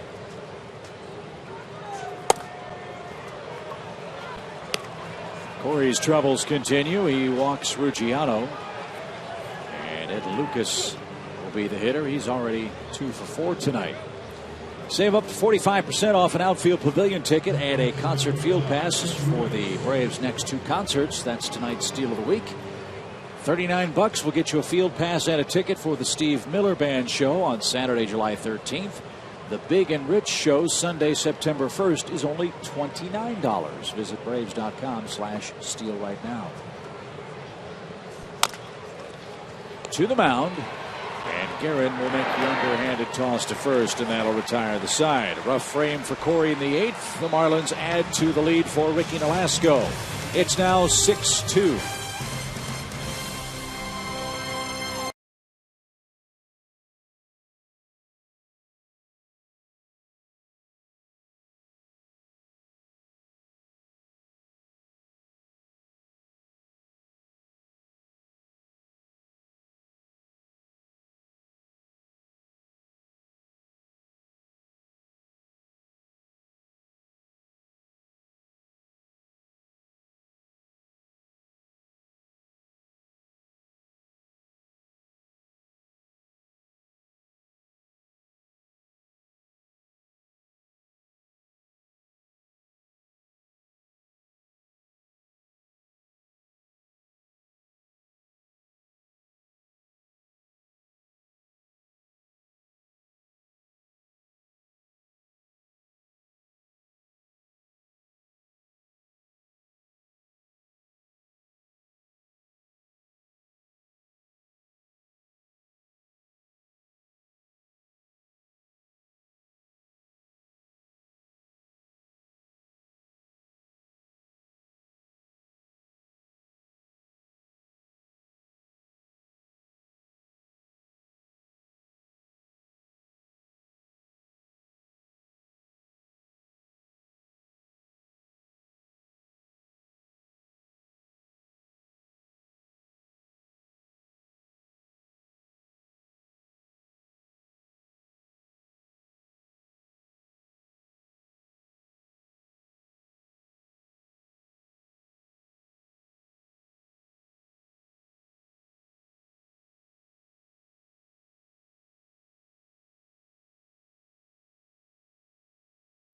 Corey's troubles continue. He walks Ruggiano. And Ed Lucas will be the hitter. He's already 2 for 4 tonight. Save up to 45% off an outfield pavilion ticket and a concert field pass for the Braves' next 2 concerts. That's tonight's Steal of the Week. $39 will get you a field pass and a ticket for the Steve Miller Band show on Saturday, July 13th. The Big and Rich show Sunday, September 1st is only $29. Visit Braves.com/steal right now. To the mound. And Guerin will make the underhanded toss to first, and that'll retire the side. Rough frame for Corey in the 8th. The Marlins add to the lead for Ricky Nolasco. It's now 6-2.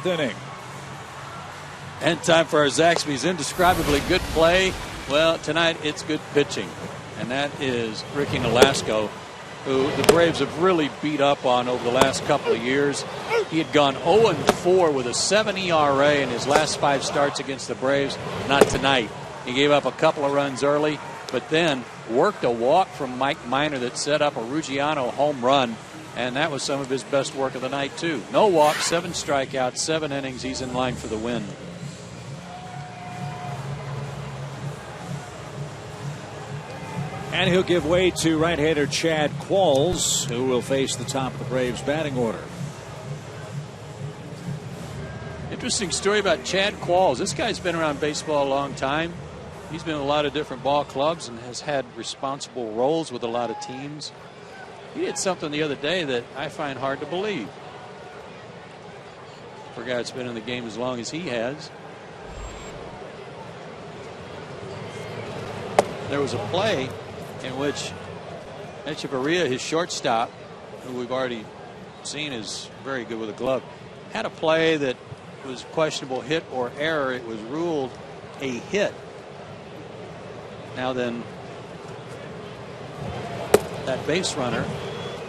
Inning. And time for our Zaxby's indescribably good play. Well, tonight it's good pitching, and that is Ricky Nolasco, who the Braves have really beat up on over the last couple of years. He had gone 0-4 with a 7 ERA in his last 5 starts against the Braves. Not tonight. He gave up a couple of runs early, but then worked a walk from Mike Minor that set up a Ruggiano home run. And that was some of his best work of the night, too. No walks, 7 strikeouts, 7 innings. He's in line for the win. And he'll give way to right-hander Chad Qualls, who will face the top of the Braves batting order. Interesting story about Chad Qualls. This guy's been around baseball a long time. He's been in a lot of different ball clubs and has had responsible roles with a lot of teams. He did something the other day that I find hard to believe. For a guy that's been in the game as long as he has. There was a play in which Echeverria, his shortstop, who we've already seen is very good with a glove, had a play that was questionable hit or error. It was ruled a hit. Now then, that base runner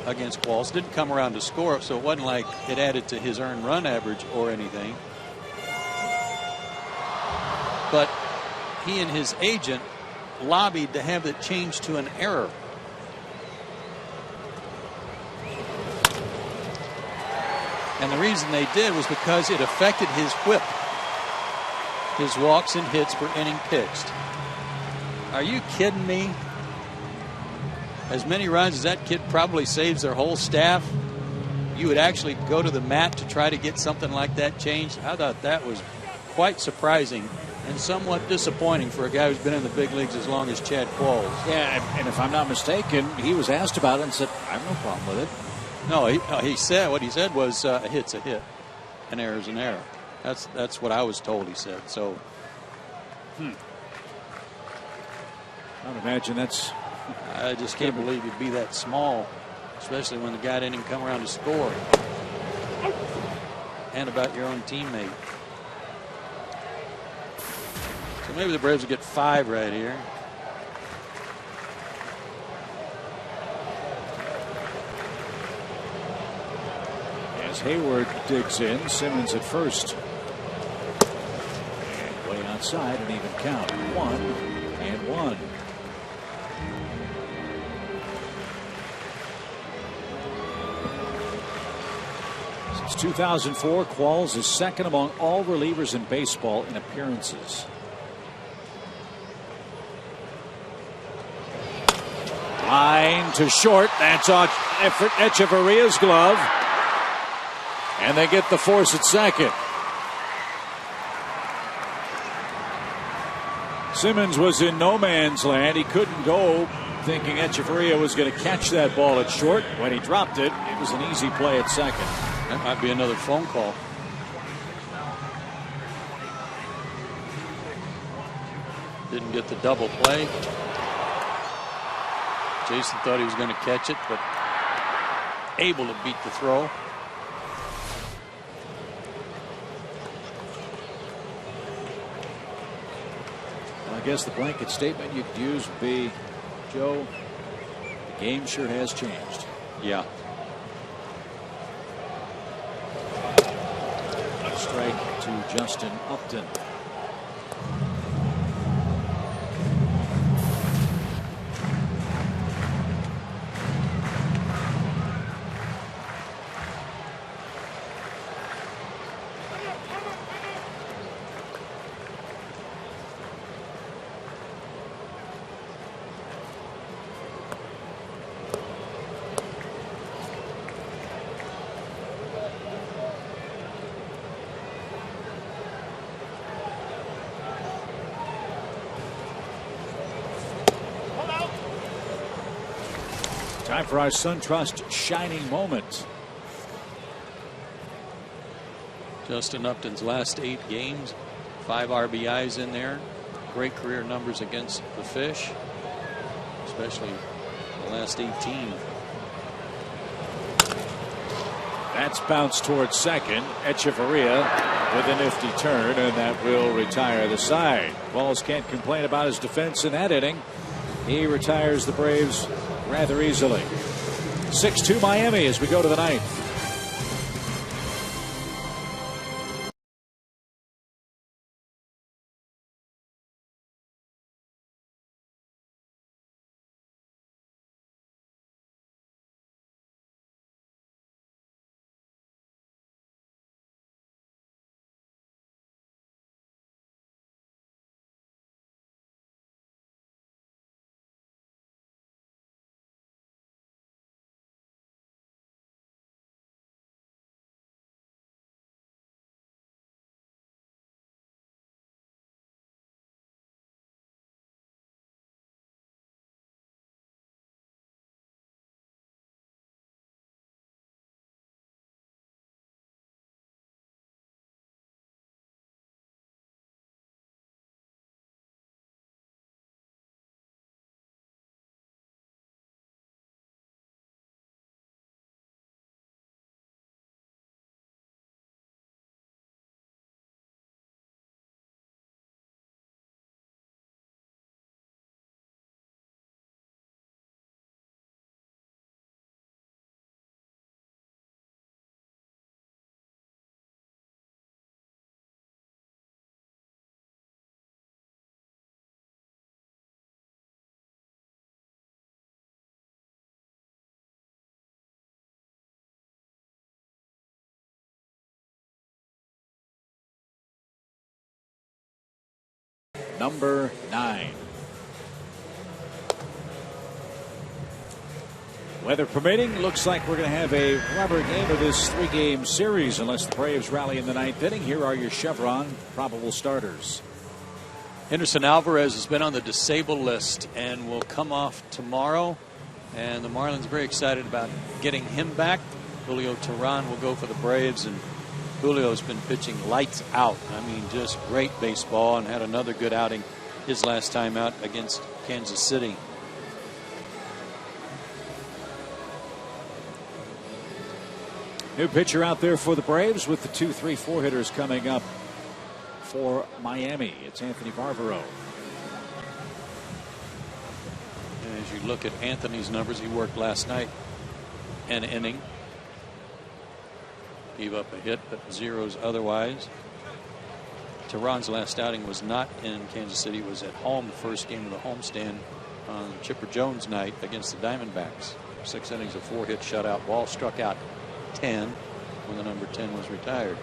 against Qualls didn't come around to score, so it wasn't like it added to his earned run average or anything. But he and his agent lobbied to have it changed to an error. And the reason they did was because it affected his whip. His walks and hits per inning pitched. Are you kidding me? As many runs as that kid probably saves their whole staff, you would actually go to the mat to try to get something like that changed? I thought that was quite surprising and somewhat disappointing for a guy who's been in the big leagues as long as Chad Qualls. Yeah, and if I'm not mistaken, he was asked about it and said, I have no problem with it. No, he said, what he said was a hit's a hit, an error's an error. That's what I was told he said. So, I would imagine that's... I just can't believe you'd be that small, especially when the guy didn't even come around to score. And about your own teammate. So maybe the Braves will get 5 right here. As Hayward digs in, Simmons at first. And way outside, an even count. 1-1. Since 2004, Qualls is second among all relievers in baseball in appearances. Line to short. That's on Echeverria's glove. And they get the force at second. Simmons was in no man's land. He couldn't go, thinking Echeverria was going to catch that ball at short. When he dropped it, it was an easy play at second. That might be another phone call. Didn't get the double play. Jason thought he was going to catch it, but able to beat the throw. Well, I guess the blanket statement you could use would be, Joe, the game sure has changed. Yeah. Strike to Justin Upton. Time for our SunTrust shining moment. Justin Upton's last 8 games, 5 RBIs in there. Great career numbers against the Fish, especially the last 18. That's bounced towards second. Echeverria with a nifty turn, and that will retire the side. Qualls can't complain about his defense in that inning. He retires the Braves rather easily. 6-2 Miami as we go to the ninth. number 9. Weather permitting, looks like we're going to have a rubber game of this 3-game series unless the Braves rally in the 9th inning. Here are your Chevron probable starters. Henderson Alvarez has been on the disabled list and will come off tomorrow. And the Marlins are very excited about getting him back. Julio Teheran will go for the Braves, and Julio's been pitching lights out. I mean, just great baseball, and had another good outing his last time out against Kansas City. New pitcher out there for the Braves with the 2, 3, 4 hitters coming up for Miami. It's Anthony Barbaro. As you look at Anthony's numbers, he worked last night an inning. Gave up a hit, but zeros otherwise. Tehran's last outing was not in Kansas City. It was at home, the first game of the homestand on Chipper Jones night against the Diamondbacks. 6 innings of 4-hit shutout. Ball struck out 10 when the number 10 was retired.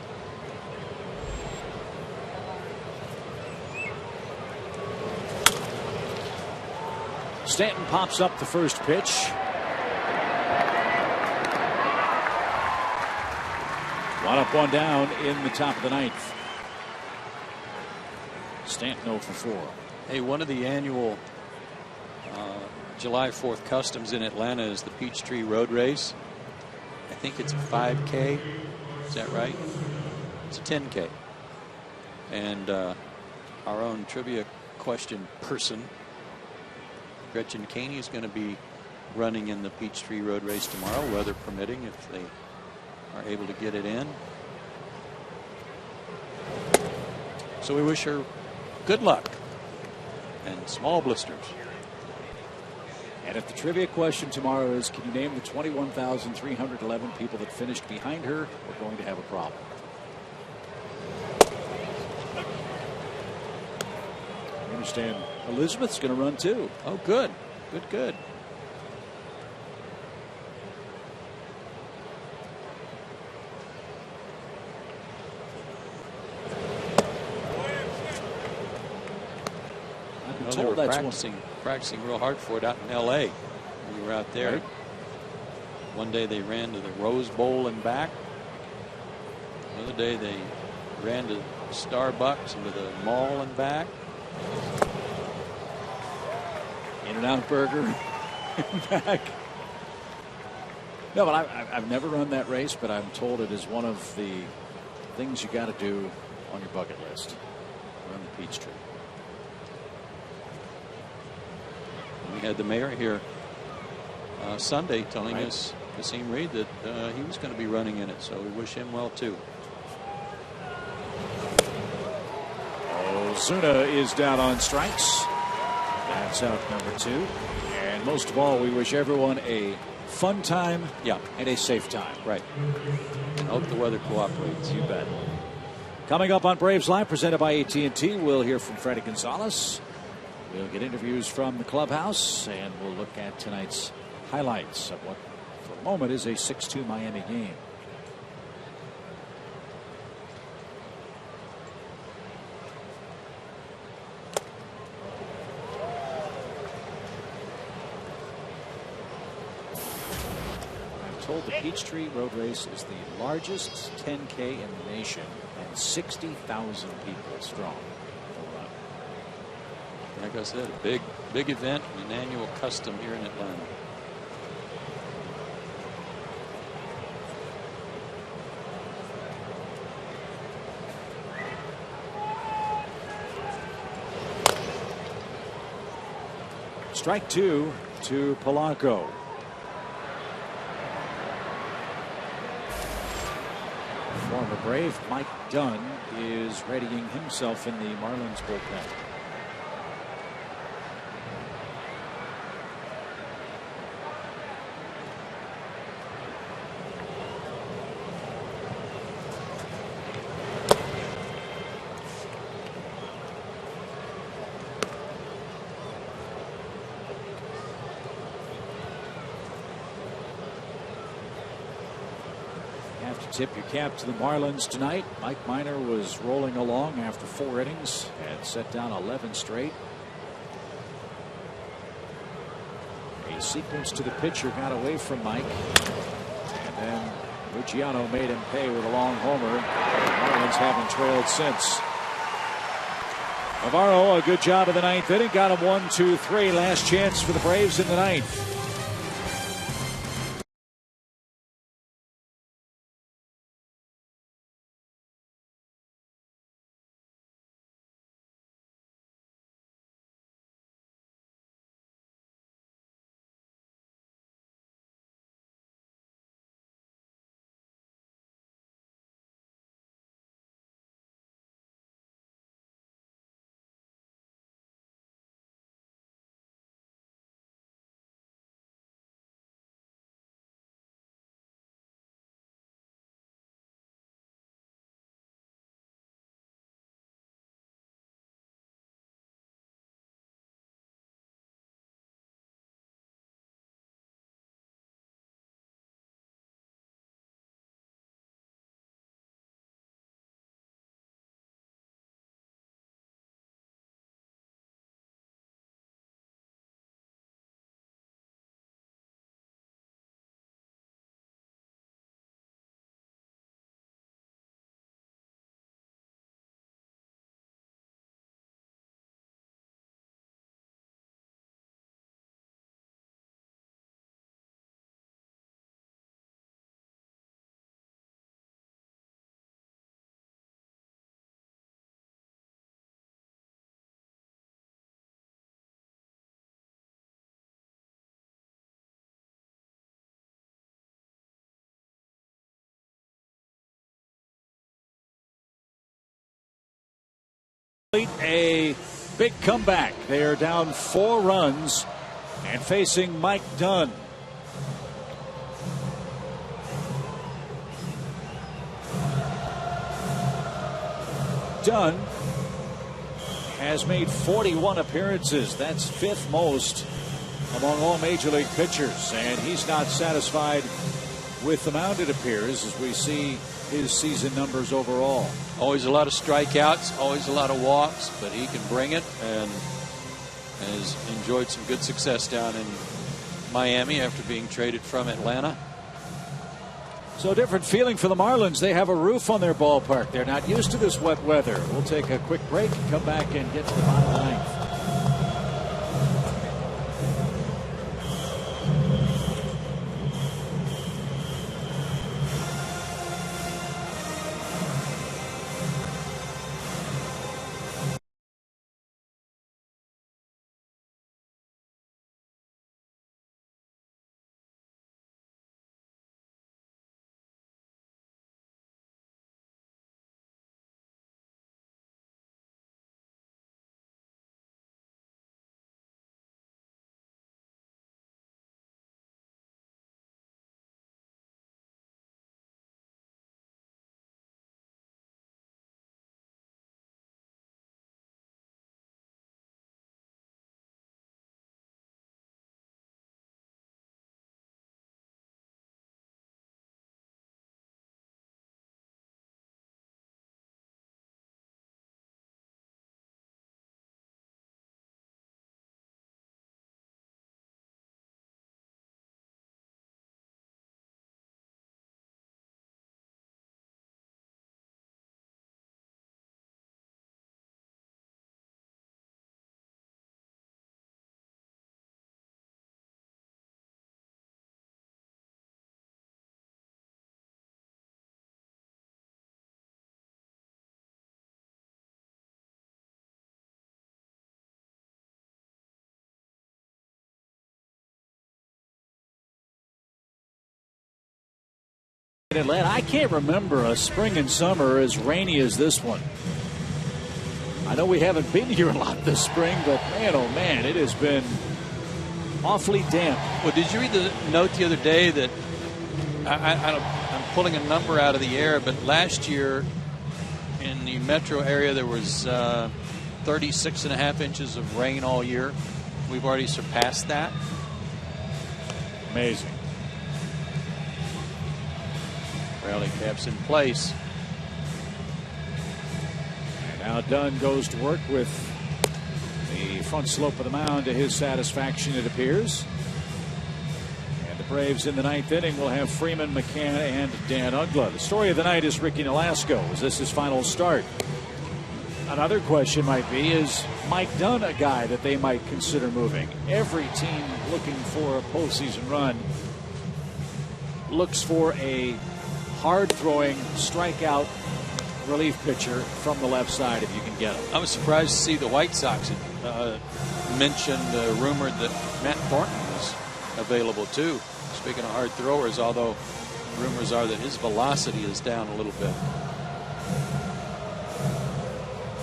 Stanton pops up the first pitch. One up, one down in the top of the 9th. Stanton 0 for 4. Hey, one of the annual July 4th customs in Atlanta is the Peachtree Road Race. I think it's a 5K. Is that right? It's a 10K. And our own trivia question person, Gretchen Caney, is going to be running in the Peachtree Road Race tomorrow, weather permitting, if they are able to get it in. So we wish her good luck and small blisters. And if the trivia question tomorrow is, can you name the 21,311 people that finished behind her, we're going to have a problem. I understand Elizabeth's going to run too. Oh, good. Good. They were practicing real hard for it out in L.A. We were out there. Right. One day they ran to the Rose Bowl and back. Another day they ran to Starbucks and to the mall and back. In-N-Out Burger back. No, but I've never run that race, but I'm told it is one of the things you got to do on your bucket list. Run the Peachtree. We had the mayor here Sunday telling us, Kasim Reed, that he was going to be running in it, so we wish him well too. Ozuna is down on strikes. That's out number 2. And most of all, we wish everyone a fun time and a safe time. Right. And hope the weather cooperates. You bet. Coming up on Braves Live, presented by AT we'll hear from Freddie Gonzalez. We'll get interviews from the clubhouse, and we'll look at tonight's highlights of what, for the moment, is a 6-2 Miami game. I'm told the Peachtree Road Race is the largest 10K in the nation and 60,000 people strong. Like I said, a big event, an annual custom here in Atlanta. Strike 2 to Polanco. Former Brave Mike Dunn is readying himself in the Marlins bullpen. tip your cap to the Marlins tonight. Mike Minor was rolling along after 4 innings and set down 11 straight. A sequence to the pitcher got away from Mike, and then Luciano made him pay with a long homer. The Marlins haven't trailed since. Navarro, a good job of the 9th inning, got him 1, 2, 3. Last chance for the Braves in the 9th. A big comeback. They are down 4 runs and facing Mike Dunn. Dunn has made 41 appearances. That's 5th most among all major league pitchers, and he's not satisfied with the mound, it appears, as we see his season numbers overall. Always a lot of strikeouts, always a lot of walks, but he can bring it and has enjoyed some good success down in Miami after being traded from Atlanta. So different feeling for the Marlins. They have a roof on their ballpark. They're not used to this wet weather. We'll take a quick break and come back and get to the bottom of the 9th. Atlanta, I can't remember a spring and summer as rainy as this one. I know we haven't been here a lot this spring, but man, oh man, it has been awfully damp. Well, did you read the note the other day that I'm pulling a number out of the air, but last year in the metro area there was 36.5 inches of rain all year. We've already surpassed that. Amazing. Rally caps in place. And now Dunn goes to work with the front slope of the mound to his satisfaction, it appears. And the Braves in the 9th inning will have Freeman, McCann, and Dan Uggla. The story of the night is Ricky Nolasco. Is this his final start? Another question might be, is Mike Dunn a guy that they might consider moving? Every team looking for a postseason run looks for a hard-throwing, strikeout relief pitcher from the left side if you can get him. I was surprised to see the White Sox mentioned rumored that Matt Thornton was available too. Speaking of hard throwers, although rumors are that his velocity is down a little bit.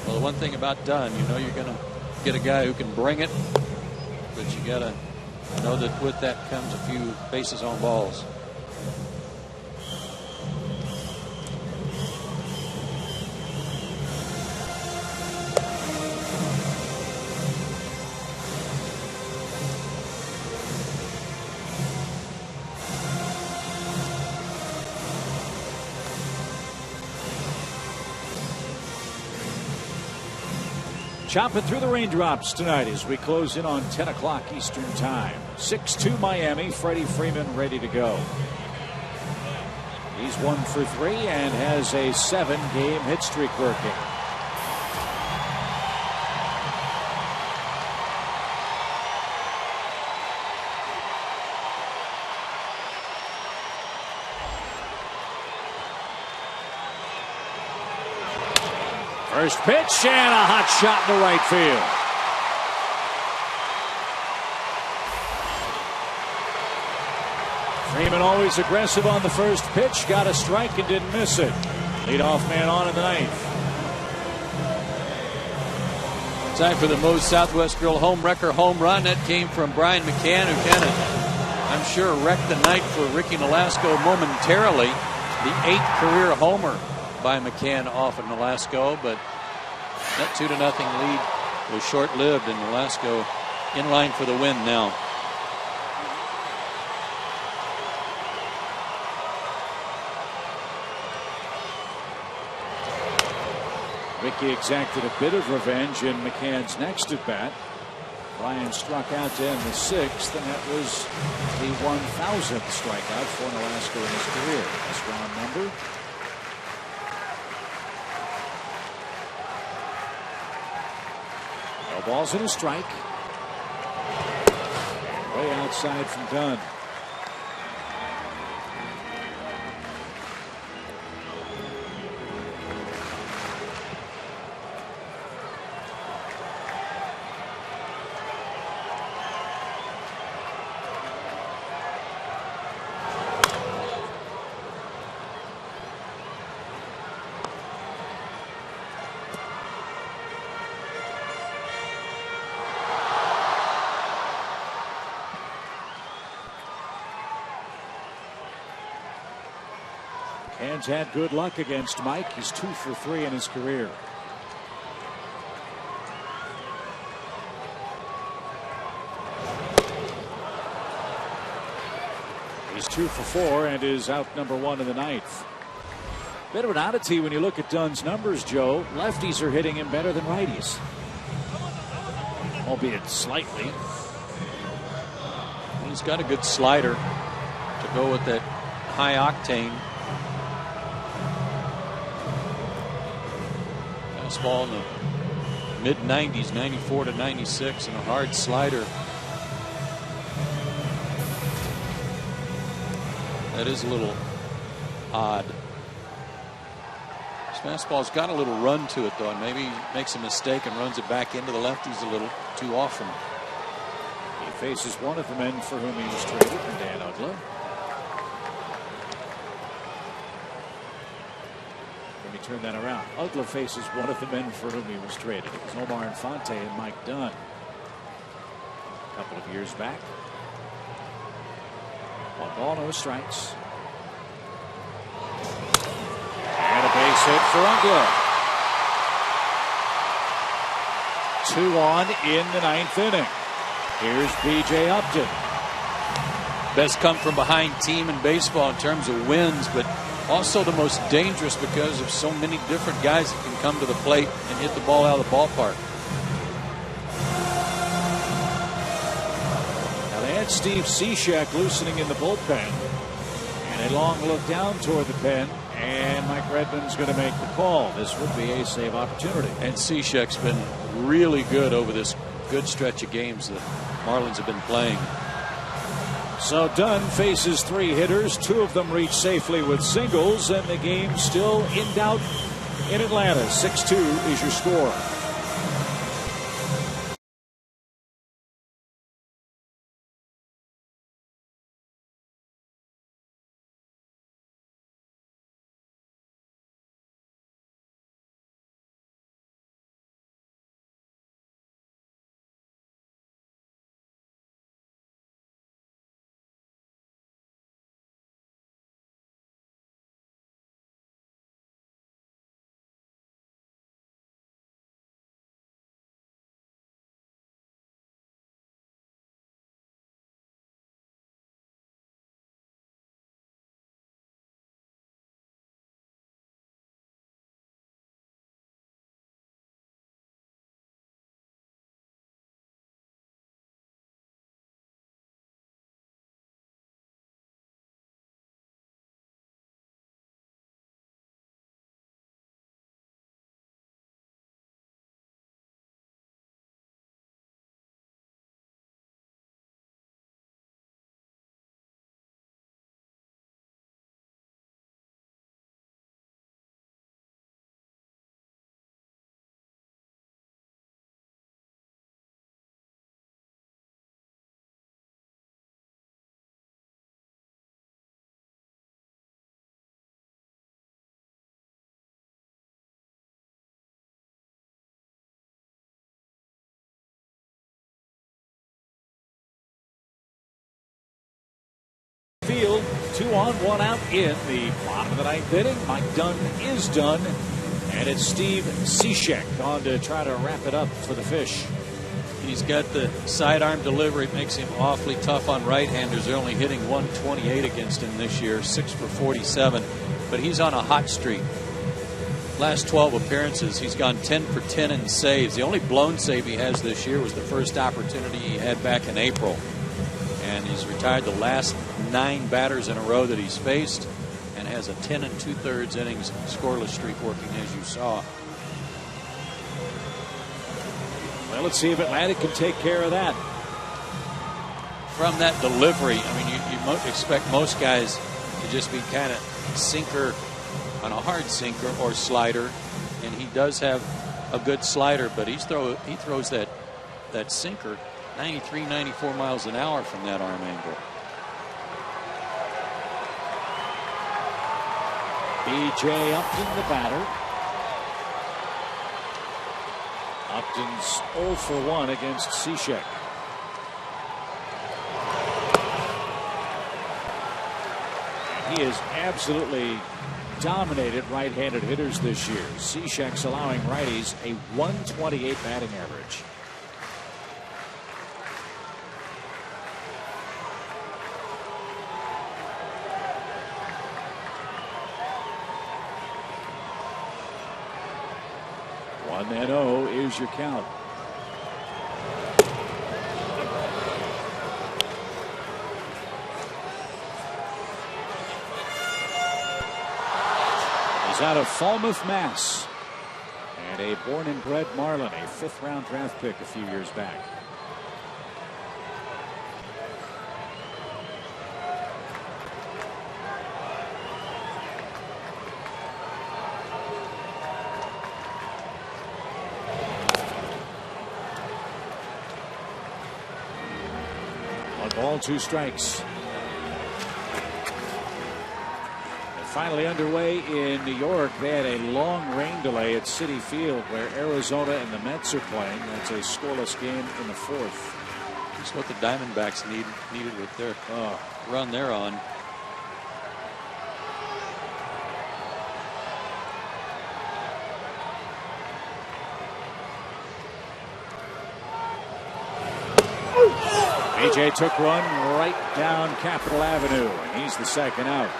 Well, the one thing about Dunn, you know you're going to get a guy who can bring it, but you got to know that with that comes a few bases on balls. Chopping through the raindrops tonight as we close in on 10 o'clock Eastern time. 6-2 Miami. Freddie Freeman ready to go. He's 1 for 3 and has a 7-game hit streak working. First pitch and a hot shot in the right field. Freeman always aggressive on the first pitch. Got a strike and didn't miss it. Leadoff man on in the 9th. Time for the Moe's Southwest Grill home wrecker home run. That came from Brian McCann, who kind of, I'm sure, wrecked the night for Ricky Nolasco momentarily. The 8th career homer by McCann off of Nolasco, but that 2-0 lead was short-lived, and Nolasco in line for the win now. Ricky exacted a bit of revenge in McCann's next at bat. Ryan struck out to end the 6th, and that was the 1,000th strikeout for Nolasco in his career. That's round number. No balls and a strike. Way outside from Dunn. Hands had good luck against Mike. He's 2 for 3 in his career. He's 2 for 4 and is out number 1 in the 9th. Bit of an oddity when you look at Dunn's numbers, Joe. Lefties are hitting him better than righties, albeit slightly. He's got a good slider to go with that high octane. Fastball in the mid-90s, 94 to 96, and a hard slider. That is a little odd. His fastball's got a little run to it, though, and maybe he makes a mistake and runs it back into the lefties a little too often. He faces one of the men for whom he was traded, Dan Uggla. Let me turn that around. Uggla faces one of the men for whom he was traded. It was Omar Infante and Mike Dunn a couple of years back. 1 ball, no strikes. And a base hit for Uggla. 2 on in the 9th inning. Here's B.J. Upton. Best come from behind team in baseball in terms of wins, but Also the most dangerous because of so many different guys that can come to the plate and hit the ball out of the ballpark. Now they had Steve Cishek loosening in the bullpen. And a long look down toward the pen. And Mike Redmond's going to make the call. This would be a save opportunity. And Cishek's been really good over this good stretch of games that Marlins have been playing. So Dunn faces 3 hitters. 2 of them reach safely with singles, and the game still in doubt in Atlanta. 6-2 is your score. Field, 2 on, 1 out in the bottom of the 9th inning. Mike Dunn is done, and it's Steve Cishek on to try to wrap it up for the Fish. He's got the sidearm delivery. It makes him awfully tough on right-handers. They're only hitting 128 against him this year, 6 for 47. But he's on a hot streak. Last 12 appearances, he's gone 10 for 10 in saves. The only blown save he has this year was the first opportunity he had back in April. And he's retired the last 9 batters in a row that he's faced, and has a 10 2/3 innings scoreless streak working, as you saw. Well, let's see if Atlanta can take care of that. From that delivery, I mean, you expect most guys to just be kind of sinker on a hard sinker or slider, and he does have a good slider, but he throws that sinker 93, 94 miles an hour from that arm angle. B.J. Upton, the batter. Upton's 0 for 1 against Cishek. He has absolutely dominated right-handed hitters this year. Cishek's allowing righties a 128 batting average. And 0 is your count. He's out of Falmouth, Mass. And a born and bred Marlin, a 5th round draft pick a few years back. Ball, 2 strikes. And finally underway in New York. They had a long rain delay at Citi Field where Arizona and the Mets are playing. That's a scoreless game in the 4th. That's what the Diamondbacks needed with their run they're on. AJ took one right down Capitol Avenue, and he's the 2nd out.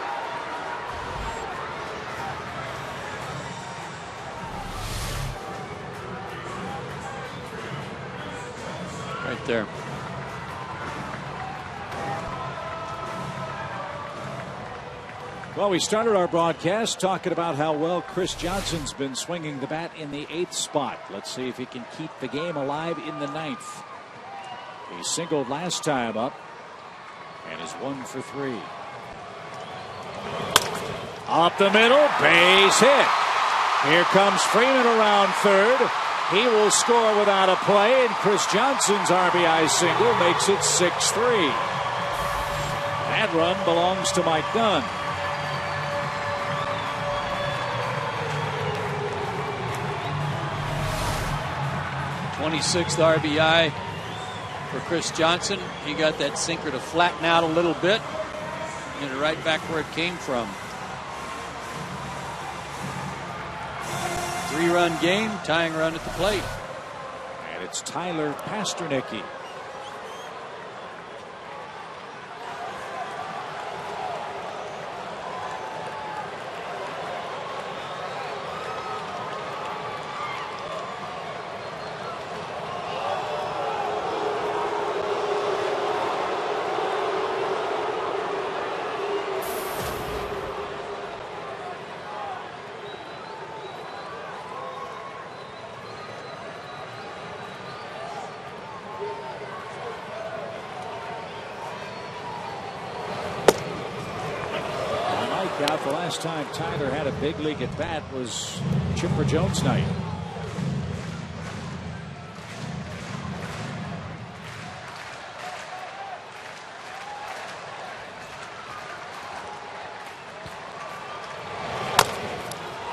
Right there. Well, we started our broadcast talking about how well Chris Johnson's been swinging the bat in the 8th spot. Let's see if he can keep the game alive in the 9th. He singled last time up and is 1 for 3. Up the middle, base hit. Here comes Freeman around third. He will score without a play, and Chris Johnson's RBI single makes it 6-3. That run belongs to Mike Dunn. 26th RBI for Chris Johnson. He got that sinker to flatten out a little bit and right back where it came from. 3-run game, tying run at the plate. And it's Tyler Pasternicki. The last time Tyler had a big league at bat was Chipper Jones night.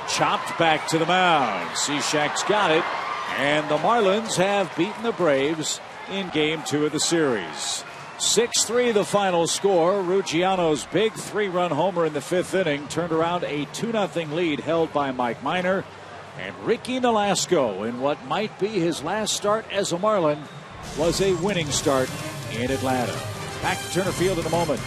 Chopped back to the mound. Cishek's got it, and the Marlins have beaten the Braves in Game 2 of the series. 6-3 the final score. Ruggiano's big 3-run homer in the 5th inning turned around a 2-0 lead held by Mike Minor. And Ricky Nolasco, in what might be his last start as a Marlin, was a winning start in Atlanta. Back to Turner Field in a moment.